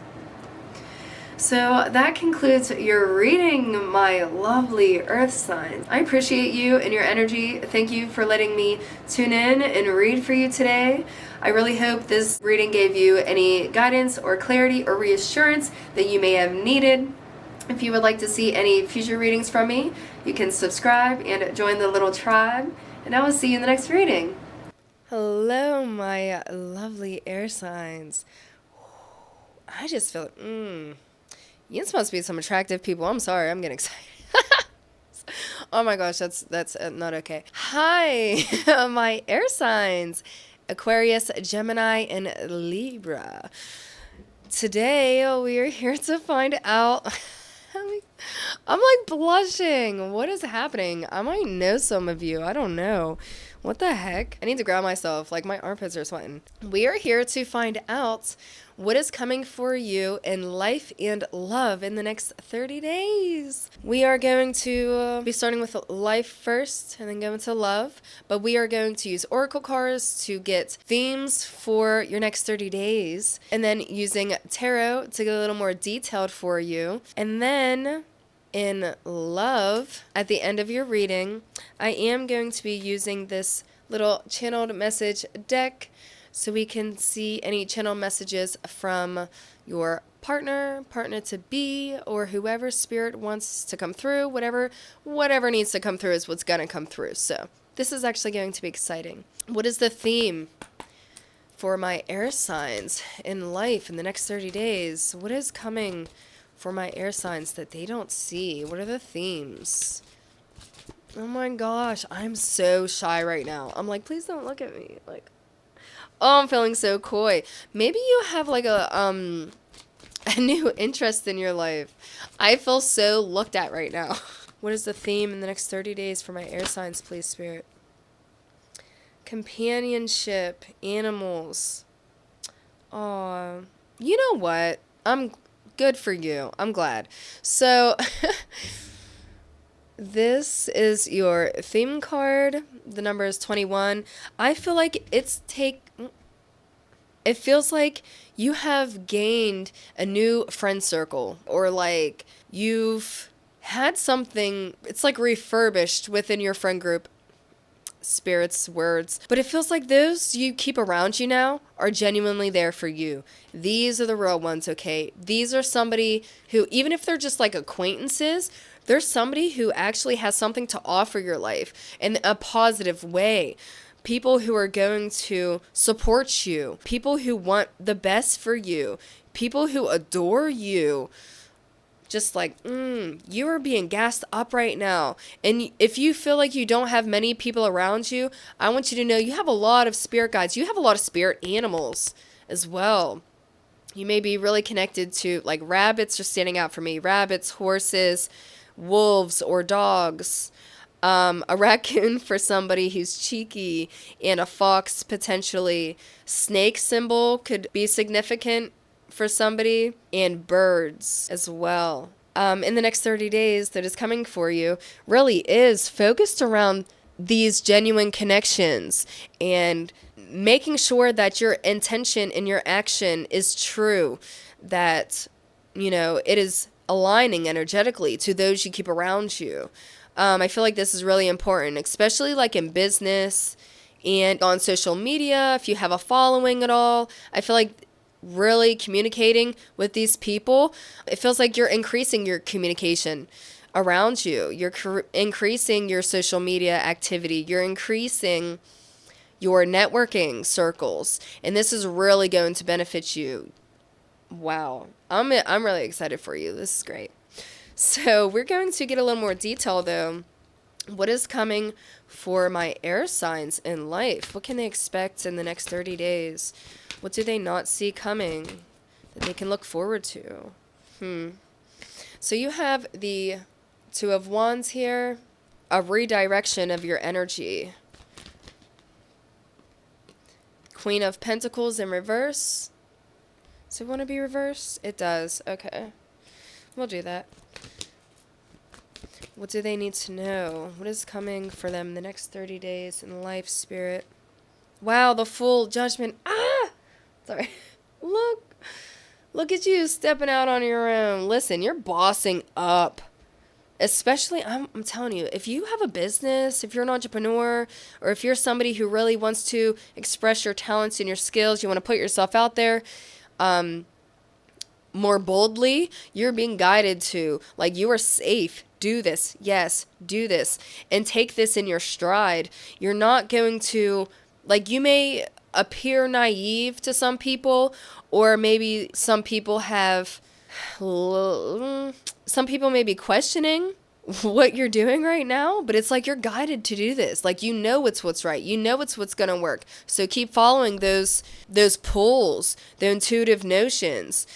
So that concludes your reading, my lovely earth signs. I appreciate you and your energy. Thank you for letting me tune in and read for you today. I really hope this reading gave you any guidance or clarity or reassurance that you may have needed. If you would like to see any future readings from me, you can subscribe and join the little tribe. And I will see you in the next reading. Hello, my lovely air signs. I just feel you're supposed to be some attractive people. I'm sorry, I'm getting excited. Oh my gosh, that's not okay. Hi, my air signs, Aquarius, Gemini, and Libra. Today, we are here to find out. I'm like blushing. What is happening? I might know some of you. I don't know. What the heck? I need to grab myself. Like, my armpits are sweating. We are here to find out what is coming for you in life and love in the next 30 days. We are going to be starting with life first and then go into love. But we are going to use oracle cards to get themes for your next 30 days. And then using tarot to get a little more detailed for you. And then in love, at the end of your reading, I am going to be using this little channeled message deck so we can see any channel messages from your partner to be, or whoever spirit wants to come through. Whatever needs to come through is what's going to come through. So this is actually going to be exciting. What is the theme for my air signs in life in the next 30 days? What is coming for my air signs that they don't see? What are the themes? Oh my gosh, I'm so shy right now. I'm like, please don't look at me. Like, oh, I'm feeling so coy. Maybe you have like a new interest in your life. I feel so looked at right now. What is the theme in the next 30 days for my air signs, please, Spirit? Companionship, animals. Aw, you know what? I'm good for you. I'm glad. So this is your theme card. The number is 21. I feel like it feels like you have gained a new friend circle, or like you've had something, it's like refurbished within your friend group. Spirit's words. But it feels like those you keep around you now are genuinely there for you. These are the real ones, okay? These are somebody who, even if they're just like acquaintances, there's somebody who actually has something to offer your life in a positive way. People who are going to support you. People who want the best for you. People who adore you. Just like, you are being gassed up right now. And if you feel like you don't have many people around you, I want you to know you have a lot of spirit guides. You have a lot of spirit animals as well. You may be really connected to, like, rabbits are standing out for me. Rabbits, horses, wolves, or dogs. A raccoon for somebody who's cheeky, and a fox potentially. Snake symbol could be significant for somebody, and birds as well. In the next 30 days that is coming for you really is focused around these genuine connections and making sure that your intention and your action is true, that, you know, it is aligning energetically to those you keep around you. I feel like this is really important, especially like in business and on social media. If you have a following at all, I feel like really communicating with these people, it feels like you're increasing your communication around you. You're increasing your social media activity. You're increasing your networking circles. And this is really going to benefit you. Wow. I'm really excited for you. This is great. So we're going to get a little more detail though. What is coming for my air signs in life? What can they expect in the next 30 days? What do they not see coming that they can look forward to? So you have the Two of Wands here, a redirection of your energy. Queen of Pentacles in reverse. Does it want to be reversed? It does. Okay. We'll do that. What do they need to know? What is coming for them the next 30 days in life, Spirit? Wow, the full judgment. Ah! Sorry. Look at you stepping out on your own. Listen, you're bossing up. Especially, I'm telling you, if you have a business, if you're an entrepreneur, or if you're somebody who really wants to express your talents and your skills, you want to put yourself out there, more boldly, you're being guided to, like, you are safe. Do this. Yes, do this. And take this in your stride. You're not going to, like, you may appear naive to some people, or maybe some people may be questioning what you're doing right now, but it's like you're guided to do this. Like, you know it's what's right. You know it's what's going to work. So keep following those pulls, the intuitive notions.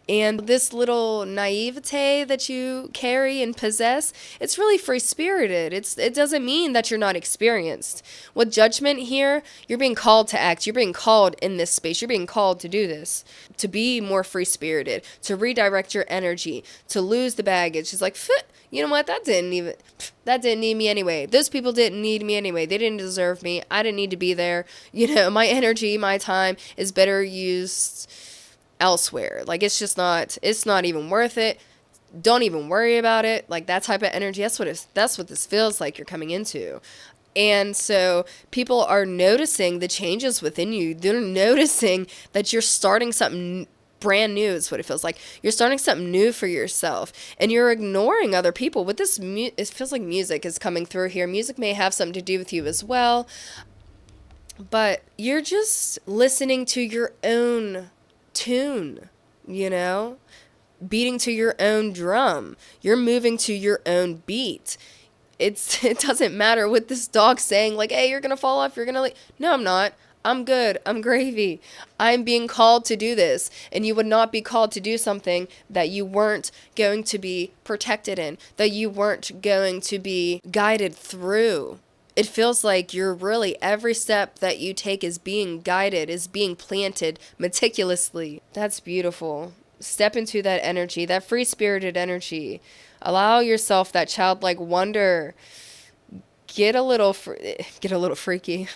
And this little naivete that you carry and possess, it's really free-spirited. It doesn't mean that you're not experienced. With judgment here, you're being called to act. You're being called in this space. You're being called to do this, to be more free-spirited, to redirect your energy, to lose the baggage. It's like, you know what? That didn't need me anyway. Those people didn't need me anyway. They didn't deserve me. I didn't need to be there. You know, my energy, my time is better used elsewhere. Like, it's not even worth it. Don't even worry about it. Like, that type of energy, that's what this feels like you're coming into. And so people are noticing the changes within you. They're noticing that you're starting something brand new is what it feels like. You're starting something new for yourself, and you're ignoring other people. With this, it feels like music is coming through here. Music may have something to do with you as well, but you're just listening to your own tune, you know, beating to your own drum. You're moving to your own beat. It doesn't matter what this dog's saying, like, hey, you're gonna fall off, you're gonna no, I'm not. I'm good. I'm gravy. I'm being called to do this. And you would not be called to do something that you weren't going to be protected in, that you weren't going to be guided through. It feels like you're really, every step that you take is being guided, is being planted meticulously. That's beautiful. Step into that energy, that free-spirited energy. Allow yourself that childlike wonder. Get a little freaky.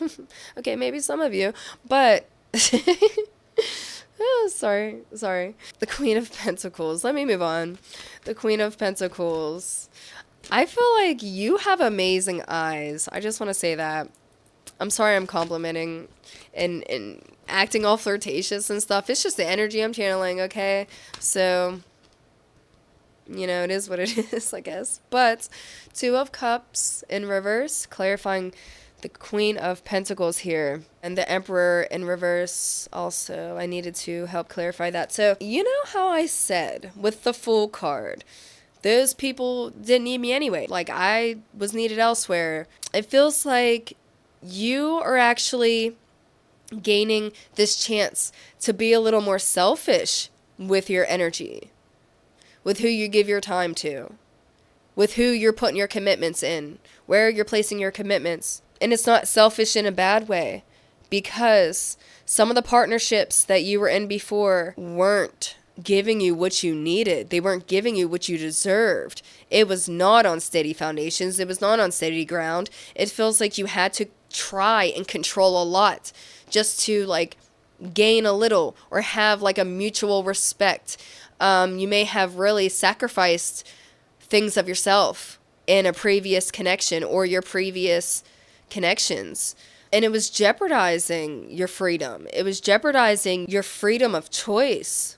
Okay, maybe some of you, but oh, sorry. The Queen of Pentacles. Let me move on. The Queen of Pentacles. I feel like you have amazing eyes. I just want to say that. I'm sorry I'm complimenting and acting all flirtatious and stuff. It's just the energy I'm channeling, okay? So, you know, it is what it is, I guess. But Two of Cups in reverse, clarifying the Queen of Pentacles here. And the Emperor in reverse also. I needed to help clarify that. So, you know how I said with the Fool card, those people didn't need me anyway. Like, I was needed elsewhere. It feels like you are actually gaining this chance to be a little more selfish with your energy, with who you give your time to, with who you're putting your commitments in, where you're placing your commitments. And it's not selfish in a bad way, because some of the partnerships that you were in before weren't giving you what you needed. They weren't giving you what you deserved. It was not on steady foundations. It was not on steady ground. It feels like you had to try and control a lot just to, like, gain a little or have, like, a mutual respect. You may have really sacrificed things of yourself in a previous connection or your previous connections. And it was jeopardizing your freedom. It was jeopardizing your freedom of choice.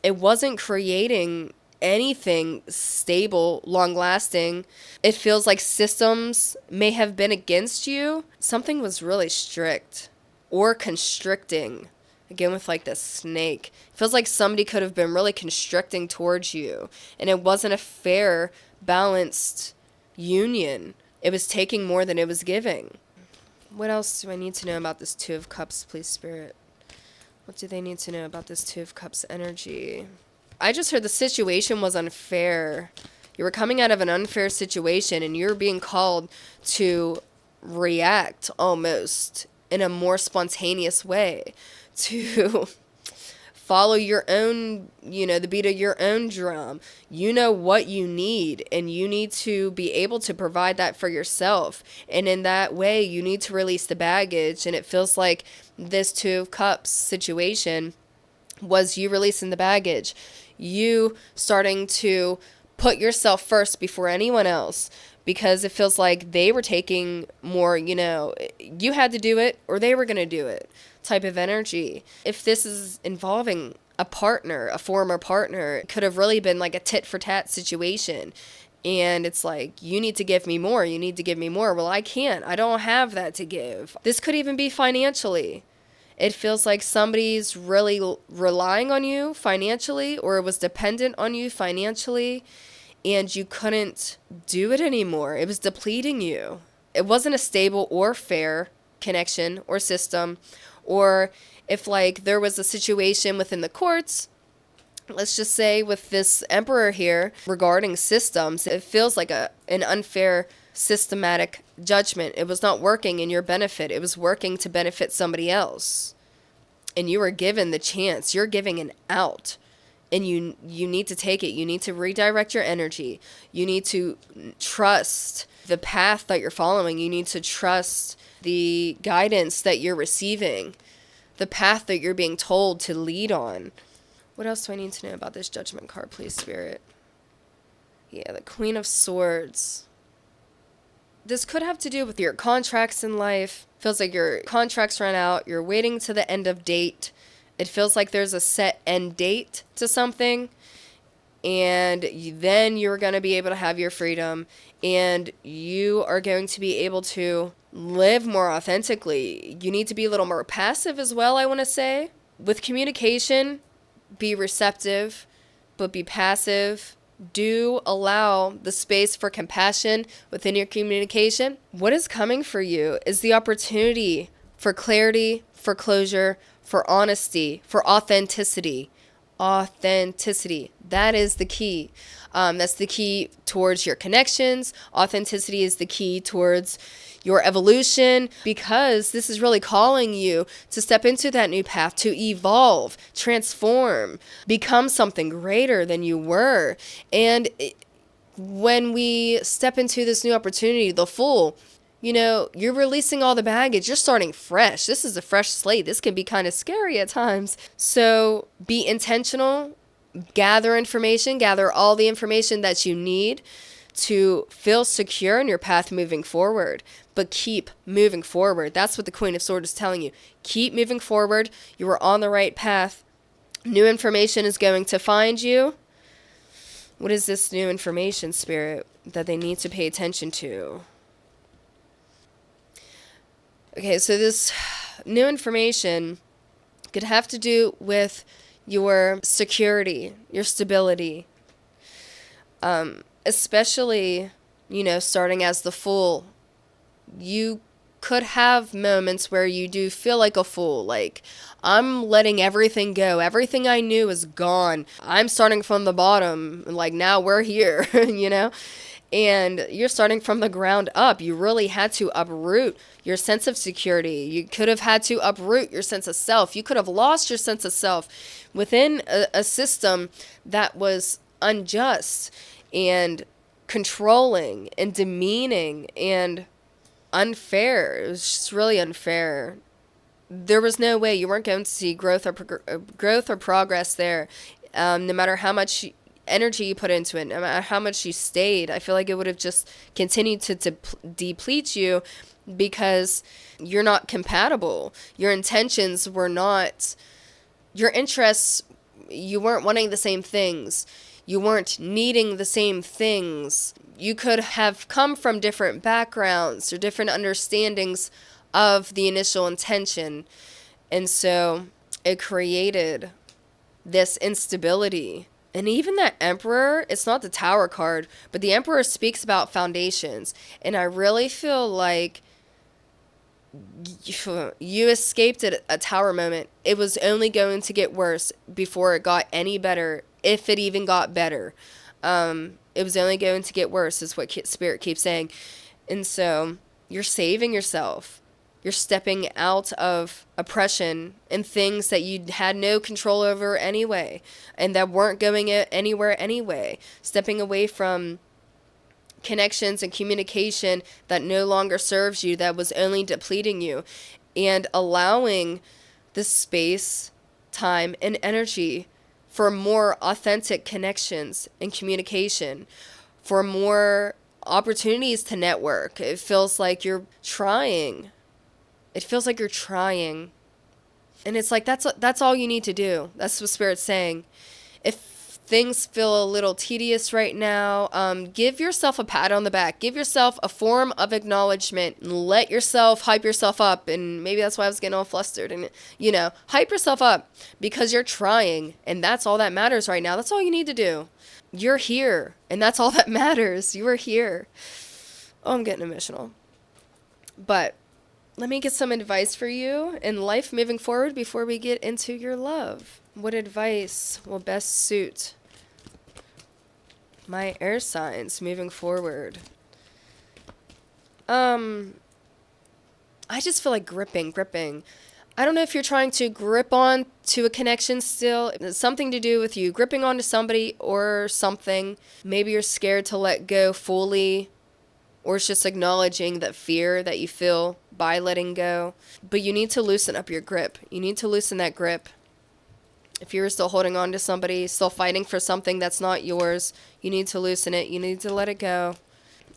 It wasn't creating anything stable, long lasting. It feels like systems may have been against you. Something was really strict or constricting. Again, with like the snake. It feels like somebody could have been really constricting towards you. And it wasn't a fair, balanced union. It was taking more than it was giving. What else do I need to know about this Two of Cups, please, Spirit? What do they need to know about this Two of Cups energy? I just heard the situation was unfair. You were coming out of an unfair situation and you're being called to react almost in a more spontaneous way, to follow your own, the beat of your own drum. You know what you need, and you need to be able to provide that for yourself. And in that way, you need to release the baggage. And it feels like this Two of Cups situation was you releasing the baggage, you starting to put yourself first before anyone else, because it feels like they were taking more, you had to do it or they were going to do it type of energy. If this is involving a partner, a former partner, it could have really been like a tit for tat situation. And it's like, you need to give me more. You need to give me more. Well, I can't. I don't have that to give. This could even be financially. It feels like somebody's really relying on you financially, or it was dependent on you financially, and you couldn't do it anymore. It was depleting you. It wasn't a stable or fair connection or system. Or if like there was a situation within the courts, let's just say with this Emperor here regarding systems, it feels like an unfair systematic judgment. It was not working in your benefit. It was working to benefit somebody else. And you were given the chance. You're giving an out. And you need to take it. You need to redirect your energy. You need to trust the path that you're following. You need to trust the guidance that you're receiving, the path that you're being told to lead on. What else do I need to know about this Judgment card, please, Spirit? Yeah, the Queen of Swords. This could have to do with your contracts in life. Feels like your contracts ran out. You're waiting to the end of date. It feels like there's a set end date to something. And then you're going to be able to have your freedom. And you are going to be able to live more authentically. You need to be a little more passive as well, I want to say. With communication, be receptive, but be passive. Do allow the space for compassion within your communication. What is coming for you is the opportunity for clarity, for closure, for honesty, for authenticity. Authenticity. That is the key. That's the key towards your connections. Authenticity is the key towards your evolution, because this is really calling you to step into that new path, to evolve, transform, become something greater than you were. And when we step into this new opportunity, the Fool, you're releasing all the baggage. You're starting fresh. This is a fresh slate. This can be kind of scary at times. So be intentional. Gather information. Gather all the information that you need to feel secure in your path moving forward. But keep moving forward. That's what the Queen of Swords is telling you. Keep moving forward. You are on the right path. New information is going to find you. What is this new information, Spirit, that they need to pay attention to? Okay, so this new information could have to do with your security, your stability. Especially, starting as the Fool. You could have moments where you do feel like a fool. Like, I'm letting everything go. Everything I knew is gone. I'm starting from the bottom. Like, now we're here, And you're starting from the ground up. You really had to uproot your sense of security. You could have had to uproot your sense of self. You could have lost your sense of self within a system that was unjust and controlling and demeaning and unfair. It was just really unfair. There was no way. You weren't going to see growth or progress there. No matter how much energy you put into it, no matter how much you stayed, I feel like it would have just continued to deplete you, because you're not compatible. Your intentions were not, your interests, you weren't wanting the same things. You weren't needing the same things. You could have come from different backgrounds or different understandings of the initial intention. And so it created this instability. And even that Emperor, it's not the Tower card, but the Emperor speaks about foundations. And I really feel like you escaped at a Tower moment. It was only going to get worse before it got any better, if it even got better. It was only going to get worse, is what Spirit keeps saying. And so you're saving yourself. You're stepping out of oppression and things that you had no control over anyway, and that weren't going anywhere anyway. Stepping away from connections and communication that no longer serves you, that was only depleting you, and allowing the space, time, and energy for more authentic connections and communication, for more opportunities to network. It feels like you're trying. It feels like you're trying. And it's like, that's all you need to do. That's what Spirit's saying. If things feel a little tedious right now, give yourself a pat on the back. Give yourself a form of acknowledgement. And let yourself hype yourself up. And maybe that's why I was getting all flustered. And, hype yourself up because you're trying. And that's all that matters right now. That's all you need to do. You're here. And that's all that matters. You are here. Oh, I'm getting emotional. But let me get some advice for you in life moving forward before we get into your love. What advice will best suit my air signs moving forward? I just feel like gripping. I don't know if you're trying to grip on to a connection still. It's something to do with you gripping onto somebody or something. Maybe you're scared to let go fully, or it's just acknowledging that fear that you feel by letting go. But you need to loosen up your grip. You need to loosen that grip. If you're still holding on to somebody, still fighting for something that's not yours, you need to loosen it. You need to let it go.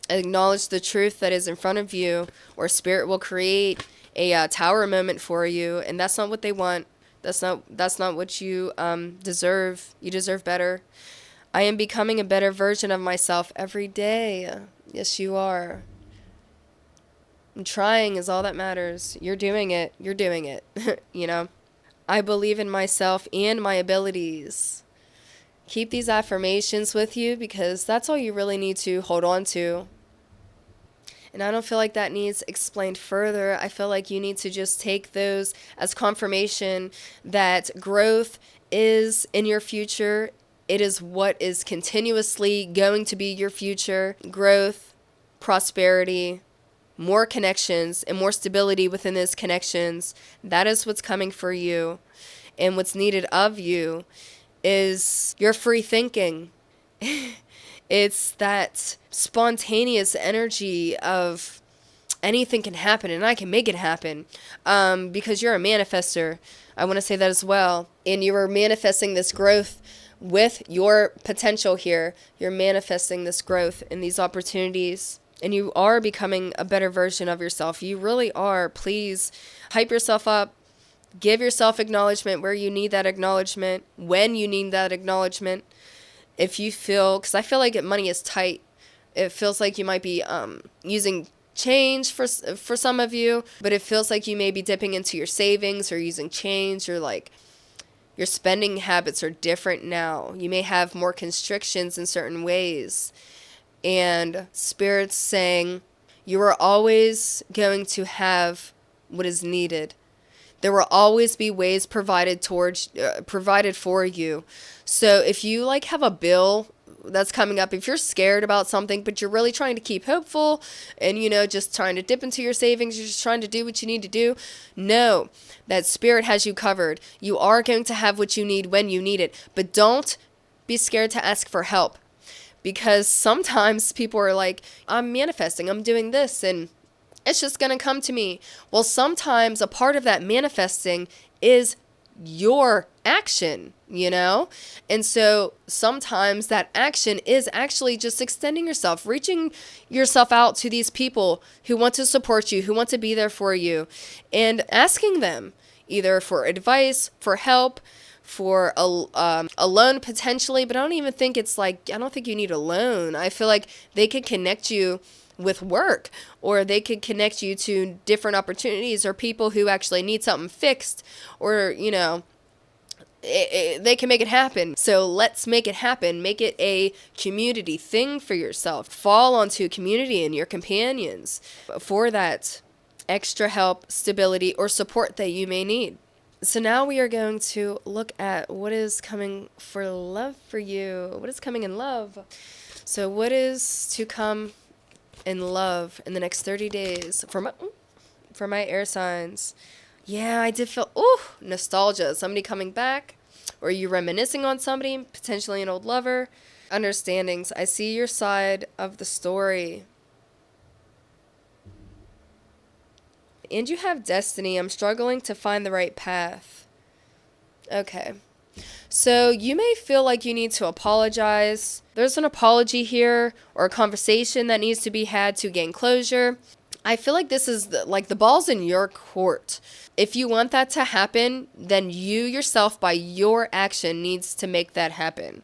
Acknowledge the truth that is in front of you, or Spirit will create a tower moment for you, and that's not what they want. That's not what you deserve. You deserve better. I am becoming a better version of myself every day. Yes, you are. And trying is all that matters. You're doing it. I believe in myself and my abilities. Keep these affirmations with you because that's all you really need to hold on to. And I don't feel like that needs explained further. I feel like you need to just take those as confirmation that growth is in your future. It is what is continuously going to be your future. Growth, prosperity, more connections, and more stability within those connections. That is what's coming for you. And what's needed of you is your free thinking. It's that spontaneous energy of anything can happen and I can make it happen, because you're a manifester. I want to say that as well. And you are manifesting this growth with your potential here. You're manifesting this growth and these opportunities. And you are becoming a better version of yourself. You really are. Please hype yourself up. Give yourself acknowledgement where you need that acknowledgement, when you need that acknowledgement. If you feel, because I feel like money is tight. It feels like you might be using change for some of you, but it feels like you may be dipping into your savings or using change, or like your spending habits are different now. You may have more constrictions in certain ways. And Spirit's saying you are always going to have what is needed. There will always be ways provided for you. So if you have a bill that's coming up, if you're scared about something, but you're really trying to keep hopeful and, just trying to dip into your savings, you're just trying to do what you need to do, know that Spirit has you covered. You are going to have what you need when you need it, but don't be scared to ask for help. Because sometimes people are like, I'm manifesting, I'm doing this, and it's just going to come to me. Well, sometimes a part of that manifesting is your action, And so sometimes that action is actually just extending yourself, reaching yourself out to these people who want to support you, who want to be there for you, and asking them either for advice, for help, for a loan potentially, but I don't even think it's like, I don't think you need a loan. I feel like they could connect you with work, or they could connect you to different opportunities or people who actually need something fixed, or, you know, they can make it happen. So let's make it happen. Make it a community thing for yourself. Fall onto a community and your companions for that extra help, stability, or support that you may need. So now we are going to look at what is coming for love for you. What is coming in love? So what is to come in love in the next 30 days for my air signs? Yeah, I did feel, nostalgia. Somebody coming back, or you reminiscing on somebody, potentially an old lover. Understandings. I see your side of the story. And you have destiny. I'm struggling to find the right path. Okay. So you may feel like you need to apologize. There's an apology here, or a conversation that needs to be had to gain closure. I feel like this is like the ball's in your court. If you want that to happen, then you yourself, by your action, needs to make that happen.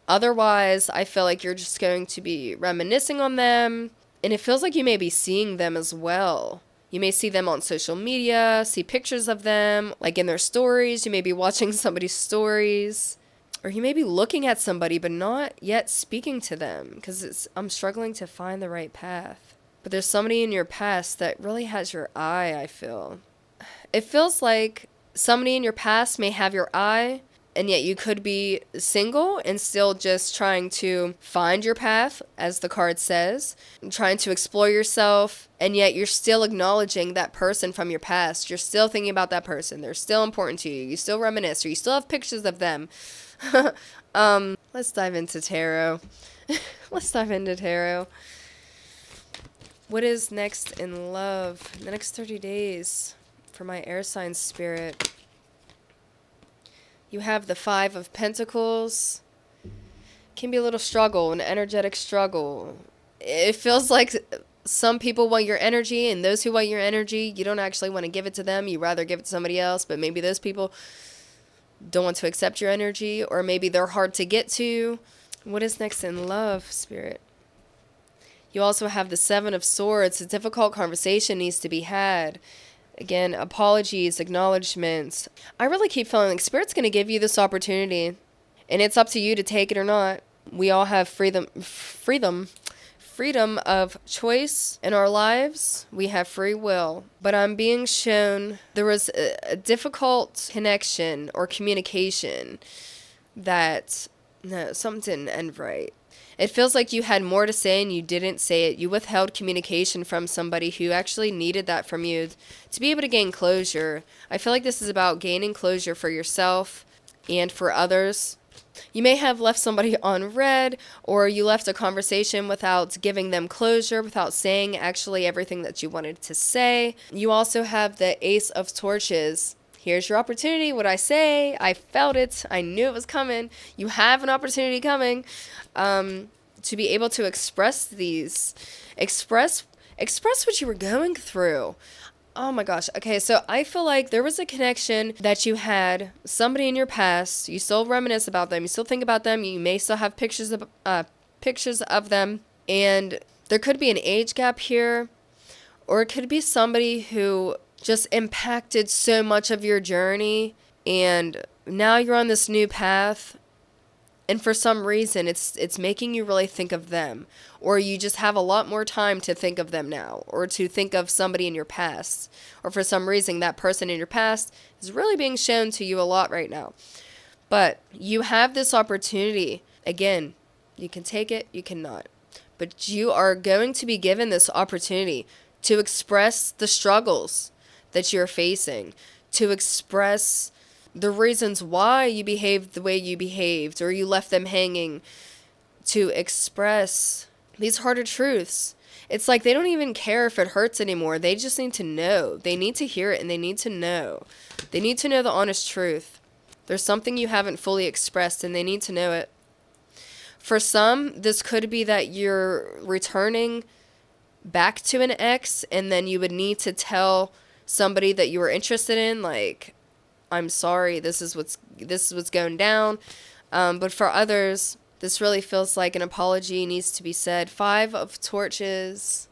Otherwise, I feel like you're just going to be reminiscing on them, and it feels like you may be seeing them as well. You may see them on social media, see pictures of them, like in their stories. You may be watching somebody's stories, or you may be looking at somebody but not yet speaking to them, because I'm struggling to find the right path. But there's somebody in your past that really has your eye, I feel. It feels like somebody in your past may have your eye, and yet you could be single and still just trying to find your path, as the card says, trying to explore yourself, and yet you're still acknowledging that person from your past. You're still thinking about that person. They're still important to you. You still reminisce, or you still have pictures of them. Let's dive into tarot. What is next in love in the next 30 days for my air sign spirit? You have the 5 of Pentacles. Can be a little struggle, an energetic struggle. It feels like some people want your energy, and those who want your energy, you don't actually want to give it to them. You rather give it to somebody else, but maybe those people don't want to accept your energy, or maybe they're hard to get to. What is next in love, spirit? You also have the 7 of Swords. A difficult conversation needs to be had. Again, apologies, acknowledgments. I really keep feeling like Spirit's going to give you this opportunity, and it's up to you to take it or not. We all have freedom of choice in our lives. We have free will. But I'm being shown there was a difficult connection or communication that, no, something didn't end right. It feels like you had more to say and you didn't say it. You withheld communication from somebody who actually needed that from you to be able to gain closure. I feel like this is about gaining closure for yourself and for others. You may have left somebody on red, or you left a conversation without giving them closure, without saying actually everything that you wanted to say. You also have the Ace of Torches. Here's your opportunity. What I say, I felt it. I knew it was coming. You have an opportunity coming to be able to express these. Express what you were going through. Oh my gosh. Okay, so I feel like there was a connection that you had, somebody in your past. You still reminisce about them. You still think about them. You may still have pictures of them. And there could be an age gap here, or it could be somebody who just impacted so much of your journey, and now you're on this new path, and for some reason it's making you really think of them, or you just have a lot more time to think of them now, or to think of somebody in your past, or for some reason that person in your past is really being shown to you a lot right now. But you have this opportunity. Again, you can take it, you cannot, but you are going to be given this opportunity to express the struggles that you're facing, to express the reasons why you behaved the way you behaved, or you left them hanging, to express these harder truths. It's like they don't even care if it hurts anymore. They just need to know. They need to hear it, and they need to know. They need to know the honest truth. There's something you haven't fully expressed, and they need to know it. For some, this could be that you're returning back to an ex, and then you would need to tell somebody that you were interested in, like, I'm sorry, this is what's going down. But for others, this really feels like an apology needs to be said. 5 of Torches,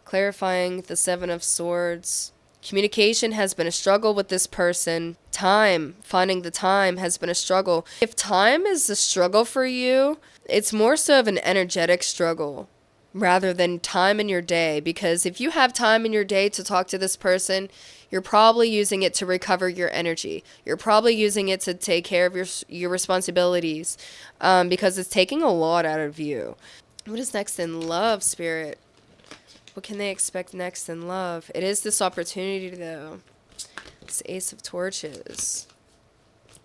clarifying the 7 of Swords. Communication has been a struggle with this person. Finding the time has been a struggle. If time is a struggle for you, it's more so of an energetic struggle rather than time in your day. Because if you have time in your day to talk to this person, you're probably using it to recover your energy. You're probably using it to take care of your responsibilities, because it's taking a lot out of you. What is next in love, Spirit? What can they expect next in love? It is this opportunity, though. It's Ace of Torches.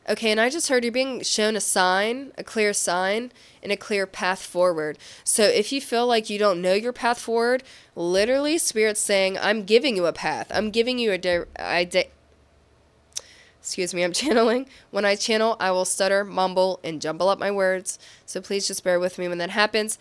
Okay, and I just heard you're being shown a sign, a clear sign, and a clear path forward. So if you feel like you don't know your path forward, literally, Spirit's saying, I'm giving you a path. I'm giving you excuse me, I'm channeling. When I channel, I will stutter, mumble, and jumble up my words. So please just bear with me when that happens.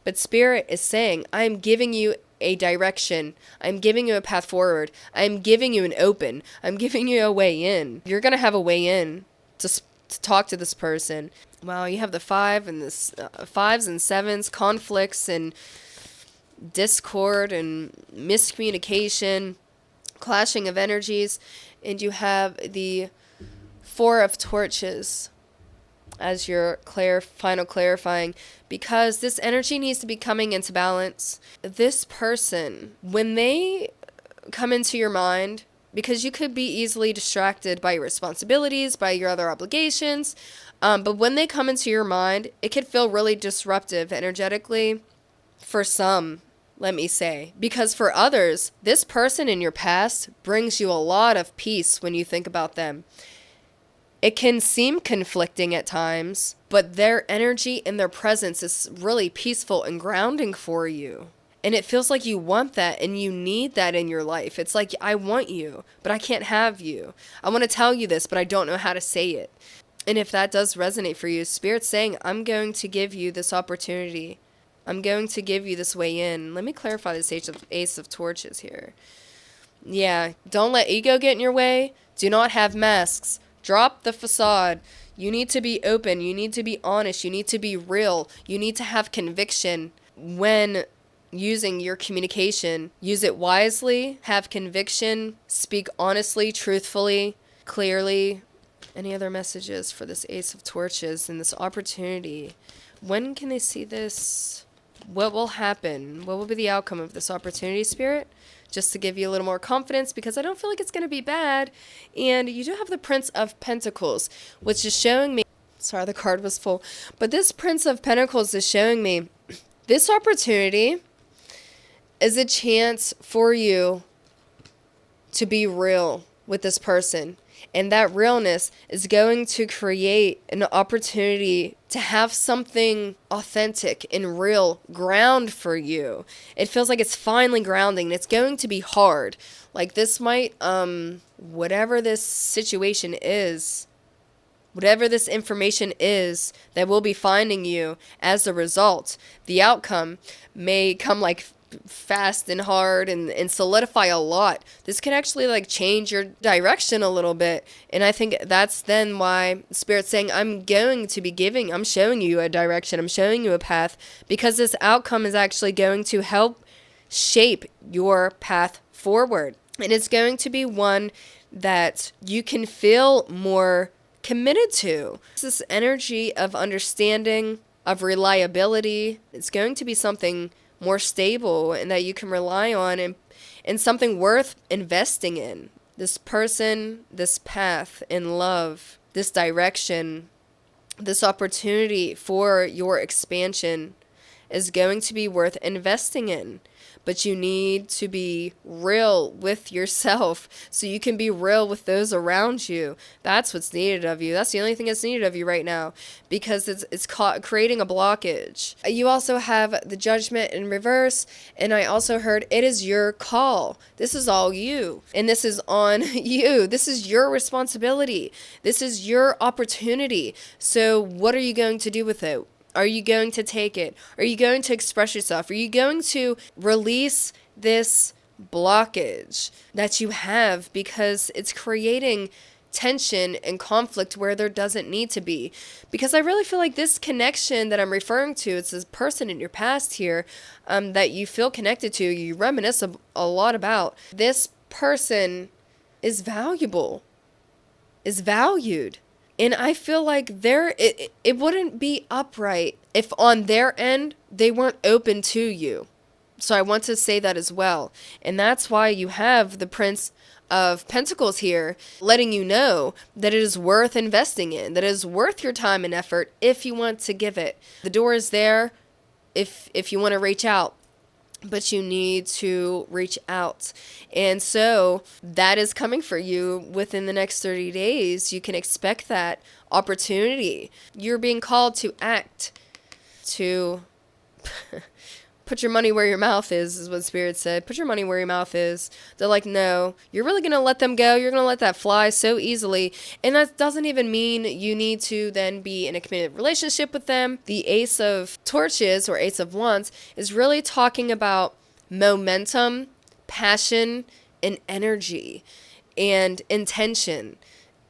But Spirit is saying, I'm giving you a direction. I'm giving you a path forward. I'm giving you an open. I'm giving you a way in. You're going to have a way in to talk to this person. Wow, you have the 5 and this 5s and 7s, conflicts and discord and miscommunication, clashing of energies, and you have the 4 of Torches as your final clarifying, because this energy needs to be coming into balance. This person, when they come into your mind, because you could be easily distracted by your responsibilities, by your other obligations, but when they come into your mind, it could feel really disruptive energetically for some, let me say. Because for others, this person in your past brings you a lot of peace when you think about them. It can seem conflicting at times, but their energy and their presence is really peaceful and grounding for you. And it feels like you want that and you need that in your life. It's like, I want you, but I can't have you. I want to tell you this, but I don't know how to say it. And if that does resonate for you, Spirit's saying, I'm going to give you this opportunity. I'm going to give you this way in. Let me clarify this Ace of Torches here. Yeah, don't let ego get in your way. Do not have masks. Drop the facade. You need to be open. You need to be honest. You need to be real. You need to have conviction when using your communication. Use it wisely. Have conviction. Speak honestly, truthfully, clearly. Any other messages for this Ace of Torches and this opportunity? When can they see this? What will happen? What will be the outcome of this opportunity, Spirit? Just to give you a little more confidence, because I don't feel like it's going to be bad. And you do have the Prince of Pentacles, which is showing me... Sorry, the card was full. But this Prince of Pentacles is showing me this opportunity is a chance for you to be real with this person. And that realness is going to create an opportunity to have something authentic and real ground for you. It feels like it's finally grounding, and it's going to be hard. Like this might, whatever this situation is, whatever this information is that will be finding you as a result, the outcome may come like fast and hard and solidify a lot. This can actually like change your direction a little bit. And I think that's then why Spirit's saying, I'm showing you a direction. I'm showing you a path, because this outcome is actually going to help shape your path forward. And it's going to be one that you can feel more committed to. It's this energy of understanding, of reliability. It's going to be something more stable and that you can rely on, and something worth investing in. This person, this path in love, this direction, this opportunity for your expansion is going to be worth investing in. But you need to be real with yourself so you can be real with those around you. That's what's needed of you. That's the only thing that's needed of you right now, because it's creating a blockage. You also have the Judgment in reverse, and I also heard it is your call. This is all you, and this is on you. This is your responsibility. This is your opportunity. So what are you going to do with it? Are you going to take it? Are you going to express yourself? Are you going to release this blockage that you have, because it's creating tension and conflict where there doesn't need to be. Because I really feel like this connection that I'm referring to, it's this person in your past here that you feel connected to, you reminisce a lot about. This person is valuable, is valued. And I feel like it wouldn't be upright if on their end they weren't open to you. So I want to say that as well. And that's why you have the Prince of Pentacles here, letting you know that it is worth investing in, that it is worth your time and effort if you want to give it. The door is there if you want to reach out, but you need to reach out. And so that is coming for you within the next 30 days. You can expect that opportunity. You're being called to act, to put your money where your mouth is what Spirit said. Put your money where your mouth is. They're like, no, you're really going to let them go. You're going to let that fly so easily. And that doesn't even mean you need to then be in a committed relationship with them. The Ace of Torches or Ace of Wands is really talking about momentum, passion, and energy and intention,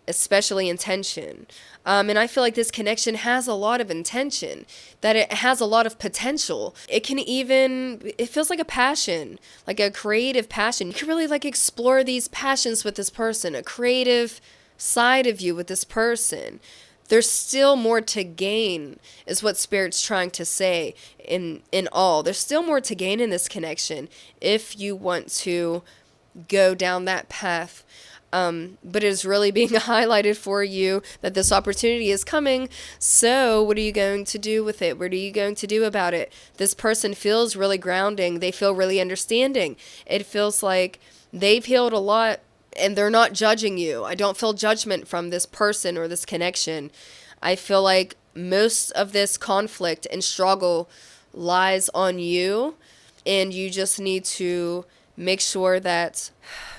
especially intention. And I feel like this connection has a lot of intention, that it has a lot of potential. It feels like a passion, like a creative passion. You can really like explore these passions with this person, a creative side of you with this person. There's still more to gain, is what Spirit's trying to say in all. There's still more to gain in this connection if you want to go down that path. But it is really being highlighted for you that this opportunity is coming. So what are you going to do with it? What are you going to do about it? This person feels really grounding. They feel really understanding. It feels like they've healed a lot and they're not judging you. I don't feel judgment from this person or this connection. I feel like most of this conflict and struggle lies on you, and you just need to make sure that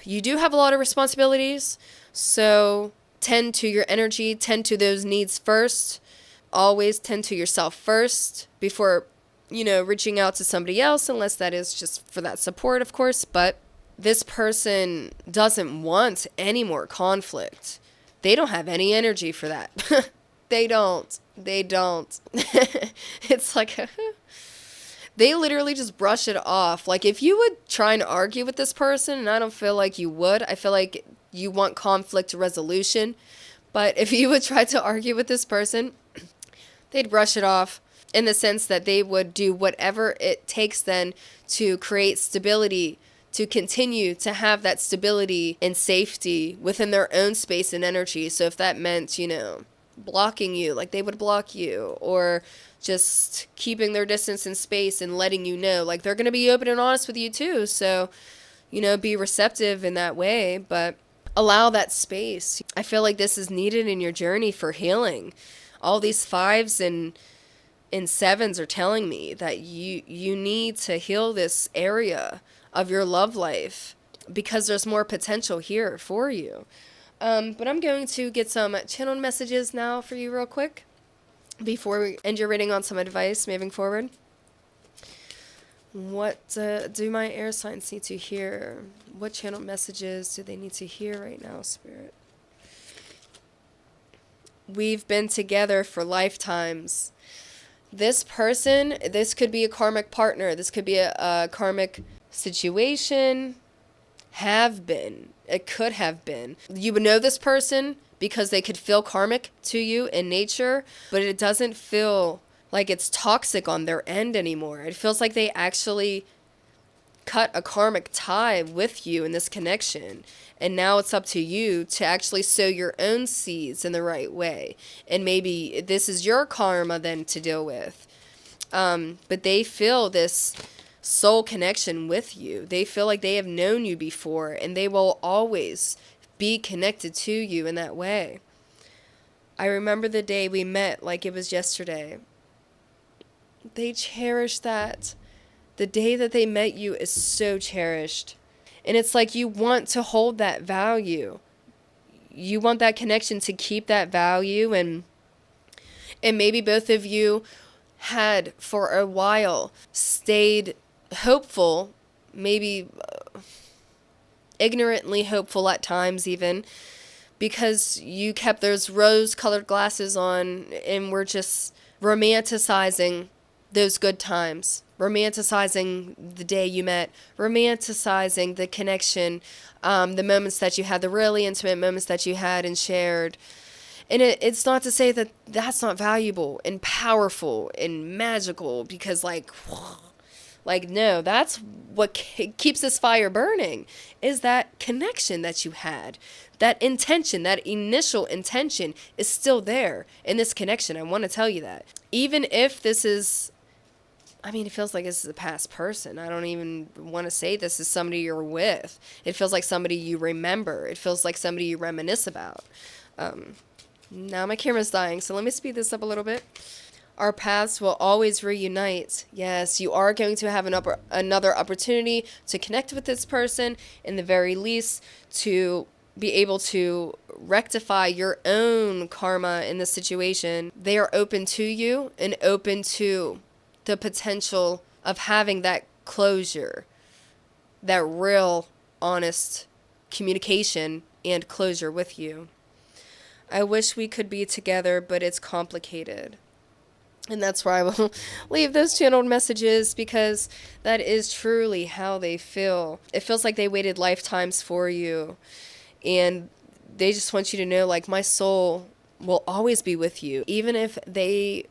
you do have a lot of responsibilities. So tend to your energy, tend to those needs first. Always tend to yourself first before, reaching out to somebody else, unless that is just for that support, of course. But this person doesn't want any more conflict. They don't have any energy for that. They don't. It's like they literally just brush it off. Like if you would try and argue with this person, and I don't feel like you would, I feel like you want conflict resolution. But if you would try to argue with this person, they'd brush it off in the sense that they would do whatever it takes then to create stability, to continue to have that stability and safety within their own space and energy. So if that meant, blocking you, like they would block you, or just keeping their distance in space and letting you know, like they're going to be open and honest with you too. So, be receptive in that way, but allow that space. I feel like this is needed in your journey for healing. All these 5s and 7s are telling me that you need to heal this area of your love life because there's more potential here for you. But I'm going to get some channeled messages now for you real quick before we end your reading on some advice moving forward. What do my air signs need to hear? What channeled messages do they need to hear right now, Spirit? We've been together for lifetimes. This person, this could be a karmic partner. This could be a karmic situation. It could have been. You would know this person because they could feel karmic to you in nature, but it doesn't feel like it's toxic on their end anymore. It feels like they actually cut a karmic tie with you in this connection. And now it's up to you to actually sow your own seeds in the right way. And maybe this is your karma then to deal with. But they feel this soul connection with you. They feel like they have known you before, and they will always be connected to you in that way. I remember the day we met like it was yesterday. They cherish that. The day that they met you is so cherished. And it's like you want to hold that value. You want that connection to keep that value, and maybe both of you had for a while stayed hopeful, maybe ignorantly hopeful at times even, because you kept those rose-colored glasses on and were just romanticizing those good times, romanticizing the day you met, romanticizing the connection, the moments that you had, the really intimate moments that you had and shared. And it's not to say that that's not valuable and powerful and magical, because no, that's what keeps this fire burning, is that connection that you had. That intention, that initial intention is still there in this connection. I want to tell you that. Even if this is, it feels like this is a past person. I don't even want to say this is somebody you're with. It feels like somebody you remember. It feels like somebody you reminisce about. Now my camera's dying, so let me speed this up a little bit. Our paths will always reunite. Yes, you are going to have another opportunity to connect with this person, in the very least, to be able to rectify your own karma in this situation. They are open to you and open to the potential of having that closure, that real, honest communication and closure with you. I wish we could be together, but it's complicated. And that's where I will leave those channeled messages, because that is truly how they feel. It feels like they waited lifetimes for you. And they just want you to know, my soul will always be with you. Even if they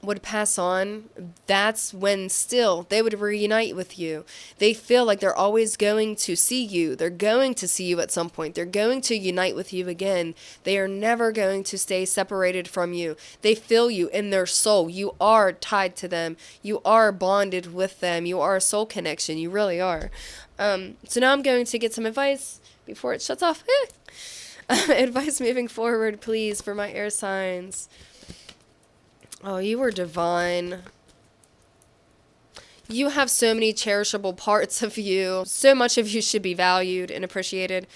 would pass on, that's when still they would reunite with you. They feel like they're always going to see you. They're going to see you at some point. They're going to unite with you again. They are never going to stay separated from you. They feel you in their soul. You are tied to them. You are bonded with them. You are a soul connection. You really are. So now I'm going to get some advice before it shuts off. Advice moving forward, please, for my air signs. Oh, you were divine. You have so many cherishable parts of you. So much of you should be valued and appreciated.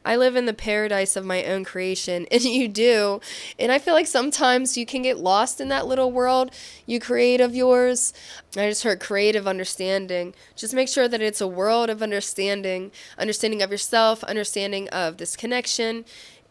I live in the paradise of my own creation, and you do. And I feel like sometimes you can get lost in that little world you create of yours. I just heard creative understanding. Just make sure that it's a world of understanding of yourself, understanding of this connection,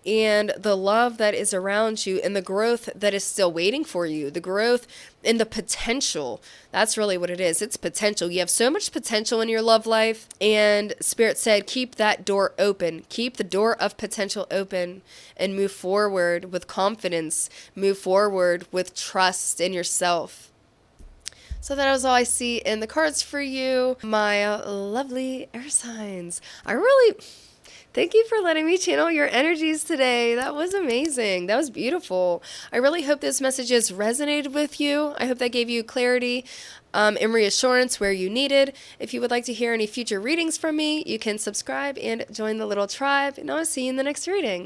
and the love that is around you, and the growth that is still waiting for you, the growth and the potential. That's really what it is. It's potential. You have so much potential in your love life, and Spirit said, keep that door open. Keep the door of potential open and move forward with confidence. Move forward with trust in yourself. So that was all I see in the cards for you, my lovely air signs. Thank you for letting me channel your energies today. That was amazing. That was beautiful. I really hope this messages resonated with you. I hope that gave you clarity and reassurance where you needed. If you would like to hear any future readings from me, you can subscribe and join the little tribe. And I'll see you in the next reading.